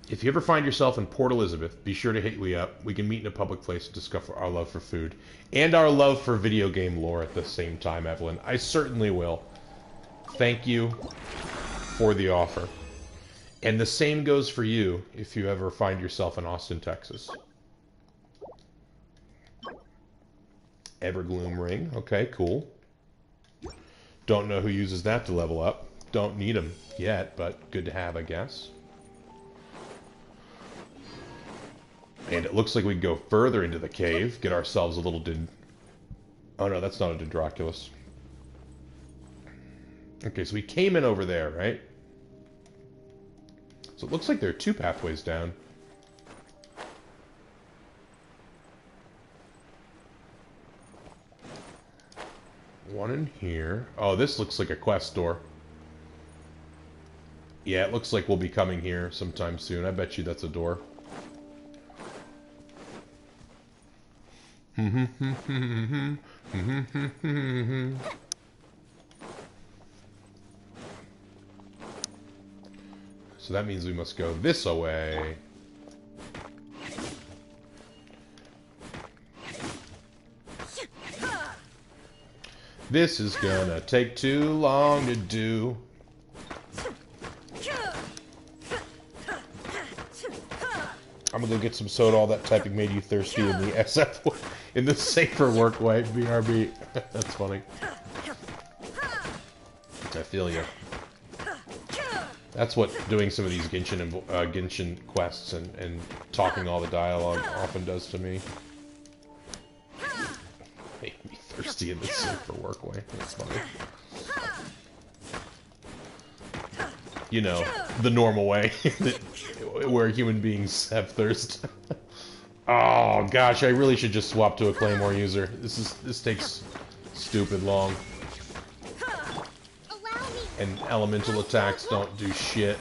[SPEAKER 2] If you ever find yourself in Port Elizabeth, be sure to hit me up. We can meet in a public place to discuss our love for food and our love for video game lore at the same time, Evelyn. I certainly will. Thank you for the offer. And the same goes for you if you ever find yourself in Austin, Texas. Evergloom ring. Okay, cool. Don't know who uses that to level up. Don't need them yet, but good to have, I guess. And it looks like we can go further into the cave, get ourselves a little Oh no, that's not a Dendroculus. Okay, so we came in over there, right? So it looks like there are two pathways down. One in here. Oh, this looks like a quest door. Yeah, it looks like we'll be coming here sometime soon. I bet you that's a door. So that means we must go this way. This is gonna take too long to do. I'm gonna go get some soda. All that typing made you thirsty in the SF in the safer work way. BRB. That's funny. I feel you. That's what doing some of these Genshin quests and talking all the dialogue often does to me. Make me thirsty in the safer work way. That's funny. You know, the normal way where human beings have thirst. Oh gosh, I really should just swap to a Claymore user. This takes stupid long. And elemental attacks don't do shit.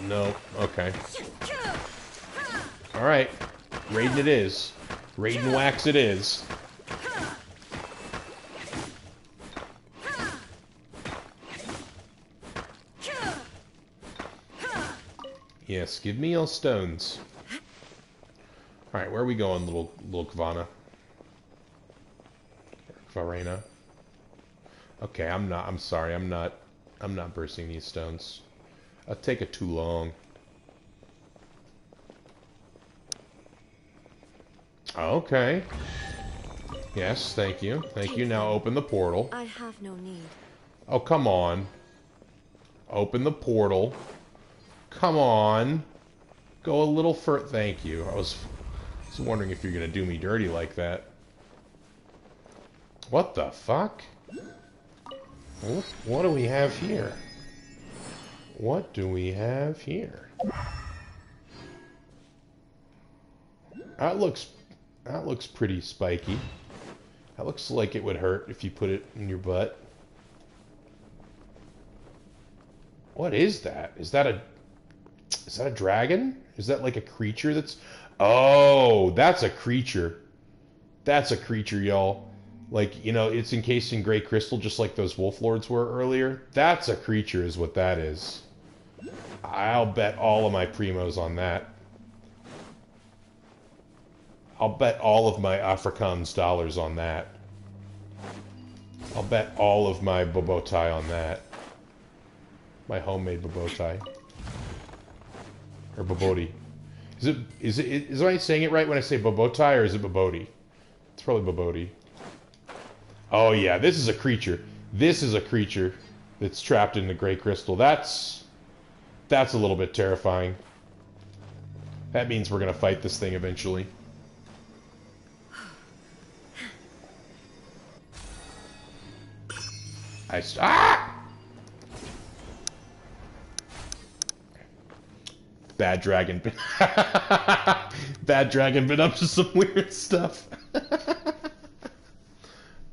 [SPEAKER 2] No, okay. Alright. Raiden it is. Raiden wax it is. Yes, give me your stones. Alright, where are we going, little Kvanna? Varena. Okay, I'm sorry, I'm not bursting these stones. I'll take it too long. Okay. Yes, thank you. Thank you. Now open the portal.
[SPEAKER 3] I have no need.
[SPEAKER 2] Oh, come on. Open the portal. Come on. Go a little further. Thank you. I was wondering if you're going to do me dirty like that. What the fuck? What do we have here? What do we have here? That looks pretty spiky. That looks like it would hurt if you put it in your butt. What is that? Is that a dragon? Is that like a creature that's... Oh, that's a creature. That's a creature, y'all. Like, you know, it's encased in gray crystal just like those wolf lords were earlier. That's a creature is what that is. I'll bet all of my primos on that. I'll bet all of my Afrikaans dollars on that. I'll bet all of my bobotai on that. My homemade bobotai. Or boboti. Is I saying it right when I say bobotai, or is it boboti? It's probably boboti. Oh yeah, this is a creature. This is a creature that's trapped in the gray crystal. That's a little bit terrifying. That means we're gonna fight this thing eventually. Ah! Bad dragon. Bad dragon been up to some weird stuff.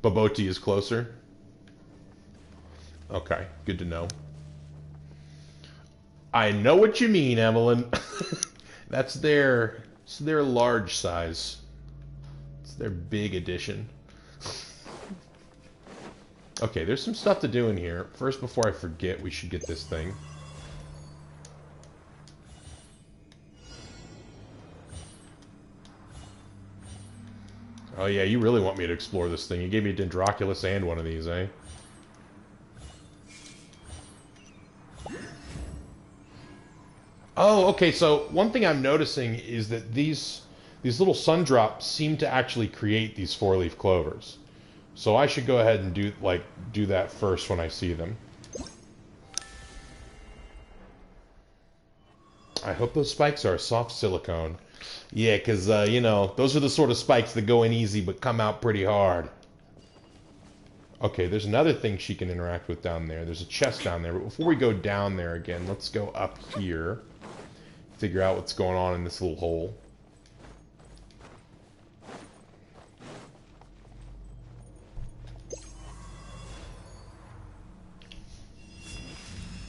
[SPEAKER 2] Baboti is closer. Okay, good to know. I know what you mean, Evelyn. That's their large size. It's their big edition. Okay, there's some stuff to do in here. First, before I forget, we should get this thing. Oh yeah, you really want me to explore this thing. You gave me a Dendroculus and one of these, eh? Oh, okay, so one thing I'm noticing is that these little sun drops seem to actually create these four-leaf clovers. So I should go ahead and do that first when I see them. I hope those spikes are soft silicone. Yeah, because, you know, those are the sort of spikes that go in easy but come out pretty hard. Okay, there's another thing she can interact with down there. There's a chest down there. But before we go down there again, let's go up here. Figure out what's going on in this little hole.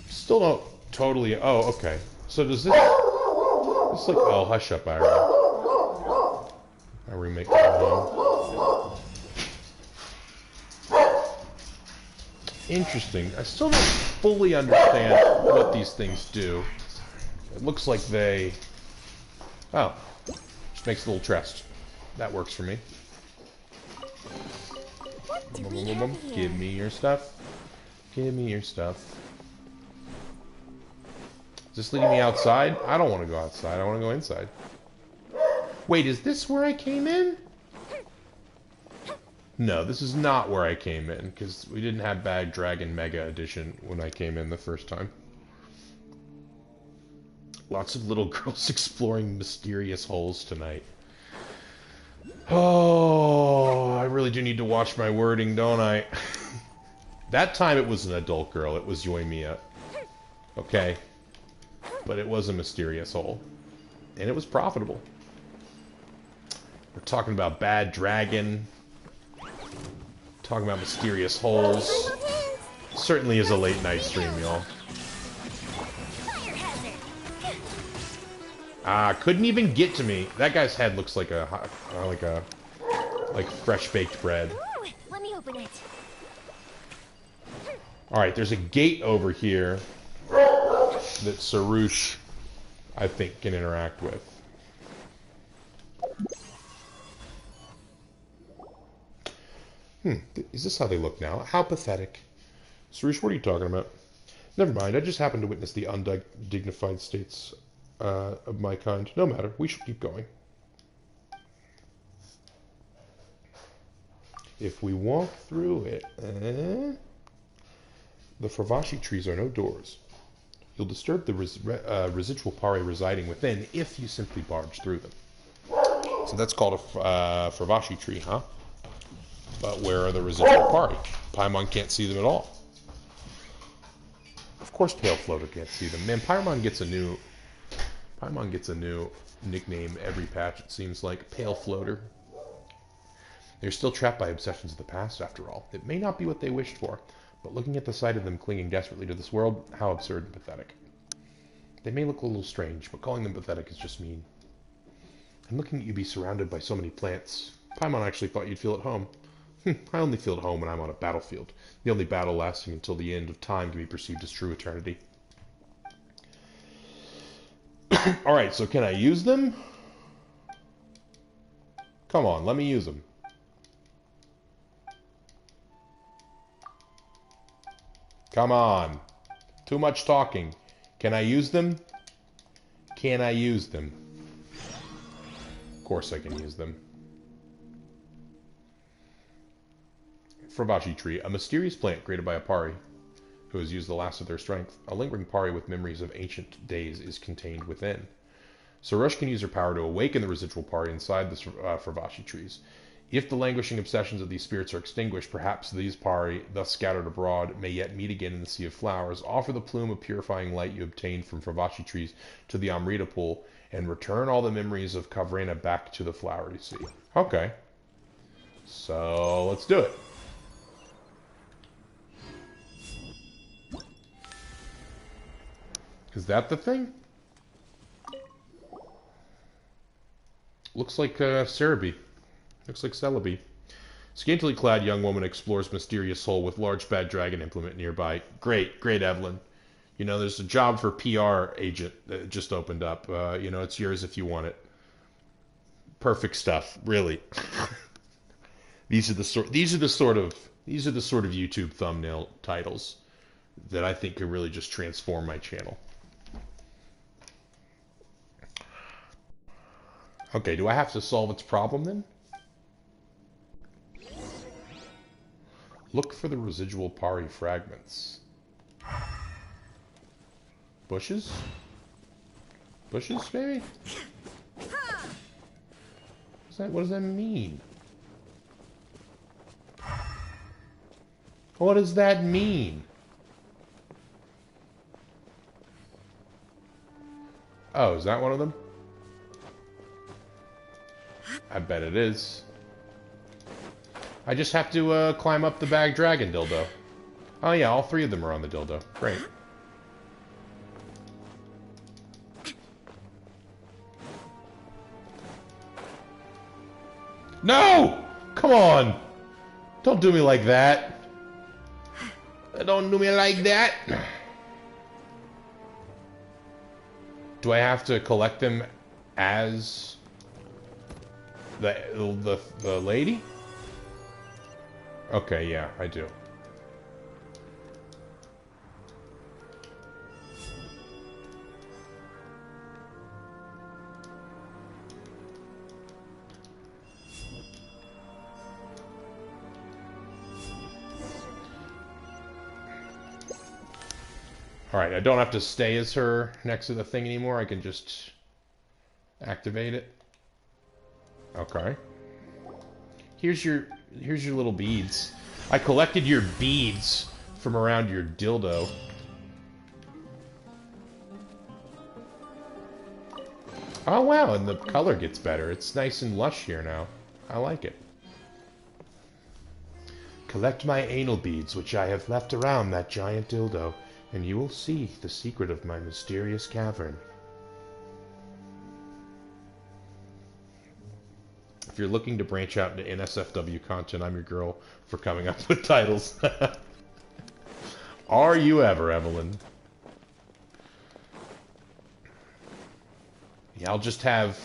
[SPEAKER 2] Still don't totally... Oh, okay. So does this... It's like... Oh, hush up, Ira. My roommate came home. Interesting. I still don't fully understand what these things do. It looks like they... Oh. Just makes a little chest. That works for me.
[SPEAKER 3] What do we have here?
[SPEAKER 2] Give me your stuff. Give me your stuff. Is this leading me outside? I don't want to go outside. I want to go inside. Wait, is this where I came in? No, this is not where I came in, because we didn't have Bad Dragon Mega Edition when I came in the first time. Lots of little girls exploring mysterious holes tonight. Oh, I really do need to watch my wording, don't I? That time it was an adult girl. It was Yoimiya. Okay. But it was a mysterious hole. And it was profitable. We're talking about Bad Dragon. Talking about mysterious holes. Certainly is a late night stream, y'all. Ah, couldn't even get to me. That guy's head looks like a like fresh baked bread.
[SPEAKER 3] Ooh, let me open it.
[SPEAKER 2] All right, there's a gate over here that Sarush, I think, can interact with. Is this how they look now? How pathetic. Sarush, what are you talking about? Never mind, I just happened to witness the undignified states of my kind. No matter, we should keep going. If we walk through it... The Fravashi trees are no doors. You'll disturb the residual pari residing within if you simply barge through them. So that's called a Fravashi tree, huh? But where are the residual pari? Paimon can't see them at all. Of course Pale Floater can't see them. Man, Paimon gets a new nickname every patch, it seems like. Pale Floater. They're still trapped by obsessions of the past, after all. It may not be what they wished for, but looking at the sight of them clinging desperately to this world, how absurd and pathetic. They may look a little strange, but calling them pathetic is just mean. And looking at you be surrounded by so many plants, Paimon actually thought you'd feel at home. I only feel at home when I'm on a battlefield. The only battle lasting until the end of time can be perceived as true eternity. Alright, so can I use them? Come on, let me use them. Come on. Too much talking. Can I use them? Can I use them? Of course I can use them. Fravashi tree, a mysterious plant created by a pari who has used the last of their strength. A lingering pari with memories of ancient days is contained within. Sarush can use her power to awaken the residual pari inside the Fravashi trees. If the languishing obsessions of these spirits are extinguished, perhaps these pari, thus scattered abroad, may yet meet again in the Sea of Flowers. Offer the plume of purifying light you obtained from Fravashi trees to the Amrita pool, and return all the memories of Kavrena back to the Flowery Sea. Okay. So, let's do it. Is that the thing? Looks like Cerebi. Looks like Celebi. Scantily clad young woman explores mysterious hole with large bad dragon implement nearby. Great, great, Evelyn. You know, there's a job for PR agent that just opened up. You know, it's yours if you want it. Perfect stuff, really. These are the sort of YouTube thumbnail titles that I think could really just transform my channel. Okay, do I have to solve its problem then? Look for the residual pari fragments. Bushes? Bushes, maybe? What does that mean? What does that mean? Oh, is that one of them? I bet it is. I just have to climb up the bag dragon dildo. Oh yeah, all three of them are on the dildo. Great. No! Come on! Don't do me like that. Don't do me like that. Do I have to collect them as the lady? Okay, yeah, I do. Alright, I don't have to stay as her next to the thing anymore. I can just activate it. Okay. Here's your little beads. I collected your beads from around your dildo. Oh wow, and the color gets better. It's nice and lush here now. I like it. Collect my anal beads, which I have left around that giant dildo, and you will see the secret of my mysterious cavern. If you're looking to branch out into NSFW content, I'm your girl for coming up with titles. Are you ever, Evelyn? Yeah, I'll just have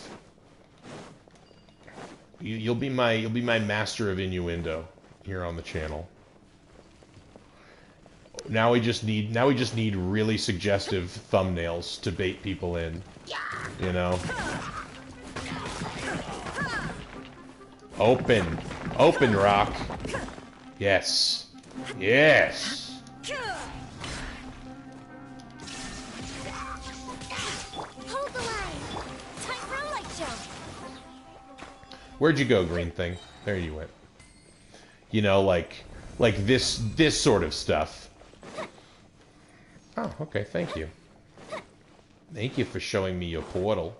[SPEAKER 2] you'll be my master of innuendo here on the channel. Now we just need really suggestive thumbnails to bait people in. You know? Open. Open, Rock. Yes. Yes.
[SPEAKER 3] Hold the line. Time for a light jump.
[SPEAKER 2] Where'd you go, green thing? There you went. You know, like this sort of stuff. Oh, okay, thank you. Thank you for showing me your portal.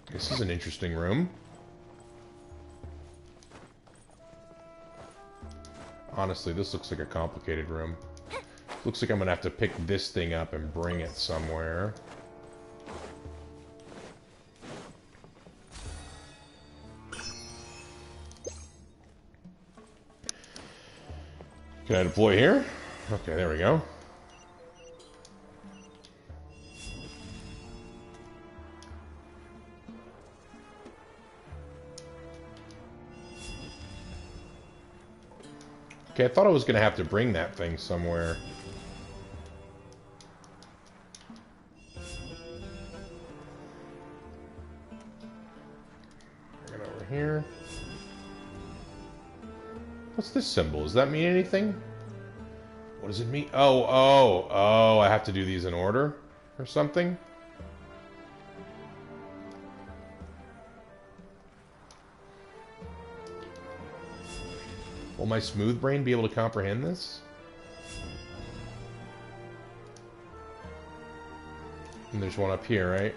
[SPEAKER 2] This is an interesting room. Honestly, this looks like a complicated room. Looks like I'm gonna have to pick this thing up and bring it somewhere. Can I deploy here? Okay, there we go. Okay, I thought I was going to have to bring that thing somewhere. Bring it over here. What's this symbol? Does that mean anything? What does it mean? Oh, I have to do these in order or something? Will my smooth brain be able to comprehend this? And there's one up here, right?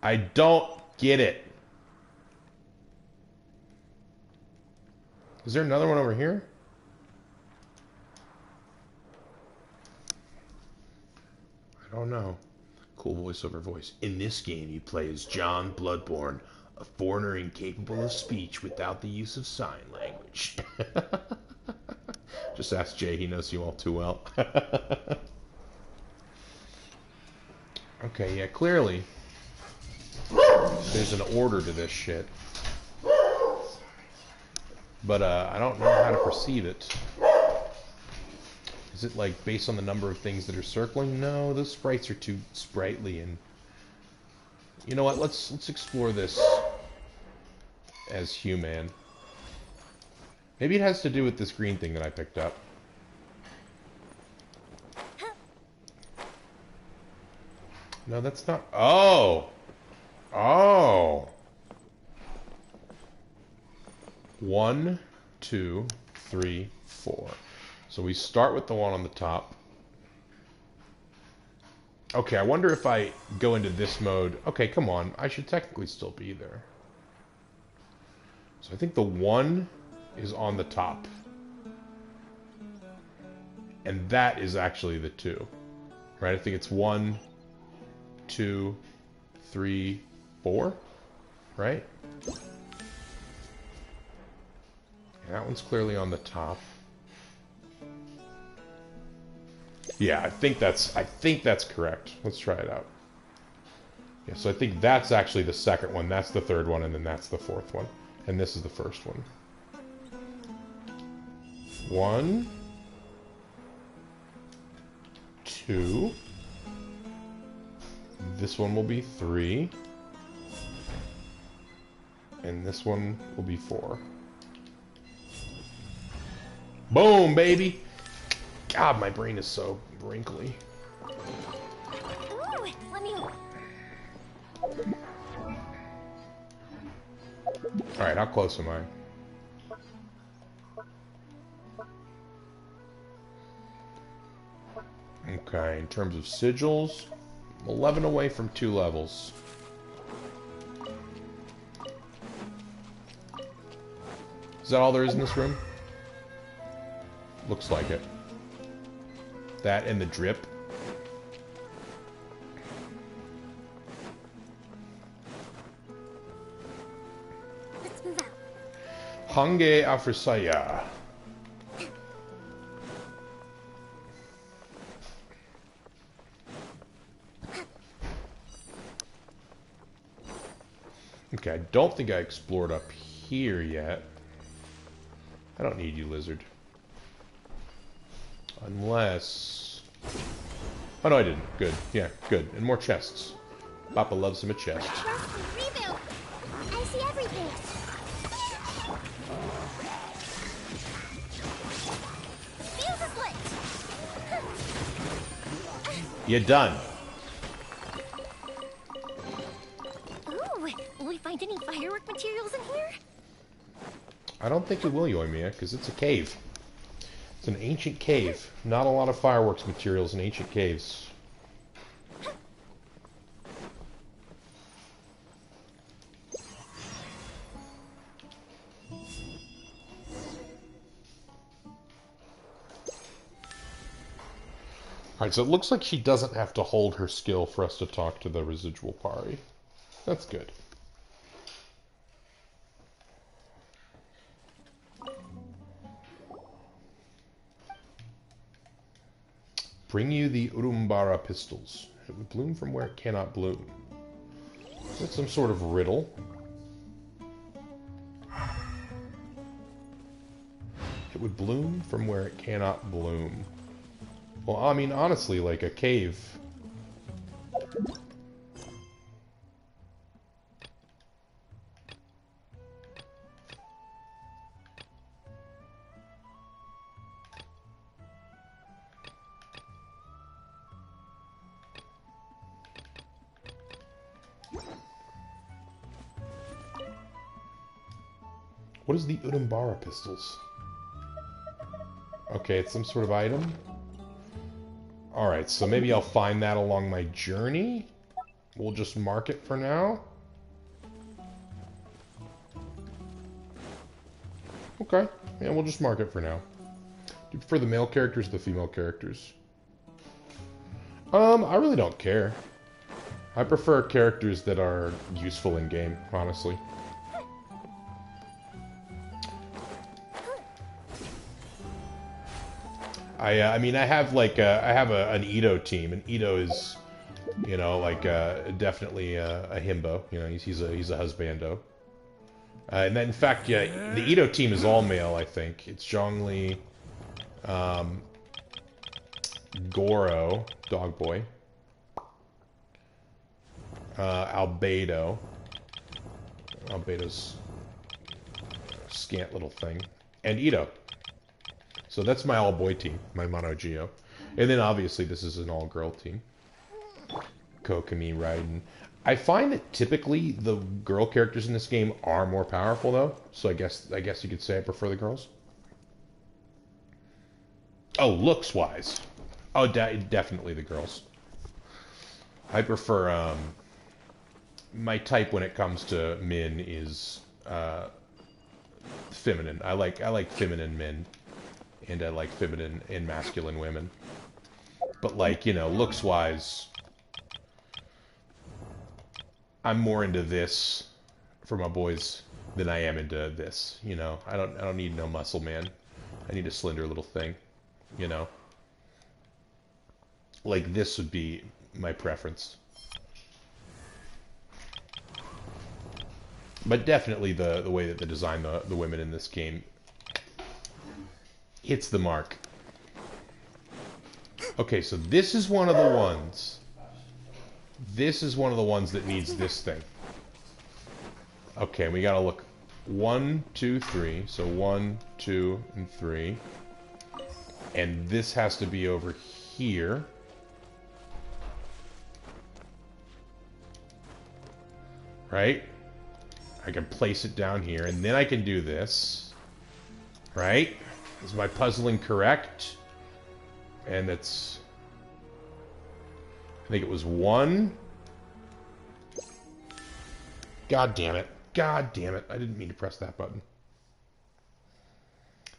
[SPEAKER 2] I don't get it. Is there another one over here? I don't know. Cool voiceover voice. In this game, you play as John Bloodborne, a foreigner incapable of speech without the use of sign language. Just ask Jay, he knows you all too well. Okay, yeah, clearly there's an order to this shit. But I don't know how to perceive it. Is it like based on the number of things that are circling? No, those sprites are too sprightly. And you know what? Let's explore this as human. Maybe it has to do with this green thing that I picked up. No, that's not... Oh! Oh! 1, 2, 3, 4. So we start with the one on the top. Okay, I wonder if I go into this mode... Okay, come on. I should technically still be there. So I think the 1 is on the top. And that is actually the 2. Right? I think it's 1, 2, 3, 4. Right? That one's clearly on the top. Yeah, I think that's correct. Let's try it out. Yeah, so I think that's actually the second one, that's the third one, and then that's the fourth one. And this is the first one. 1, 2. This one will be 3. And this one will be 4. Boom, baby! God, my brain is so wrinkly.
[SPEAKER 3] Ooh, let me...
[SPEAKER 2] Alright, how close am I? Okay, in terms of sigils, I'm 11 away from 2 levels. Is that all there is in this room? Looks like it. That and the drip.
[SPEAKER 3] Let's move out.
[SPEAKER 2] Hange Afrisaya. Okay, I don't think I explored up here yet. I don't need you, lizard. Unless... Oh, no, I didn't. Good. Yeah, good. And more chests. Papa loves him a chest.
[SPEAKER 3] Rebuild! I see everything! Fuse is lit!
[SPEAKER 2] You're done.
[SPEAKER 3] Ooh, will we find any firework materials in here?
[SPEAKER 2] I don't think it will, Yoimiya, because it's a cave. It's an ancient cave. Not a lot of fireworks materials in ancient caves. Alright, so it looks like she doesn't have to hold her skill for us to talk to the residual pari. That's good. Bring you the Urumbara pistols. It would bloom from where it cannot bloom. That's some sort of riddle. It would bloom from where it cannot bloom. Well, I mean, honestly, like a cave. What is the Urumbara pistols? Okay, it's some sort of item. Alright, so maybe I'll find that along my journey. We'll just mark it for now. Okay, yeah, we'll just mark it for now. Do you prefer the male characters or the female characters? I really don't care. I prefer characters that are useful in game, honestly. I mean, I have like an Ito team, and Ito is, you know, like definitely a himbo. You know, he's a husbando. And then, in fact, yeah, the Ito team is all male. I think it's Zhongli, Goro, Dog Boy, Albedo. Albedo's scant little thing. And Ito. So that's my all-boy team, my Mono Geo. And then obviously this is an all-girl team. Kokomi, Raiden. I find that typically the girl characters in this game are more powerful though. So I guess you could say I prefer the girls. Oh, looks-wise. Oh, definitely the girls. I prefer, my type when it comes to men is, feminine. I like feminine men. And I like feminine and masculine women. But like, you know, looks-wise, I'm more into this for my boys than I am into this, you know. I don't need no muscle man. I need a slender little thing, you know. Like this would be my preference. But definitely the way that they design the women in this game hits the mark. Okay, so this is one of the ones. This is one of the ones that needs this thing. Okay, we gotta look. 1, 2, 3. So 1, 2, and 3. And this has to be over here. Right? I can place it down here, and then I can do this. Right? Is my puzzling correct? And it's... I think it was 1. God damn it. God damn it. I didn't mean to press that button.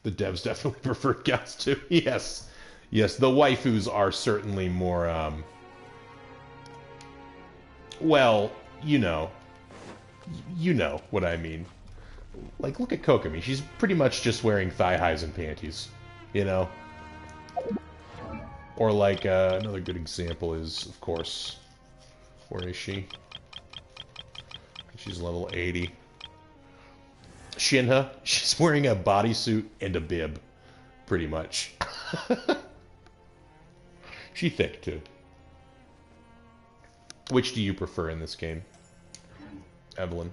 [SPEAKER 2] The devs definitely preferred gals too. Yes. Yes, the waifus are certainly more, well, you know. You know what I mean. Like, look at Kokomi. She's pretty much just wearing thigh highs and panties. You know? Or like, another good example is, of course, where is she? She's level 80. Shinha, she's wearing a bodysuit and a bib. Pretty much. She thick, too. Which do you prefer in this game, Evelyn?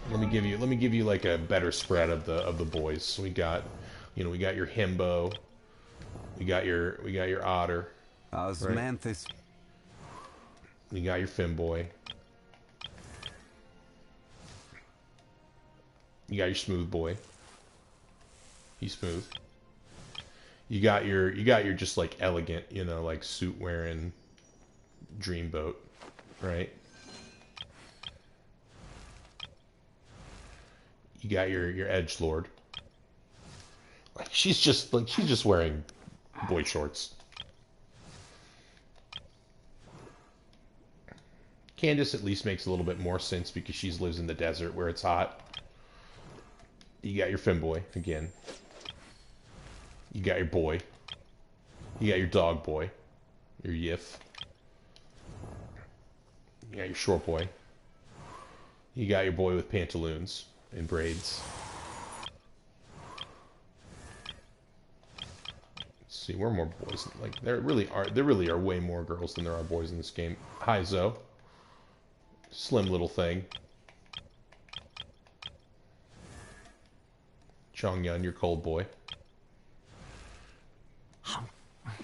[SPEAKER 2] Let me give you like a better spread of the boys. So we got, you know, we got your himbo, we got your otter,
[SPEAKER 5] Osmanthus.
[SPEAKER 2] Right? You got your femboy, you got your smooth boy. He's smooth. You got your just like elegant, you know, like suit wearing dreamboat, right? You got your edgelord. Like she's just wearing boy shorts. Candace at least makes a little bit more sense because she lives in the desert where it's hot. You got your femboy again. You got your boy. You got your dog boy. Your Yif. You got your short boy. You got your boy with pantaloons and braids. Let's see, where are more boys? Like there really are way more girls than there are boys in this game. Hi Zoe. Slim little thing. Chongyun, your cold boy.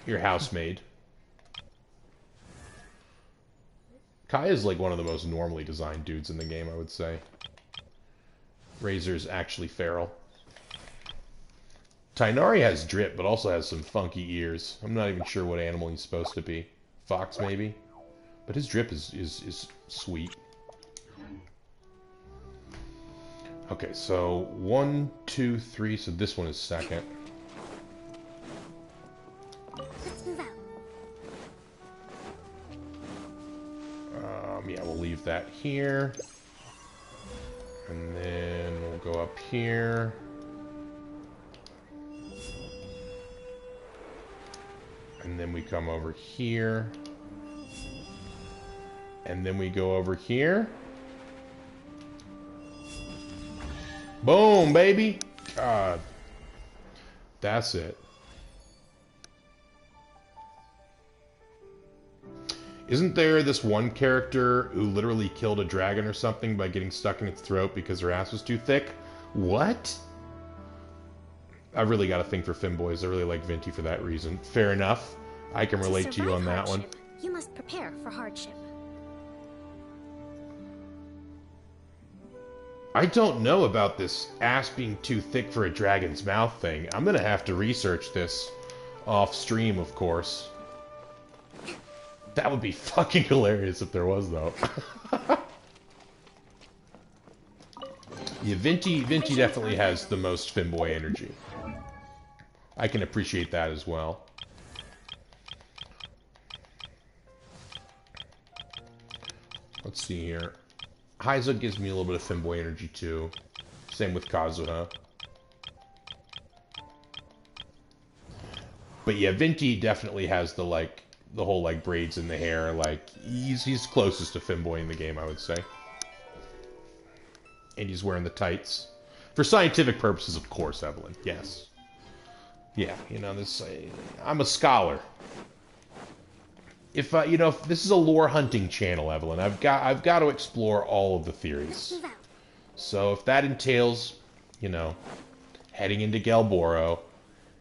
[SPEAKER 2] Your housemaid. Kai is like one of the most normally designed dudes in the game, I would say. Razor's actually feral. Tainari has drip, but also has some funky ears. I'm not even sure what animal he's supposed to be. Fox, maybe? But his drip is sweet. Okay, so 1, 2, 3. So this one is second.
[SPEAKER 3] Let's move out.
[SPEAKER 2] Yeah, we'll leave that here. And then we'll go up here. And then we come over here. And then we go over here. Boom, baby! God. That's it. Isn't there this one character who literally killed a dragon or something by getting stuck in its throat because her ass was too thick? What? I really got a thing for femboys. I really like Venti for that reason. Fair enough. I can relate to you on that one.
[SPEAKER 3] You must prepare for hardship.
[SPEAKER 2] I don't know about this ass being too thick for a dragon's mouth thing. I'm gonna have to research this off stream, of course. That would be fucking hilarious if there was, though. Yeah, Venti definitely has the most femboy energy. I can appreciate that as well. Let's see here. Heiza gives me a little bit of femboy energy too. Same with Kazuha. But yeah, Venti definitely has the whole like braids in the hair. Like he's closest to femboy in the game, I would say. And he's wearing the tights for scientific purposes, of course, Evelyn. Yes. Yeah, you know this. I'm a scholar. If you know, if this is a lore hunting channel, Evelyn, I've got to explore all of the theories. So if that entails, you know, heading into Gelboro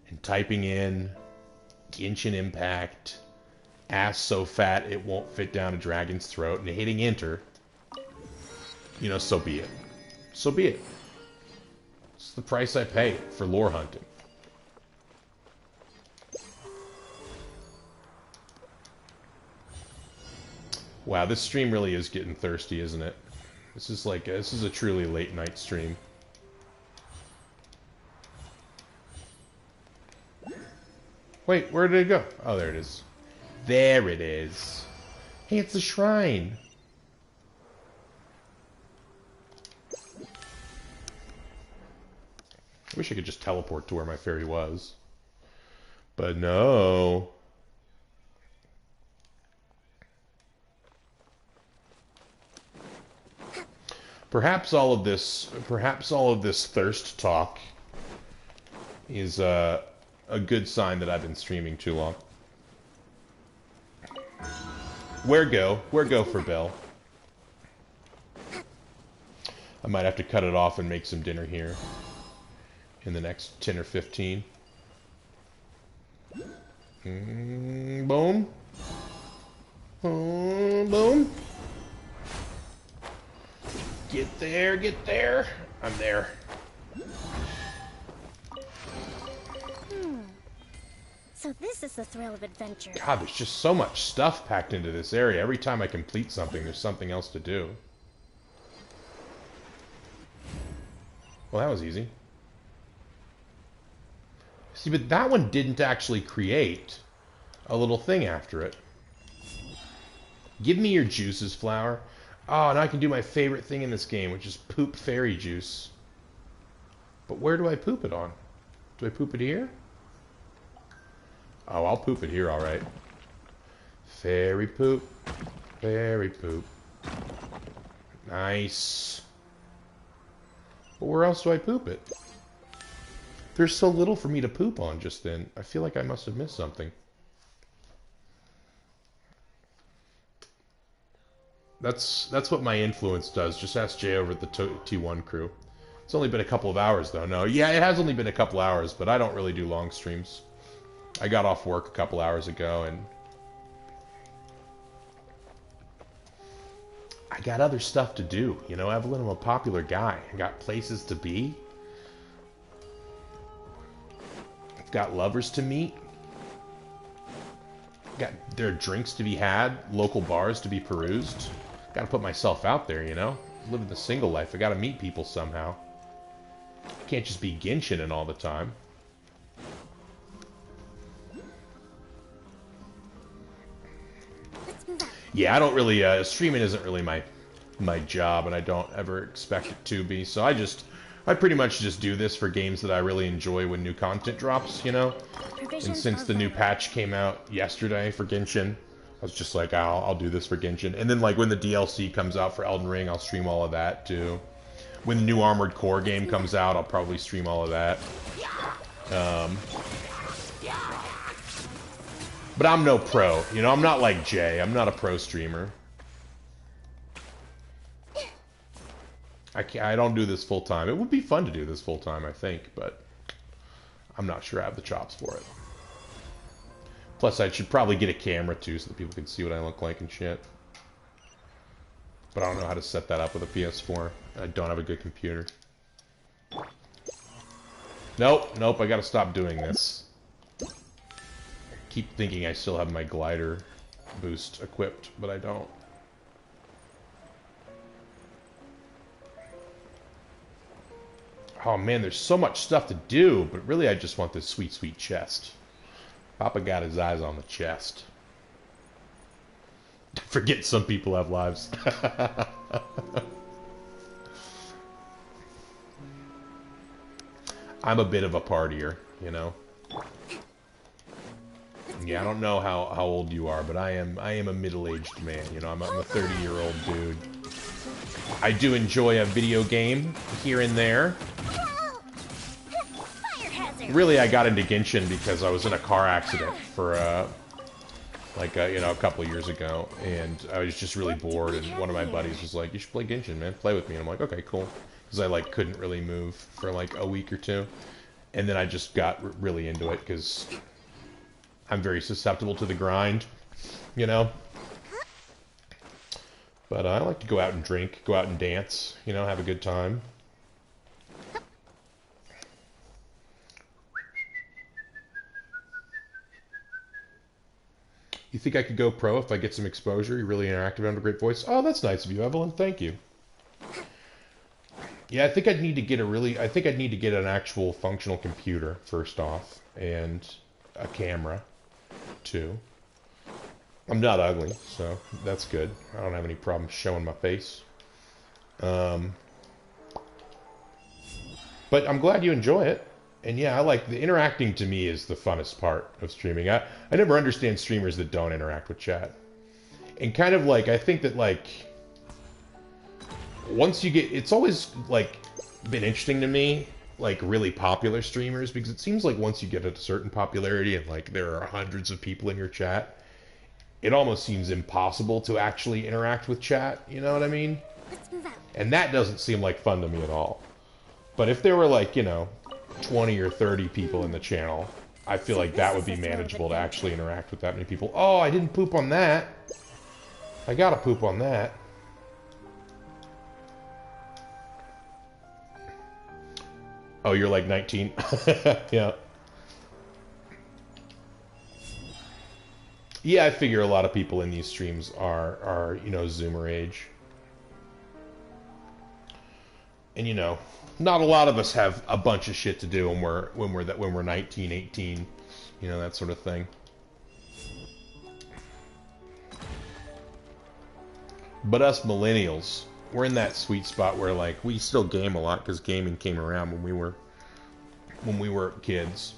[SPEAKER 2] and typing in Genshin Impact, ass so fat it won't fit down a dragon's throat, and hitting enter, you know, so be it. So be it. It's the price I pay for lore hunting. Wow, this stream really is getting thirsty, isn't it? This is a truly late night stream. Wait, where did it go? Oh, there it is. There it is. Hey, it's a shrine. I wish I could just teleport to where my fairy was. But no. Perhaps all of this thirst talk is a good sign that I've been streaming too long. Where go for Bill? I might have to cut it off and make some dinner here in the next 10 or 15. Boom. Boom. Get there. I'm there.
[SPEAKER 3] So this is the thrill of adventure.
[SPEAKER 2] God, there's just so much stuff packed into this area. Every time I complete something, there's something else to do. Well, that was easy. See, but that one didn't actually create a little thing after it. Give me your juices, flower. Oh, now I can do my favorite thing in this game, which is poop fairy juice. But where do I poop it on? Do I poop it here? Oh, I'll poop it here, alright. Fairy poop. Fairy poop. Nice. But where else do I poop it? There's so little for me to poop on just then. I feel like I must have missed something. That's what my influence does. Just ask Jay over at the T1 crew. It's only been a couple of hours, though. No, yeah, it has only been a couple hours, but I don't really do long streams. I got off work a couple hours ago, and I got other stuff to do. You know, Evelyn, I'm a popular guy. I got places to be. I've got lovers to meet. There are drinks to be had, local bars to be perused. Got to put myself out there, you know? Living the single life, I got to meet people somehow. Can't just be Genshin all the time. Yeah, I don't really, streaming isn't really my job, and I don't ever expect it to be, so I pretty much just do this for games that I really enjoy when new content drops, you know? And since the new patch came out yesterday for Genshin, I was just like, I'll do this for Genshin. And then, like, when the DLC comes out for Elden Ring, I'll stream all of that, too. When the new Armored Core game comes out, I'll probably stream all of that. But I'm no pro. You know, I'm not like Jay. I'm not a pro streamer. I don't do this full time. It would be fun to do this full time, I think, but I'm not sure I have the chops for it. Plus, I should probably get a camera too, so that people can see what I look like and shit. But I don't know how to set that up with a PS4. I don't have a good computer. Nope, I gotta stop doing this. Keep thinking I still have my glider boost equipped, but I don't. Oh man, there's so much stuff to do, but really I just want this sweet, sweet chest. Papa got his eyes on the chest. Forget some people have lives. I'm a bit of a partier, you know. Yeah, I don't know how old you are, but I am a middle-aged man, you know. I'm a 30-year-old dude. I do enjoy a video game here and there. Really, I got into Genshin because I was in a car accident for you know, a couple of years ago, and I was just really bored, and one of my buddies was like, "You should play Genshin, man. Play with me." And I'm like, "Okay, cool," because I like couldn't really move for like a week or two, and then I just got really into it because I'm very susceptible to the grind, you know. But I like to go out and drink, go out and dance, you know, have a good time. You think I could go pro if I get some exposure? You're really interactive and have a great voice. Oh, that's nice of you, Evelyn. Thank you. Yeah, I think I'd need to get an actual functional computer first off, and a camera too. I'm not ugly, so that's good. I don't have any problem showing my face. But I'm glad you enjoy it. And yeah, I like the interacting. To me is the funnest part of streaming. I never understand streamers that don't interact with chat. And kind of like, I think that like, once you get, it's always like been interesting to me, like really popular streamers, because it seems like once you get a certain popularity and like there are hundreds of people in your chat, it almost seems impossible to actually interact with chat, you know what I mean? And that doesn't seem like fun to me at all. But if there were like, you know, 20 or 30 people in the channel, I feel like that would be manageable to actually interact with that many people. Oh, I didn't poop on that. I gotta poop on that. Oh, you're like 19? Yeah. Yeah, I figure a lot of people in these streams are you know, Zoomer age. And you know, not a lot of us have a bunch of shit to do when we're 19, 18, you know, that sort of thing. But us millennials, we're in that sweet spot where like we still game a lot because gaming came around when we were kids.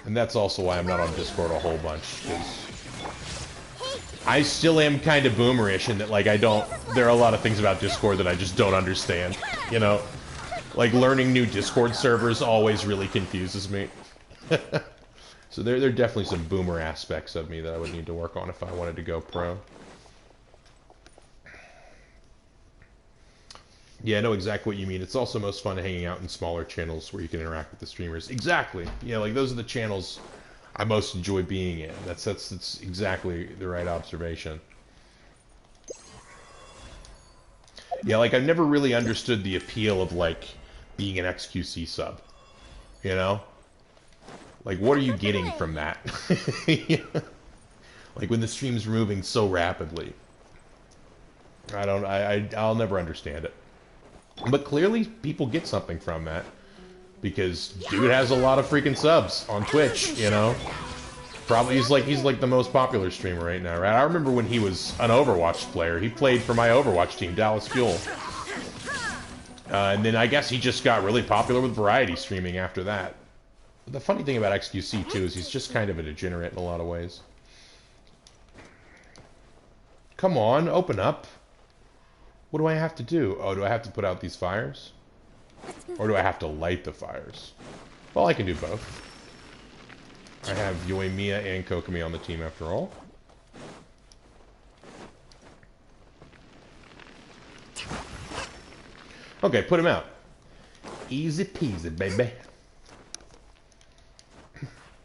[SPEAKER 2] And that's also why I'm not on Discord a whole bunch, because I still am kind of boomerish in that, like, there are a lot of things about Discord that I just don't understand, you know? Like, learning new Discord servers always really confuses me. So there are definitely some boomer aspects of me that I would need to work on if I wanted to go pro. Yeah, I know exactly what you mean. It's also most fun hanging out in smaller channels where you can interact with the streamers. Exactly. Yeah, like, those are the channels I most enjoy being in. That's exactly the right observation. Yeah, like, I've never really understood the appeal of, like, being an XQC sub. You know? Like, what are you getting from that? Like, when the stream's moving so rapidly. I'll never understand it. But clearly, people get something from that. Because dude has a lot of freaking subs on Twitch, you know? Probably he's like the most popular streamer right now, right? I remember when he was an Overwatch player. He played for my Overwatch team, Dallas Fuel. And then I guess he just got really popular with variety streaming after that. The funny thing about XQC, too, is he's just kind of a degenerate in a lot of ways. Come on, open up. What do I have to do? Oh, do I have to put out these fires? Or do I have to light the fires? Well, I can do both. I have Yoimiya and Kokomi on the team after all. Okay, put him out. Easy peasy, baby.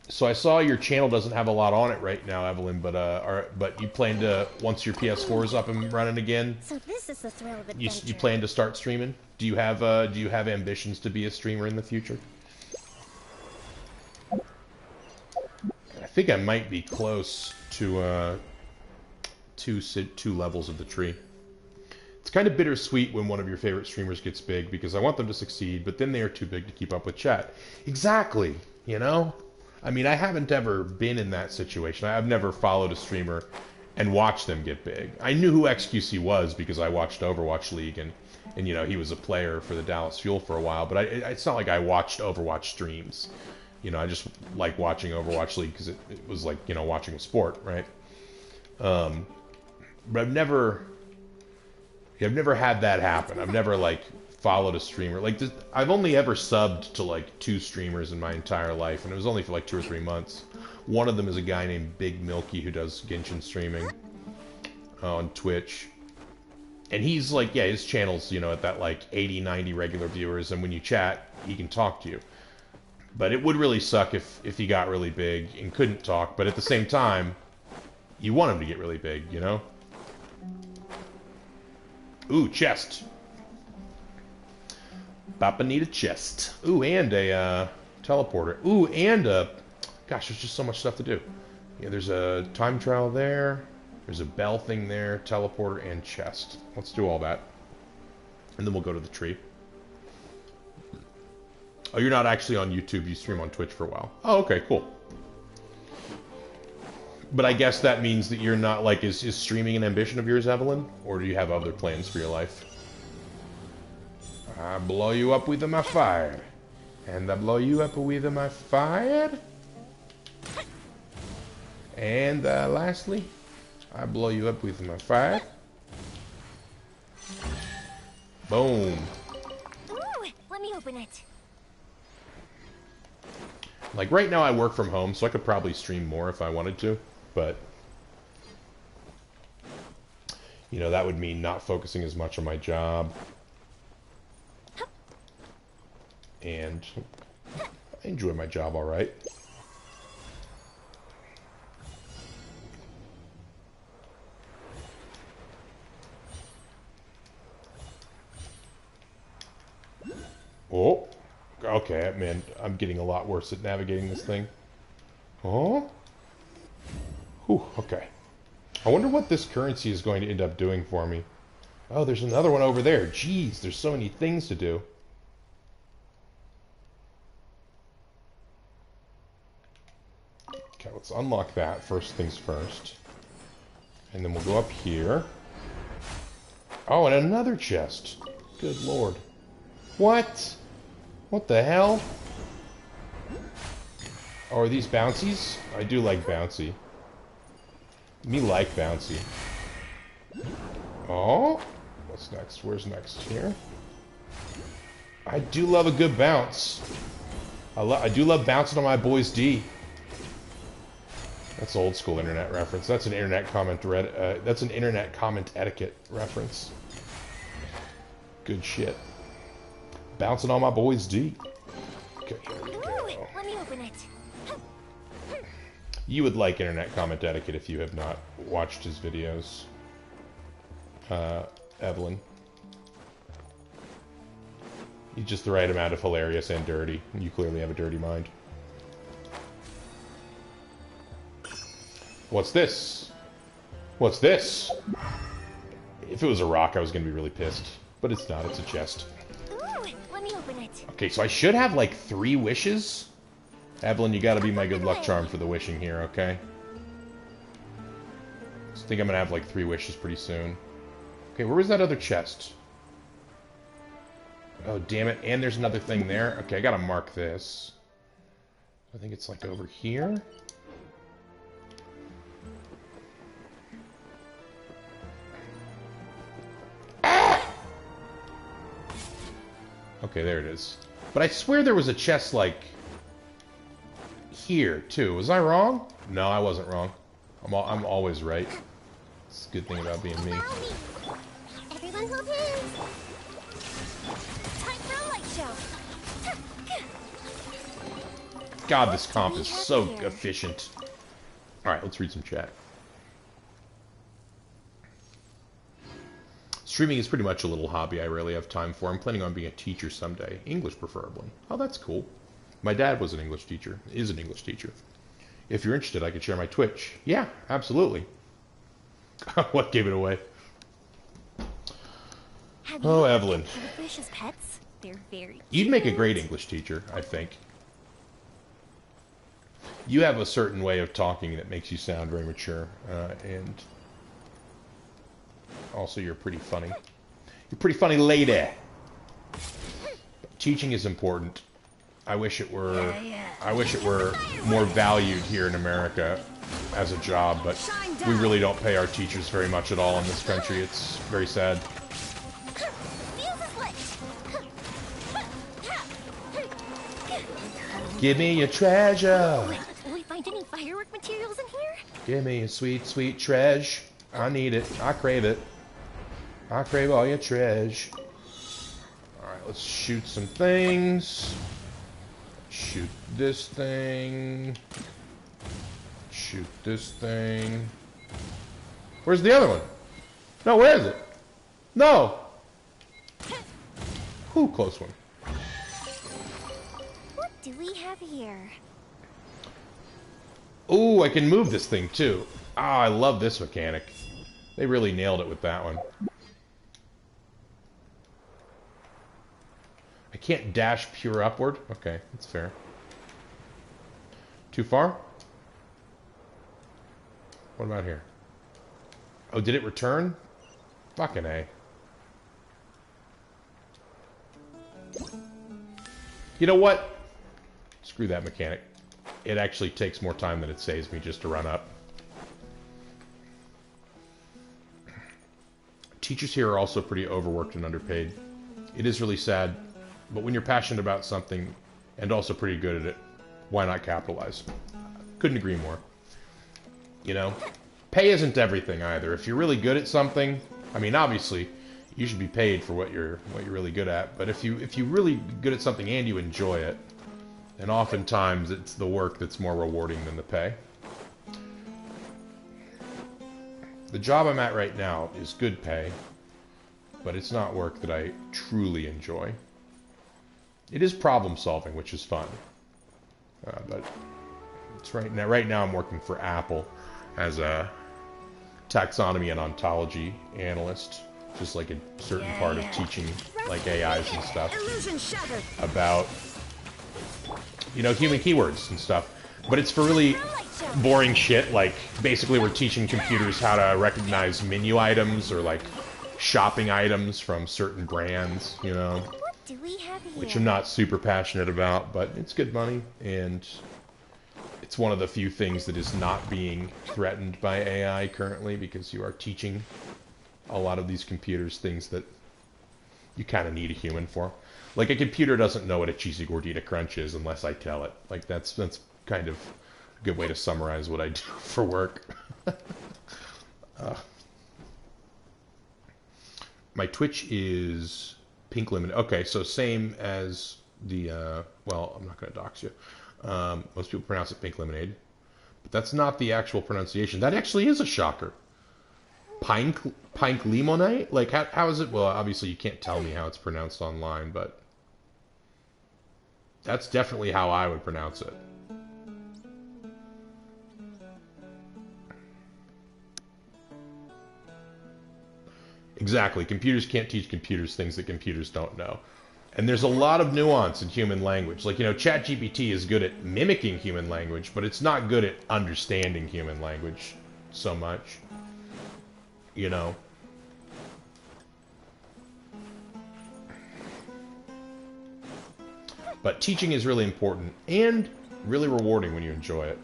[SPEAKER 2] So I saw your channel doesn't have a lot on it right now, Evelyn, but you plan to, once your PS4 is up and running again,
[SPEAKER 3] So this is the thrill of adventure.
[SPEAKER 2] you plan to start streaming? Do you have ambitions to be a streamer in the future? I think I might be close to two levels of the tree. It's kind of bittersweet when one of your favorite streamers gets big because I want them to succeed, but then they are too big to keep up with chat. Exactly, you know? I mean, I haven't ever been in that situation. I've never followed a streamer and watched them get big. I knew who XQC was because I watched Overwatch League, and you know, he was a player for the Dallas Fuel for a while, but it's not like I watched Overwatch streams. You know, I just like watching Overwatch League because it was like, you know, watching a sport, right? But I've never had that happen. I've never, like, followed a streamer. Like, I've only ever subbed to, like, 2 streamers in my entire life, and it was only for, like, 2 or 3 months. One of them is a guy named Big Milky who does Genshin streaming on Twitch. And he's, like, yeah, his channel's, you know, at that, like, 80, 90 regular viewers, and when you chat, he can talk to you. But it would really suck if he got really big and couldn't talk, but at the same time, you want him to get really big, you know? Ooh, chest. Papa need a chest. Ooh, and a teleporter. Ooh, and a... Gosh, there's just so much stuff to do. Yeah, there's a time trial there. There's a bell thing there, teleporter, and chest. Let's do all that. And then we'll go to the tree. Oh, you're not actually on YouTube. You stream on Twitch for a while. Oh, okay, cool. But I guess that means that you're not, like, is streaming an ambition of yours, Evelyn? Or do you have other plans for your life? I blow you up with my fire. And I blow you up with my fire. And lastly, I blow you up with my fire. Boom.
[SPEAKER 3] Ooh, let me open it.
[SPEAKER 2] Like, right now I work from home, so I could probably stream more if I wanted to. But, you know, that would mean not focusing as much on my job. And I enjoy my job all right. Oh, okay, man, I'm getting a lot worse at navigating this thing. Oh? Whew, okay. I wonder what this currency is going to end up doing for me. Oh, there's another one over there. Jeez, there's so many things to do. Okay, let's unlock that first things first. And then we'll go up here. Oh, and another chest. Good lord. What? What the hell? Oh, are these bouncies? I do like bouncy. Me like bouncy. Oh, what's next? Where's next? Here. I do love a good bounce. I do love bouncing on my boy's D. That's old school internet reference. That's an internet comment that's an internet comment etiquette reference. Good shit. Bouncing on my boy's D. Okay, here we go.
[SPEAKER 3] Let me open it.
[SPEAKER 2] You would like internet comment etiquette if you have not watched his videos, Evelyn. He's just the right amount of hilarious and dirty. You clearly have a dirty mind. What's this? What's this? If it was a rock, I was going to be really pissed. But it's not. It's a chest.
[SPEAKER 3] Ooh, let me open it.
[SPEAKER 2] Okay, so I should have like 3 wishes. Evelyn, you gotta be my good luck charm for the wishing here, okay? I think I'm gonna have like 3 wishes pretty soon. Okay, where was that other chest? Oh, damn it. And there's another thing there. Okay, I gotta mark this. I think it's like over here. Ah! Okay, there it is. But I swear there was a chest like here, too. Was I wrong? No, I wasn't wrong. I'm always right. It's a good thing about being me.
[SPEAKER 3] Everyone hold hands. Time for a light show.
[SPEAKER 2] God, this comp is so efficient. Alright, let's read some chat. Streaming is pretty much a little hobby I rarely have time for. I'm planning on being a teacher someday. English, preferably. Oh, that's cool. My dad was an English teacher. Is an English teacher. If you're interested, I could share my Twitch. Yeah, absolutely. What gave it away? Oh, Evelyn.
[SPEAKER 3] Fish as pets? They're very
[SPEAKER 2] You'd make a great English teacher, I think. You have a certain way of talking that makes you sound very mature, and also you're pretty funny. You're a pretty funny lady. Teaching is important. I wish it were more valued here in America as a job, but we really don't pay our teachers very much at all in this country. It's very sad. Give me your treasure.
[SPEAKER 3] Will we find any firework materials in here?
[SPEAKER 2] Give me your sweet, sweet treasure. I need it. I crave it. I crave all your treasure. Alright, let's shoot some things. Shoot this thing. Shoot this thing. Where's the other one? No, where is it? No! Ooh, close one.
[SPEAKER 3] What do we have here?
[SPEAKER 2] Ooh, I can move this thing too. Ah, I love this mechanic. They really nailed it with that one. I can't dash pure upward? Okay, that's fair. Too far? What about here? Oh, did it return? Fucking A. You know what? Screw that mechanic. It actually takes more time than it saves me just to run up. Teachers here are also pretty overworked and underpaid. It is really sad, but when you're passionate about something and also pretty good at it, why not capitalize? Couldn't agree more. You know, pay isn't everything either. If you're really good at something, I mean, obviously, you should be paid for what you're really good at. But if you're really good at something and you enjoy it, then oftentimes it's the work that's more rewarding than the pay. The job I'm at right now is good pay, but it's not work that I truly enjoy. It is problem solving, which is fun. But it's right now I'm working for Apple as a taxonomy and ontology analyst, just like a certain part of teaching like AIs and stuff about, you know, human keywords and stuff. But it's for really boring shit, like basically we're teaching computers how to recognize menu items or like shopping items from certain brands, you know,
[SPEAKER 3] Do we have here?
[SPEAKER 2] which I'm not super passionate about, but it's good money, and it's one of the few things that is not being threatened by AI currently, because you are teaching a lot of these computers things that you kind of need a human for. Like, a computer doesn't know what a cheesy gordita crunch is unless I tell it. Like, that's kind of a good way to summarize what I do for work. My Twitch is Pink Lemon. Okay, so same as the, well, I'm not going to dox you. Most people pronounce it Pink Lemonade. But that's not the actual pronunciation. That actually is a shocker. Pink Limonade? Like, how is it? Well, obviously you can't tell me how it's pronounced online, but that's definitely how I would pronounce it. Exactly. Computers can't teach computers things that computers don't know. And there's a lot of nuance in human language. Like, you know, ChatGPT is good at mimicking human language, but it's not good at understanding human language so much. You know? But teaching is really important and really rewarding when you enjoy it.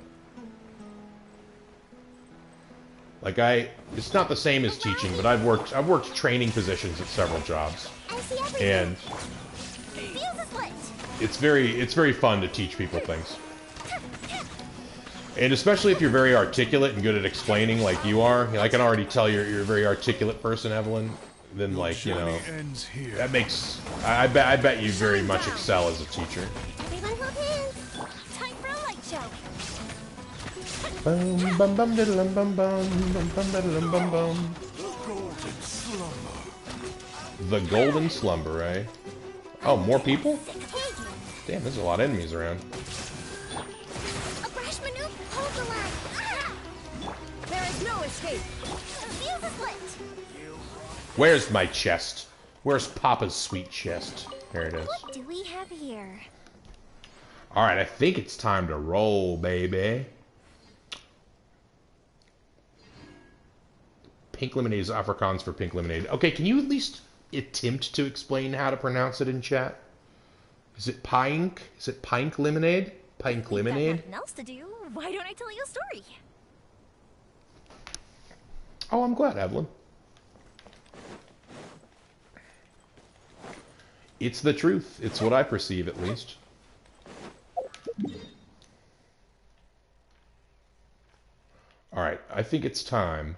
[SPEAKER 2] Like, it's not the same as teaching, but I've worked training positions at several jobs. And it's very fun to teach people things. And especially if you're very articulate and good at explaining like you are. You know, I can already tell you're a very articulate person, Evelyn. Then, like, you know, that makes... I bet you very much excel as a teacher.
[SPEAKER 3] Everyone hold hands. Time for a light show.
[SPEAKER 2] Bum bum bum diddle bum bum bum bum diddle bum bum. The golden slumber, eh? Oh, more people? Damn, there's a lot of enemies around.
[SPEAKER 3] A brash maneuver. Hold the line. Ah! There is no escape. Fuse is lit.
[SPEAKER 2] Where's my chest? Where's Papa's sweet chest? There it is.
[SPEAKER 3] What do we have here?
[SPEAKER 2] Alright, I think it's time to roll, baby. Pink lemonade is Afrikaans for pink lemonade. Okay, can you at least attempt to explain how to pronounce it in chat? Is it pink? Is it pink lemonade? Pink lemonade?
[SPEAKER 3] Nothing else to do. Why don't I tell you a story?
[SPEAKER 2] Oh, I'm glad, Evelyn. It's the truth. It's what I perceive, at least. Alright, I think it's time.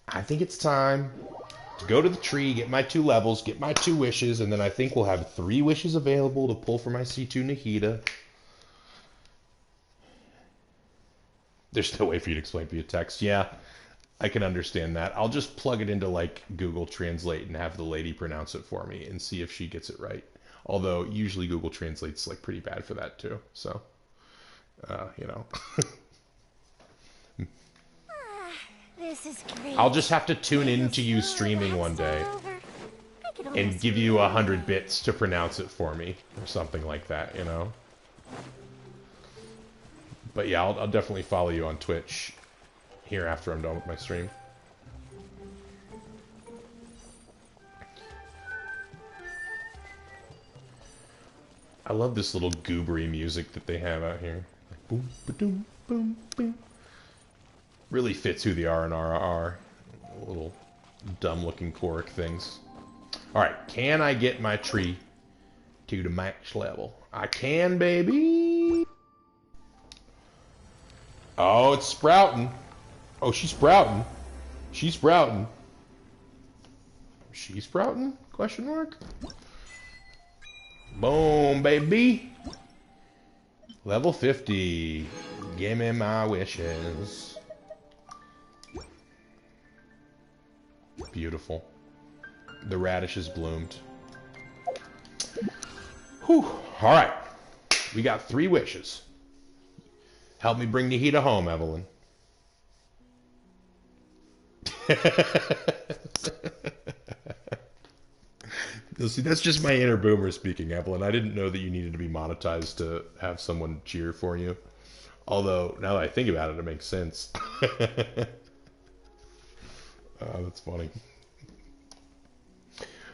[SPEAKER 2] I think it's time to go to the tree, get my 2 levels, get my 2 wishes, and then I think we'll have 3 wishes available to pull for my C2 Nahida. There's no way for you to explain via text. Yeah, I can understand that. I'll just plug it into, like, Google Translate and have the lady pronounce it for me and see if she gets it right. Although, usually Google Translate's, like, pretty bad for that, too. So, you know.
[SPEAKER 3] This is great.
[SPEAKER 2] I'll just have to tune in to you streaming one day and give you 100 bits to pronounce it for me or something like that, you know. But yeah, I'll definitely follow you on Twitch here after I'm done with my stream. I love this little goobery music that they have out here. Boom, ba-doom, boom, boom. Really fits who the R&R are. Little dumb-looking choric things. Alright, can I get my tree to the max level? I can, baby! Oh, it's sprouting. Oh, she's sprouting. She's sprouting. She's sprouting? Question mark? Boom, baby! Level 50. Give me my wishes. Beautiful. The radishes bloomed. Whew. Alright. We got 3 wishes. Help me bring Nahida home, Evelyn. See, that's just my inner boomer speaking, Evelyn. I didn't know that you needed to be monetized to have someone cheer for you. Although, now that I think about it, it makes sense. Oh, that's funny.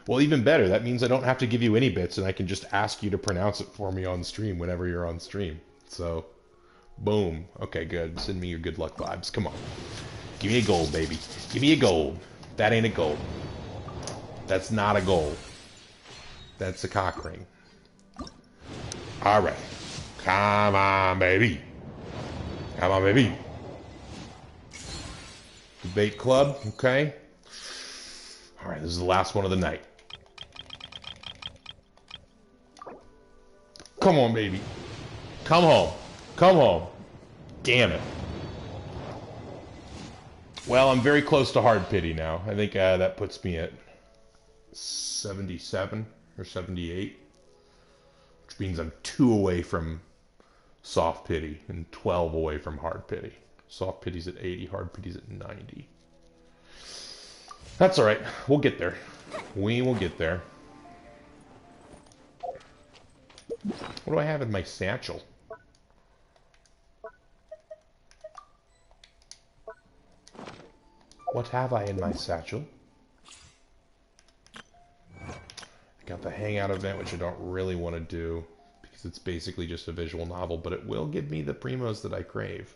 [SPEAKER 2] Well, even better. That means I don't have to give you any bits, and I can just ask you to pronounce it for me on stream whenever you're on stream. So, boom. Okay, good. Send me your good luck vibes. Come on. Give me a gold, baby. Give me a gold. That ain't a gold. That's not a gold. That's a cock ring. All right. Come on, baby. Come on, baby. Debate club, okay. Alright, this is the last one of the night. Come on, baby. Come home. Come home. Damn it. Well, I'm very close to hard pity now. I think that puts me at 77 or 78. Which means I'm 2 away from soft pity and 12 away from hard pity. Soft pity's at 80, hard pity's at 90. That's alright. We'll get there. We will get there. What do I have in my satchel? What have I in my satchel? I got the Hangout event, which I don't really want to do because it's basically just a visual novel, but it will give me the primos that I crave.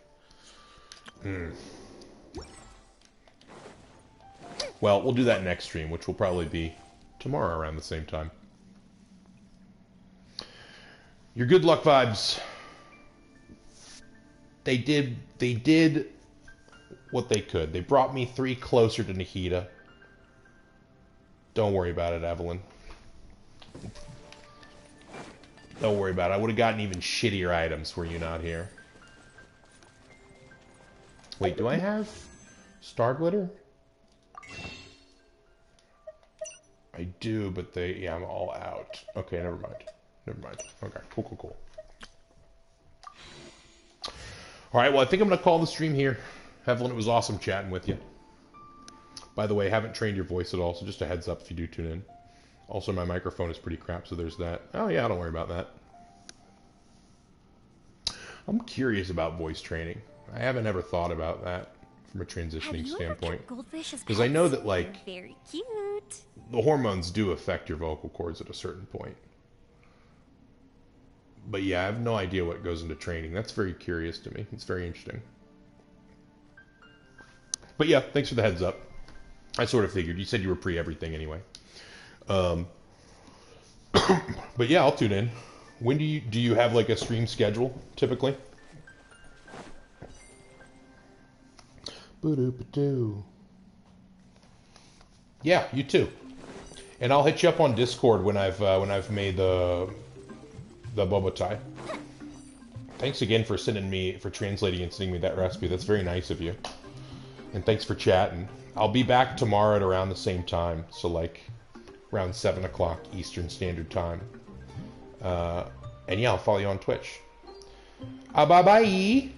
[SPEAKER 2] Well, we'll do that next stream, which will probably be tomorrow around the same time. Your good luck vibes. They did what they could. They brought me 3 closer to Nahida. Don't worry about it, Evelyn. Don't worry about it. I would have gotten even shittier items were you not here. Wait, do I have Star Glitter? I do, but yeah, I'm all out. Okay, never mind. Never mind. Okay, cool. Alright, well, I think I'm going to call the stream here. Evelyn, it was awesome chatting with you. By the way, I haven't trained your voice at all, so just a heads up if you do tune in. Also, my microphone is pretty crap, so there's that. Oh, yeah, don't worry about that. I'm curious about voice training. I haven't ever thought about that from a transitioning standpoint. Because I know that, like,
[SPEAKER 3] Very cute.
[SPEAKER 2] the hormones do affect your vocal cords at a certain point. But yeah, I have no idea what goes into training. That's very curious to me. It's very interesting. But yeah, thanks for the heads up. I sort of figured. You said you were pre-everything anyway. But yeah, I'll tune in. When do you have like a stream schedule typically? Yeah, you too. And I'll hit you up on Discord when I've made the boba tie. Thanks again for translating and sending me that recipe. That's very nice of you. And thanks for chatting. I'll be back tomorrow at around the same time, so like around 7 o'clock Eastern Standard Time. And yeah, I'll follow you on Twitch. Bye bye.